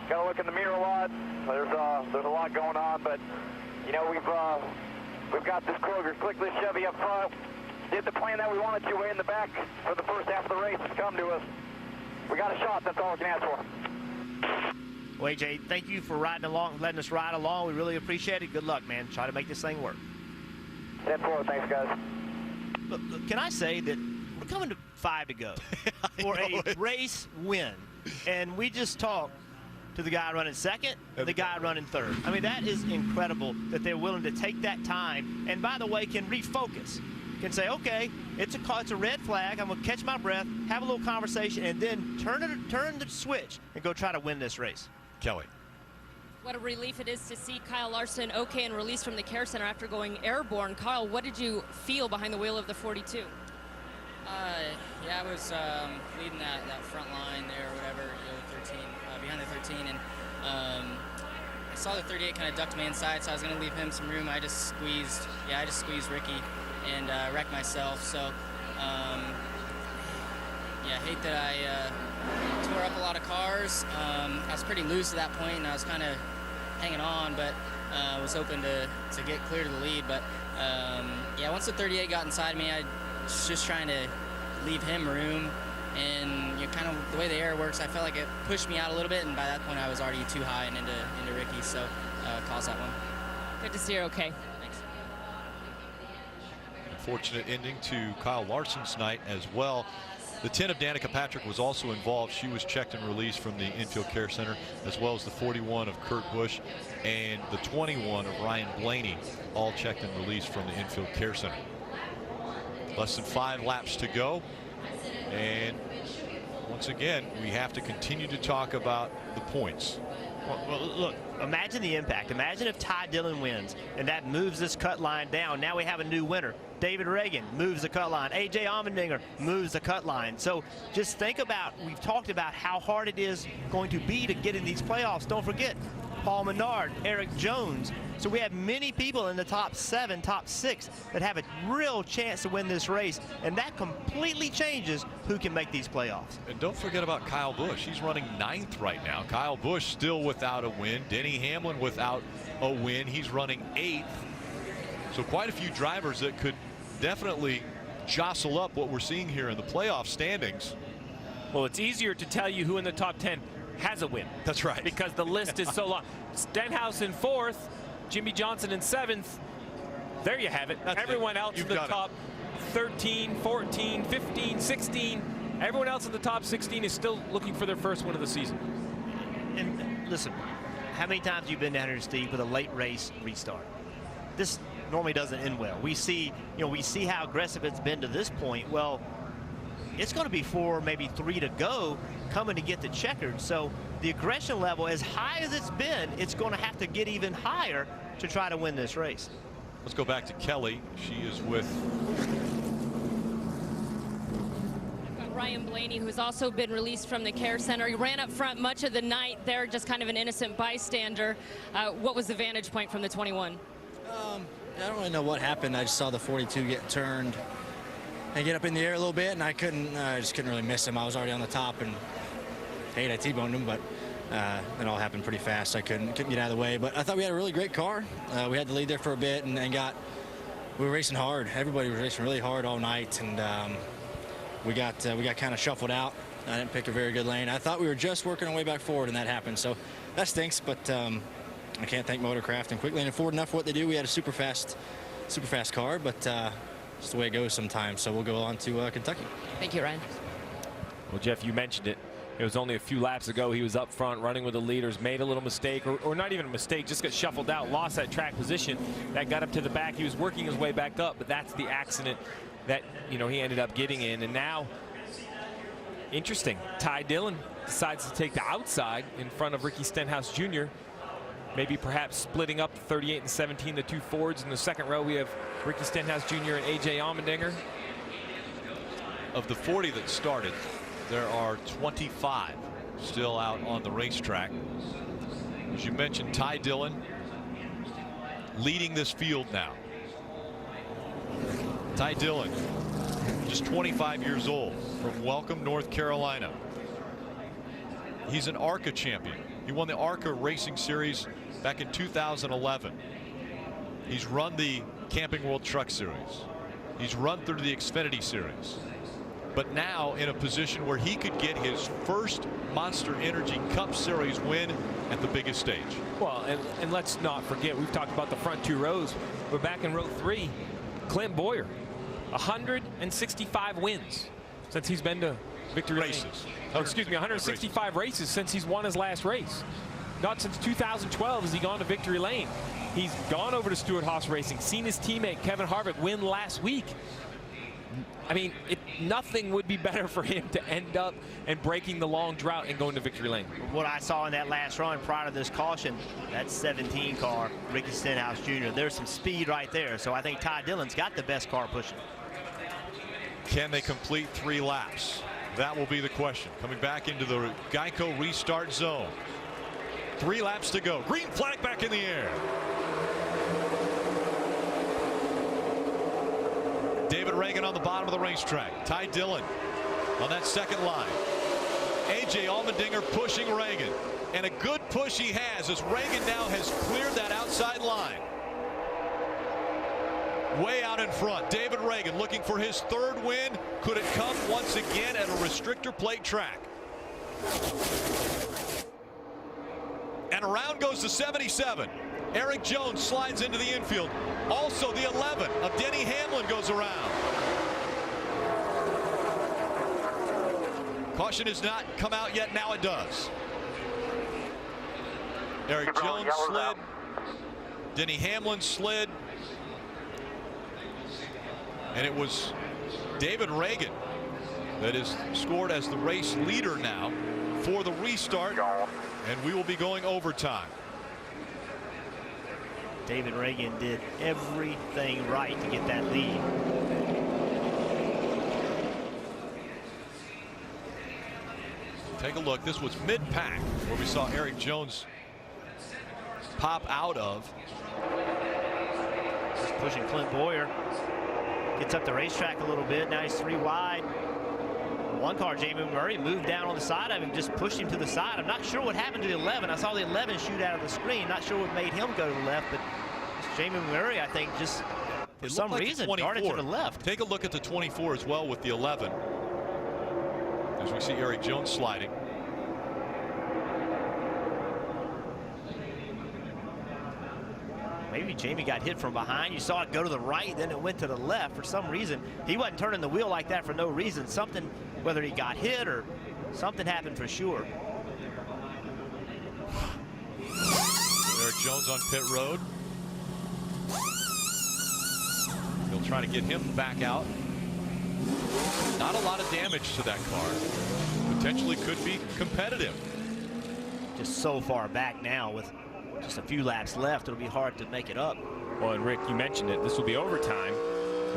Speaker 8: got to look in the mirror a lot. There's a lot going on, but you know we've got this Kroger Click List Chevy up front. Did the plan that we wanted to way in the back for the first half of the race. It's come to us. We got a shot. That's all we can ask for.
Speaker 1: Well, AJ, thank you for riding along, letting us ride along. We really appreciate it. Good luck, man. Try to make this thing work.
Speaker 8: 10-4. Thanks, guys.
Speaker 1: Look, can I say that we're coming to 5 to go for a race win, and we just talked to the guy running second and the guy running third. I mean, that is incredible that they're willing to take that time, and by the way, can refocus, can say, okay, it's a red flag, I'm gonna catch my breath, have a little conversation, and then turn the switch and go try to win this race.
Speaker 2: Kelly.
Speaker 6: What a relief it is to see Kyle Larson okay and released from the care center after going airborne. Kyle, what did you feel behind the wheel of the 42?
Speaker 18: Yeah, I was leading that front line there, or whatever, you know, 13, behind the 13, and I saw the 38 kind of ducked me inside, so I was going to leave him some room. I just squeezed Ricky and wrecked myself. So, yeah, hate that I tore up a lot of cars. I was pretty loose at that point, and I was kind of hanging on, but was hoping to get clear to the lead. But yeah, once the 38 got inside me, I was just trying to leave him room, and you know, kind of the way the air works, I felt like it pushed me out a little bit, and by that point I was already too high and into Ricky, so caused that one.
Speaker 6: Good to see you're okay.
Speaker 18: Thanks.
Speaker 2: Unfortunate ending to Kyle Larson's night as well. The 10 of Danica Patrick was also involved. She was checked and released from the infield care center, as well as the 41 of Kurt Busch and the 21 of Ryan Blaney, all checked and released from the infield care center. Less than 5 laps to go, and once again we have to continue to talk about the points.
Speaker 1: Well, look, imagine the impact. Imagine if Ty Dillon wins and that moves this cut line down. Now we have a new winner. David Ragan moves the cut line. AJ Allmendinger moves the cut line. So just think about, we've talked about how hard it is going to be to get in these playoffs. Don't forget Paul Menard, Eric Jones. So we have many people in the top 7, top 6 that have a real chance to win this race, and that completely changes who can make these playoffs.
Speaker 2: And don't forget about Kyle Busch. He's running 9th right now. Kyle Busch still without a win. Denny Hamlin without a win. He's running 8th. So quite a few drivers that could definitely jostle up what we're seeing here in the playoff standings.
Speaker 3: Well, it's easier to tell you who in the top 10 has a win.
Speaker 2: That's right.
Speaker 3: Because the list is so long. Stenhouse in 4th, Jimmy Johnson in 7th. There you have it. Everyone else in the top 13, 14, 15, 16. Everyone else in the top 16 is still looking for their first win of the season.
Speaker 1: And listen, how many times have you been down here, Steve, with a late race restart? This normally doesn't end well. We see, we see how aggressive it's been to this point. Well, it's going to be 4, maybe 3 to go coming to get the checkered. So the aggression level, as high as it's been, it's going to have to get even higher to try to win this race.
Speaker 2: Let's go back to Kelly. She is with
Speaker 6: Ryan Blaney, who's also been released from the care center. He ran up front much of the night there, just kind of an innocent bystander. What was the vantage point from the 21?
Speaker 9: I don't really know what happened. I just saw the 42 get turned and get up in the air a little bit, and I just couldn't really miss him. I was already on the top, and I T-boned him, but it all happened pretty fast. I couldn't get out of the way. But I thought we had a really great car. We had the lead there for a bit, and we were racing hard. Everybody was racing really hard all night, and we got kind of shuffled out. I didn't pick a very good lane. I thought we were just working our way back forward, and that happened. So that stinks, but I can't thank Motorcraft and Quick Lane and Ford enough for what they do. We had a super fast car, but just the way it goes sometimes. So we'll go on to Kentucky.
Speaker 6: Thank you, Ryan.
Speaker 3: Well, Jeff, you mentioned it. It was only a few laps ago. He was up front running with the leaders, made a little mistake, or not even a mistake, just got shuffled out, lost that track position. That got up to the back. He was working his way back up, but that's the accident that, he ended up getting in. And now, interesting, Ty Dillon decides to take the outside in front of Ricky Stenhouse Jr. Maybe perhaps splitting up the 38 and 17, the two Fords. In the second row, we have Ricky Stenhouse Jr. and A.J. Allmendinger.
Speaker 2: Of the 40 that started, there are 25 still out on the racetrack. As you mentioned, Ty Dillon leading this field now. Ty Dillon, just 25 years old, from Welcome, North Carolina. He's an ARCA champion. He won the ARCA Racing Series back in 2011. He's run the Camping World Truck Series. He's run through the Xfinity Series. But now in a position where he could get his first Monster Energy Cup Series win at the biggest stage.
Speaker 3: Well, and let's not forget, we've talked about the front two rows. We're back in row 3. Clint Bowyer, 165 wins since he's been to Victory Lane. Oh, excuse me, 165 races since he's won his last race. Not since 2012 has he gone to Victory Lane. He's gone over to Stewart-Haas Racing, seen his teammate Kevin Harvick win last week. I mean, nothing would be better for him to end up and breaking the long drought and going to Victory Lane.
Speaker 1: What I saw in that last run prior to this caution, that 17 car, Ricky Stenhouse Jr., there's some speed right there. So I think Ty Dillon's got the best car pushing.
Speaker 2: Can they complete 3 laps? That will be the question. Coming back into the Geico restart zone. 3 laps to go. Green flag back in the air. David Reagan on the bottom of the racetrack. Ty Dillon on that second line. A.J. Allmendinger pushing Reagan. And a good push he has as Reagan now has cleared that outside line. Way out in front. David Reagan looking for his 3rd win. Could it come once again at a restrictor plate track? And around goes the 77. Eric Jones slides into the infield. Also the 11 of Denny Hamlin goes around. Caution has not come out yet. Now it does. Eric Jones slid. Denny Hamlin slid. And it was David Reagan that is scored as the race leader now for the restart. And we will be going overtime.
Speaker 1: David Reagan did everything right to get that lead.
Speaker 2: Take a look. This was mid-pack where we saw Eric Jones pop out of.
Speaker 1: Just pushing Clint Bowyer. Gets up the racetrack a little bit. Now he's 3 wide. One car, Jamie Murray, moved down on the side of him, just pushed him to the side. I'm not sure what happened to the 11. I saw the 11 shoot out of the screen. Not sure what made him go to the left, but Jamie Murray, I think, just for some reason darted to the left.
Speaker 2: Take a look at the 24 as well with the 11. As we see Eric Jones sliding.
Speaker 1: Maybe Jamie got hit from behind. You saw it go to the right, then it went to the left. For some reason, he wasn't turning the wheel like that for no reason. Something, whether he got hit or something happened for sure.
Speaker 2: Eric Jones on pit road. He'll try to get him back out. Not a lot of damage to that car. Potentially could be competitive.
Speaker 1: Just so far back now with just a few laps left, it'll be hard to make it up.
Speaker 3: Well, and Rick, you mentioned it. This will be overtime.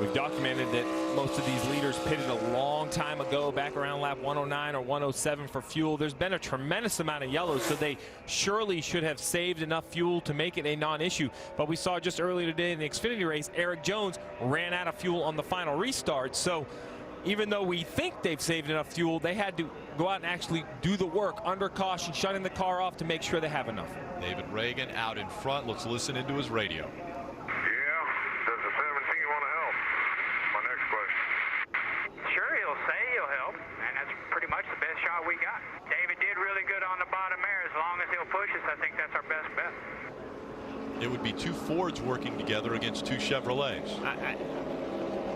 Speaker 3: We've documented that most of these leaders pitted a long time ago, back around lap 109 or 107 for fuel. There's been a tremendous amount of yellows, so they surely should have saved enough fuel to make it a non-issue. But we saw just earlier today in the Xfinity race, Eric Jones ran out of fuel on the final restart. So even though we think they've saved enough fuel, they had to go out and actually do the work under caution, shutting the car off to make sure they have enough.
Speaker 2: David Reagan out in front. Let's listen into his radio.
Speaker 4: Best shot we got. David did really good on the bottom there. As long as he'll push us, I think that's our best bet.
Speaker 2: It would be two Fords working together against two Chevrolets.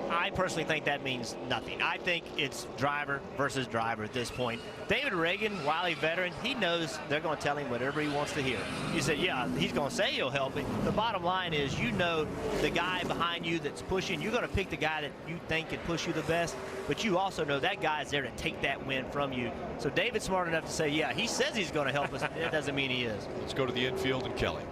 Speaker 1: I personally think that means nothing. I think it's driver versus driver at this point. David Reagan, wily veteran, he knows they're going to tell him whatever he wants to hear. You said, yeah, he's going to say he'll help him. The bottom line is, you know, the guy behind you that's pushing, you're going to pick the guy that you think can push you the best, but you also know that guy's there to take that win from you. So David's smart enough to say, yeah, he says he's going to help us. It doesn't mean he is.
Speaker 2: Let's go to the infield and Kelly.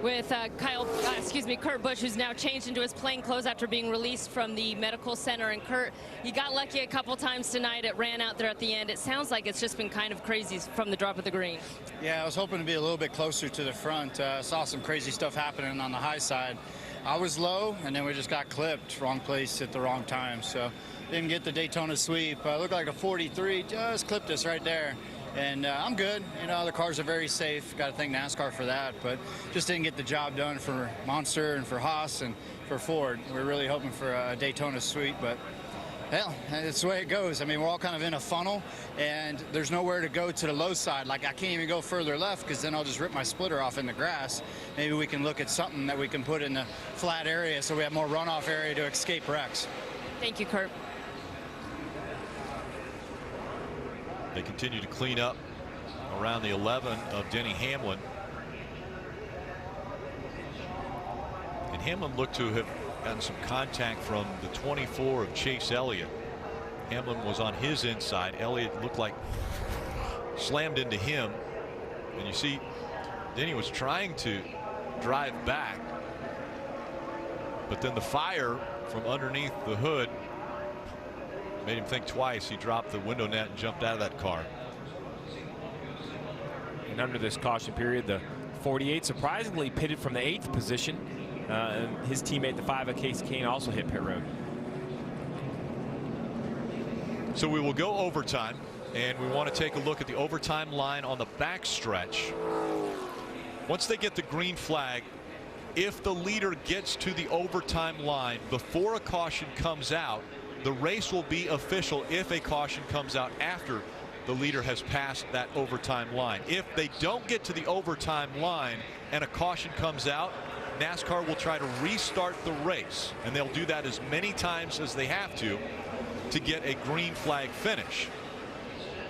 Speaker 6: With Kurt Busch, who's now changed into his plain clothes after being released from the medical center. And Kurt, you got lucky a couple times tonight. It ran out there at the end. It sounds like it's just been kind of crazy from the drop of the green.
Speaker 11: Yeah, I was hoping to be a little bit closer to the front. Saw some crazy stuff happening on the high side. I was low, and then we just got clipped. Wrong place at the wrong time. So didn't get the Daytona sweep. Looked like a 43. Just clipped us right there. And I'm good. You know, the cars are very safe. Got to thank NASCAR for that. But just didn't get the job done for Monster and for Haas and for Ford. We're really hoping for a Daytona sweep. But, hell, it's the way it goes. I mean, we're all kind of in a funnel, and there's nowhere to go to the low side. Like, I can't even go further left because then I'll just rip my splitter off in the grass. Maybe we can look at something that we can put in the flat area so we have more runoff area to escape wrecks.
Speaker 6: Thank you, Kurt.
Speaker 2: They continue to clean up around the 11 of Denny Hamlin. And Hamlin looked to have gotten some contact from the 24 of Chase Elliott. Hamlin was on his inside. Elliott looked like slammed into him. And you see Denny was trying to drive back, but then the fire from underneath the hood made him think twice. He dropped the window net and jumped out of that car.
Speaker 3: And under this caution period, the 48 surprisingly pitted from the 8th position. And his teammate, the 5 of Casey Kane, also hit pit road.
Speaker 2: So we will go overtime, and we want to take a look at the overtime line on the backstretch. Once they get the green flag, if the leader gets to the overtime line before a caution comes out, the race will be official if a caution comes out after the leader has passed that overtime line. If they don't get to the overtime line and a caution comes out, NASCAR will try to restart the race, and they'll do that as many times as they have to get a green flag finish.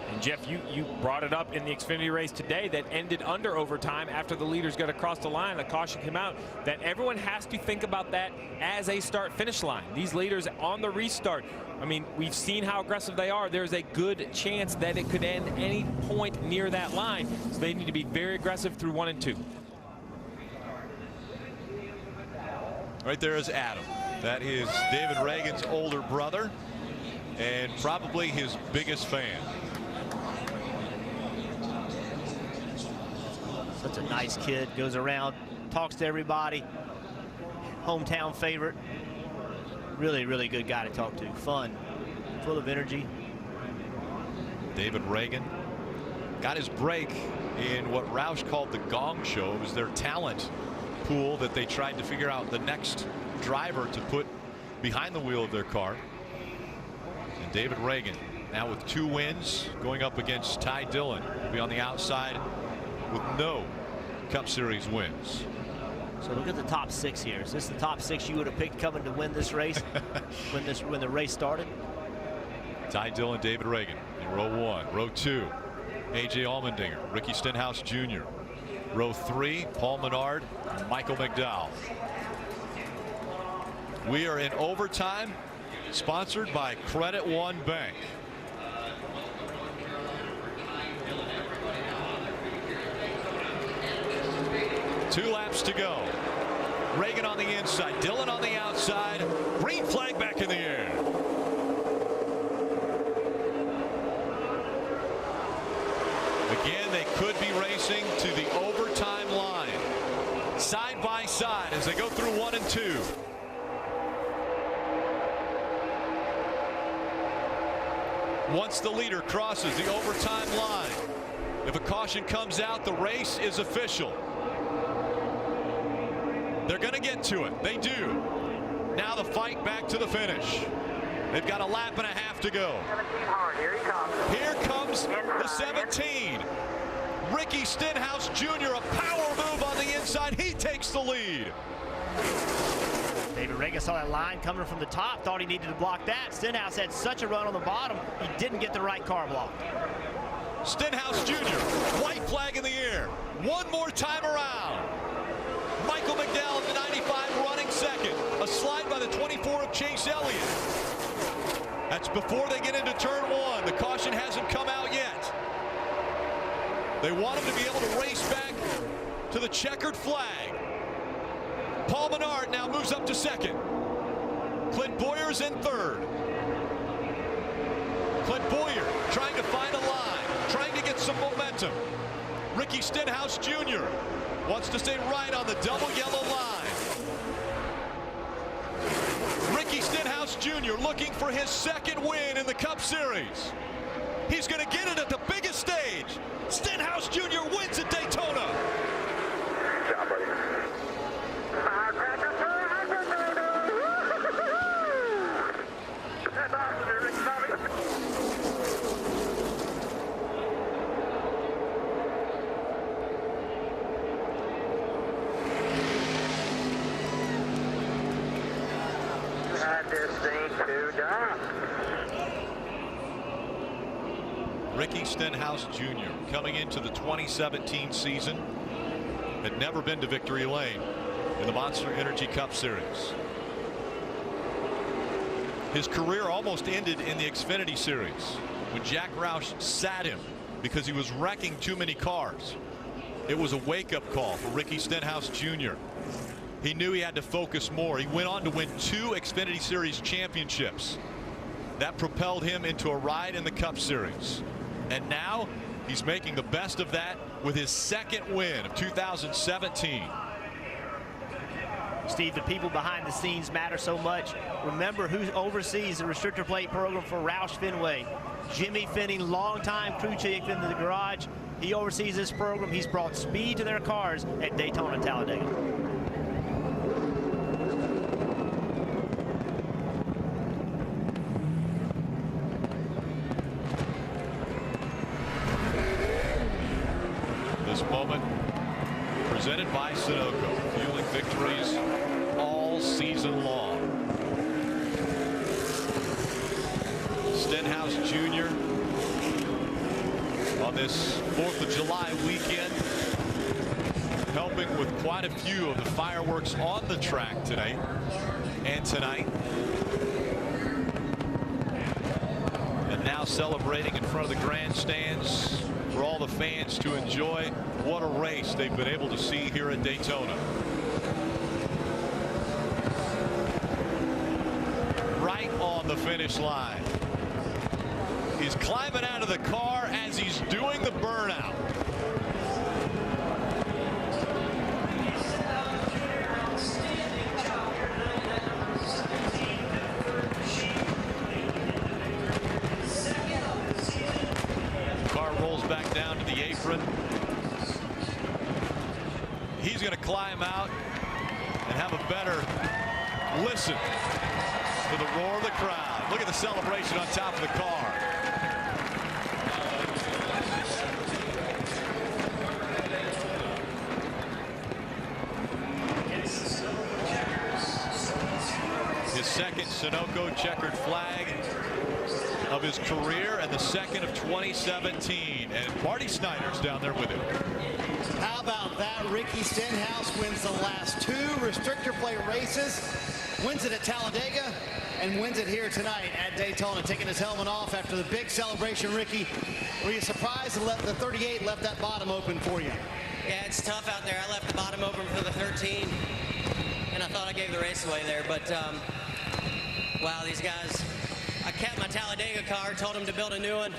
Speaker 3: And Jeff, you brought it up in the Xfinity race today that ended under overtime after the leaders got across the line. The caution came out. That everyone has to think about that as a start-finish line. These leaders on the restart, I mean, we've seen how aggressive they are. There's a good chance that it could end any point near that line. So they need to be very aggressive through 1 and 2.
Speaker 2: Right there is Adam. That is David Reagan's older brother and probably his biggest fan.
Speaker 1: Such a nice kid, goes around, talks to everybody. Hometown favorite. Really, really good guy to talk to. Fun, full of energy.
Speaker 2: David Reagan got his break in what Roush called the Gong Show. It was their talent pool that they tried to figure out the next driver to put behind the wheel of their car. And David Reagan now with 2 wins going up against Ty Dillon, will be on the outside with no Cup Series wins.
Speaker 1: So look at the top 6 here. Is this the top 6 you would have picked coming to win this race when the race started?
Speaker 2: Ty Dillon, David Reagan in row 1. Row 2, A.J. Allmendinger, Ricky Stenhouse Jr. Row 3, Paul Menard, Michael McDowell. We are in overtime, sponsored by Credit One Bank. Two laps to go. Reagan on the inside, Dillon on the outside. Green flag back in the air. Again, they could be racing to the overtime line. Side by side as they go through 1 and 2. Once the leader crosses the overtime line, if a caution comes out, the race is official. They're going to get to it. They do. Now the fight back to the finish. They've got a lap and a half to go.
Speaker 4: 17 hard. Here he comes.
Speaker 2: Here comes the 17. Ricky Stenhouse Jr., a power move on the inside. He takes the lead.
Speaker 1: David Raga saw that line coming from the top, thought he needed to block that. Stenhouse had such a run on the bottom, he didn't get the right car blocked.
Speaker 2: Stenhouse Jr., white flag in the air. One more time around. Michael McDowell in the 95 running second. A slide by the 24 of Chase Elliott. That's before they get into turn 1. The caution hasn't come out yet. They want him to be able to race back to the checkered flag. Paul Menard now moves up to second. Clint Boyer's in third. Clint Boyer trying to find a line, trying to get some momentum. Ricky Stenhouse Jr. wants to stay right on the double yellow line. Ricky Stenhouse Jr. looking for his second win in the Cup Series. He's going to get it at the biggest stage. Stenhouse Jr. wins at Daytona.
Speaker 4: Good job, buddy. You had this thing too done.
Speaker 2: Ricky Stenhouse Jr. coming into the 2017 season had never been to victory lane in the Monster Energy Cup Series. His career almost ended in the Xfinity Series when Jack Roush sat him because he was wrecking too many cars. It was a wake-up call for Ricky Stenhouse Jr. He knew he had to focus more. He went on to win 2 Xfinity Series championships. That propelled him into a ride in the Cup Series. And now he's making the best of that with his second win of 2017.
Speaker 1: Steve, the people behind the scenes matter so much. Remember who oversees the restrictor plate program for Roush Fenway. Jimmy Finning, longtime crew chief in the garage. He oversees this program. He's brought speed to their cars at Daytona and Talladega.
Speaker 2: This moment presented by Sunoco, fueling victories all season long. Stenhouse Jr. on this 4th of July weekend, helping with quite a few of the fireworks on the track today and tonight. And now celebrating in front of the grandstands for all the fans to enjoy. What a race they've been able to see here at Daytona. Right on the finish line. He's climbing out of the car as he's doing the burnout. Car rolls back down to the apron. He's going to climb out and have a better listen to the roar of the crowd. Look at the celebration on top of the car. His second Sunoco checkered flag of his career and the second of 2017. And Marty Snyder's down there with him.
Speaker 12: How about that? Ricky Stenhouse wins the last 2 restrictor plate races, wins it at Talladega, and wins it here tonight at Daytona, taking his helmet off after the big celebration. Ricky, were you surprised that the 38 left that bottom open for you?
Speaker 18: Yeah, it's tough out there. I left the bottom open for the 13, and I thought I gave the race away there, but
Speaker 10: Wow, these guys, I kept my Talladega car, told them to build a new one.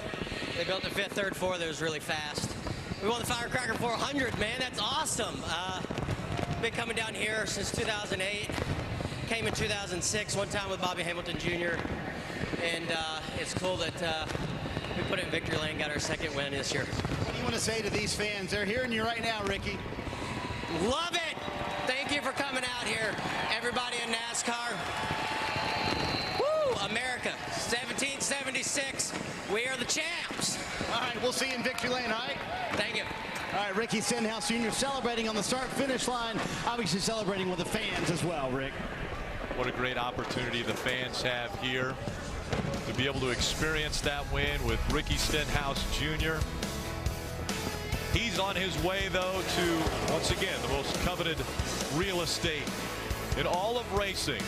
Speaker 10: They built the 5th, 3rd, 4th. It was really fast. We won the Firecracker 400, man. That's awesome. Been coming down here since 2008. Came in 2006, one time with Bobby Hamilton Jr. And it's cool that we put it in victory lane, got our 2nd win this year.
Speaker 12: What do you want to say to these fans? They're hearing you right now, Ricky.
Speaker 10: Love it. Thank you for coming out here, everybody in NASCAR. Woo, America, 1776. We are the champs.
Speaker 12: All right, we'll see you in victory lane, all right?
Speaker 10: Thank you.
Speaker 12: All right, Ricky Stenhouse Jr. celebrating on the start-finish line, obviously celebrating with the fans as well, Rick.
Speaker 2: What a great opportunity the fans have here to be able to experience that win with Ricky Stenhouse Jr. He's on his way, though, to, once again, the most coveted real estate in all of racing.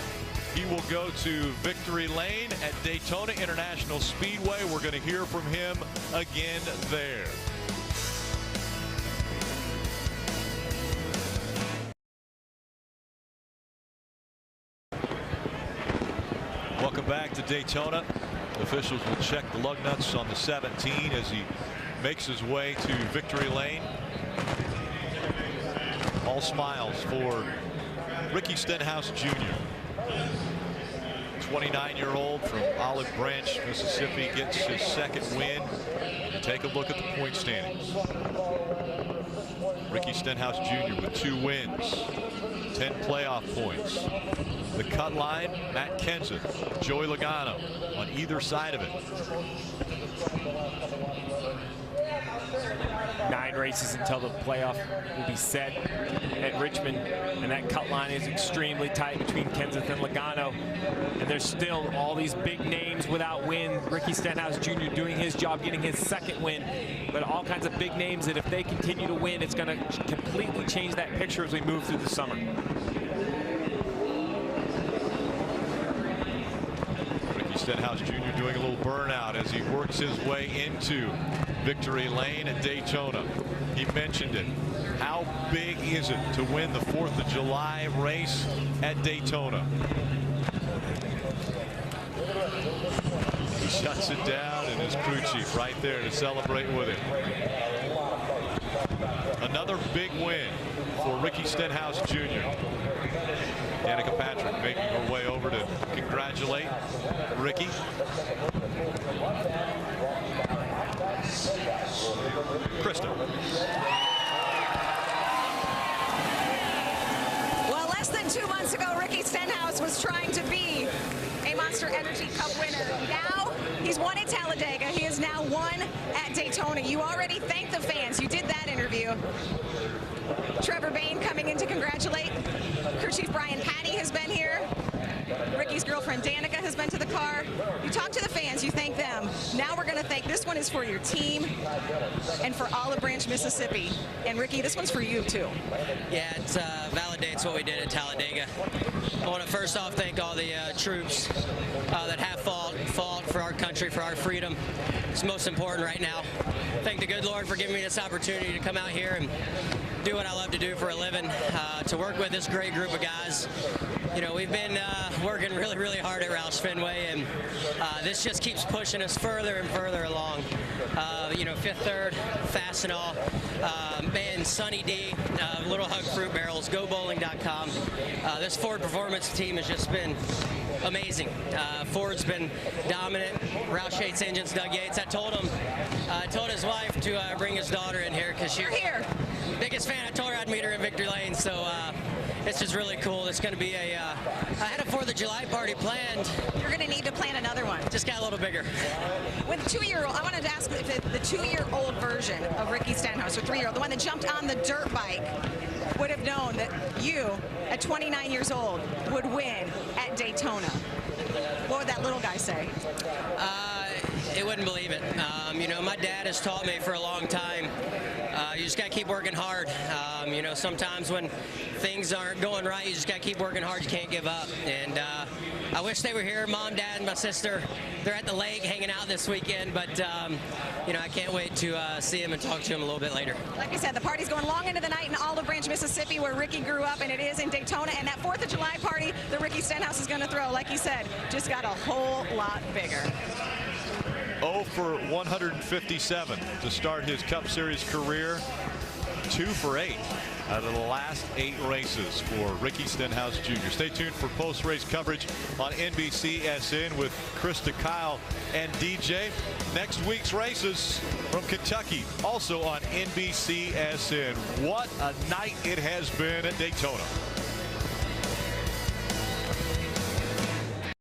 Speaker 2: He will go to victory lane at Daytona International Speedway. We're going to hear from him again there. Welcome back to Daytona. Officials will check the lug nuts on the 17 as he makes his way to victory lane. All smiles for Ricky Stenhouse Jr. 29-year-old from Olive Branch, Mississippi, gets his 2nd win. Take a look at the point standings. Ricky Stenhouse Jr. with 2 wins, 10 playoff points. The cut line, Matt Kenseth, Joey Logano on either side of it.
Speaker 3: 9 races until the playoff will be set at Richmond, and that cut line is extremely tight between Kenseth and Logano. And there's still all these big names without win. Ricky Stenhouse Jr. doing his job, getting his 2nd win, but all kinds of big names that if they continue to win, it's going to completely change that picture as we move through the summer.
Speaker 2: Ricky Stenhouse Jr. doing a little burnout as he works his way into victory lane at Daytona. He mentioned it. How big is it to win the 4th of July race at Daytona? He shuts it down, and his crew chief right there to celebrate with him. Another big win for Ricky Stenhouse Jr. Danica Patrick making her way over to congratulate Ricky. Krista.
Speaker 13: Well, less than 2 months ago, Ricky Stenhouse was trying to be a Monster Energy Cup winner. Now he's won at Talladega. He has now won at Daytona. You already thanked the fans. You did that interview. Trevor Bayne coming in to congratulate. Crew Chief Brian Patty has been here. Ricky's girlfriend Danica has been to the car. You talk to the fans, you thank them. Now we're going to thank, this one is for your team and for Olive Branch, Mississippi. And Ricky, this one's for you too.
Speaker 10: Yeah, it validates what we did at Talladega. I want to first off thank all the troops that have fought for our country, for our freedom. It's most important right now. Thank the good Lord for giving me this opportunity to come out here and do what I love to do for a living, to work with this great group of guys. You know, we've been working really, really hard at Roush Fenway, and this just keeps pushing us further and further along. You know, 5th, 3rd, Fastenal, and Sunny D, Little Hug Fruit Barrels, GoBowling.com. This Ford Performance team has just been amazing. Ford's been dominant. Roush hates engines, Doug Yates. I told his wife to bring his daughter in here because she's here. Biggest fan. I told her I'd meet her in victory lane, so it's just really cool. It's going to be I had a 4th of July party planned.
Speaker 13: You're going to need to plan another one.
Speaker 10: Just got a little bigger.
Speaker 13: With the 2-year-old, I wanted to ask if the 2-year-old version of Ricky Stenhouse, or 3-year-old, the one that jumped on the dirt bike, would have known that you, at 29 years old, would win at Daytona. What would that little guy say?
Speaker 10: It wouldn't believe it. You know, my dad has taught me for a long time, you just got to keep working hard. You know, sometimes when things aren't going right, you just got to keep working hard. You can't give up. And I wish they were here. Mom, Dad, and my sister, they're at the lake hanging out this weekend. But, you know, I can't wait to see them and talk to them a little bit later.
Speaker 13: Like I said, the party's going long into the night in Olive Branch, Mississippi, where Ricky grew up, and it is in Daytona. And that 4th of July party that Ricky Stenhouse is going to throw, like he said, just got a whole lot bigger.
Speaker 2: 0 for 157 to start his Cup Series career. 2 for 8 out of the last 8 races for Ricky Stenhouse Jr. Stay tuned for post-race coverage on NBCSN with Krista, Kyle, and DJ. Next week's races from Kentucky, also on NBCSN. What a night it has been at Daytona.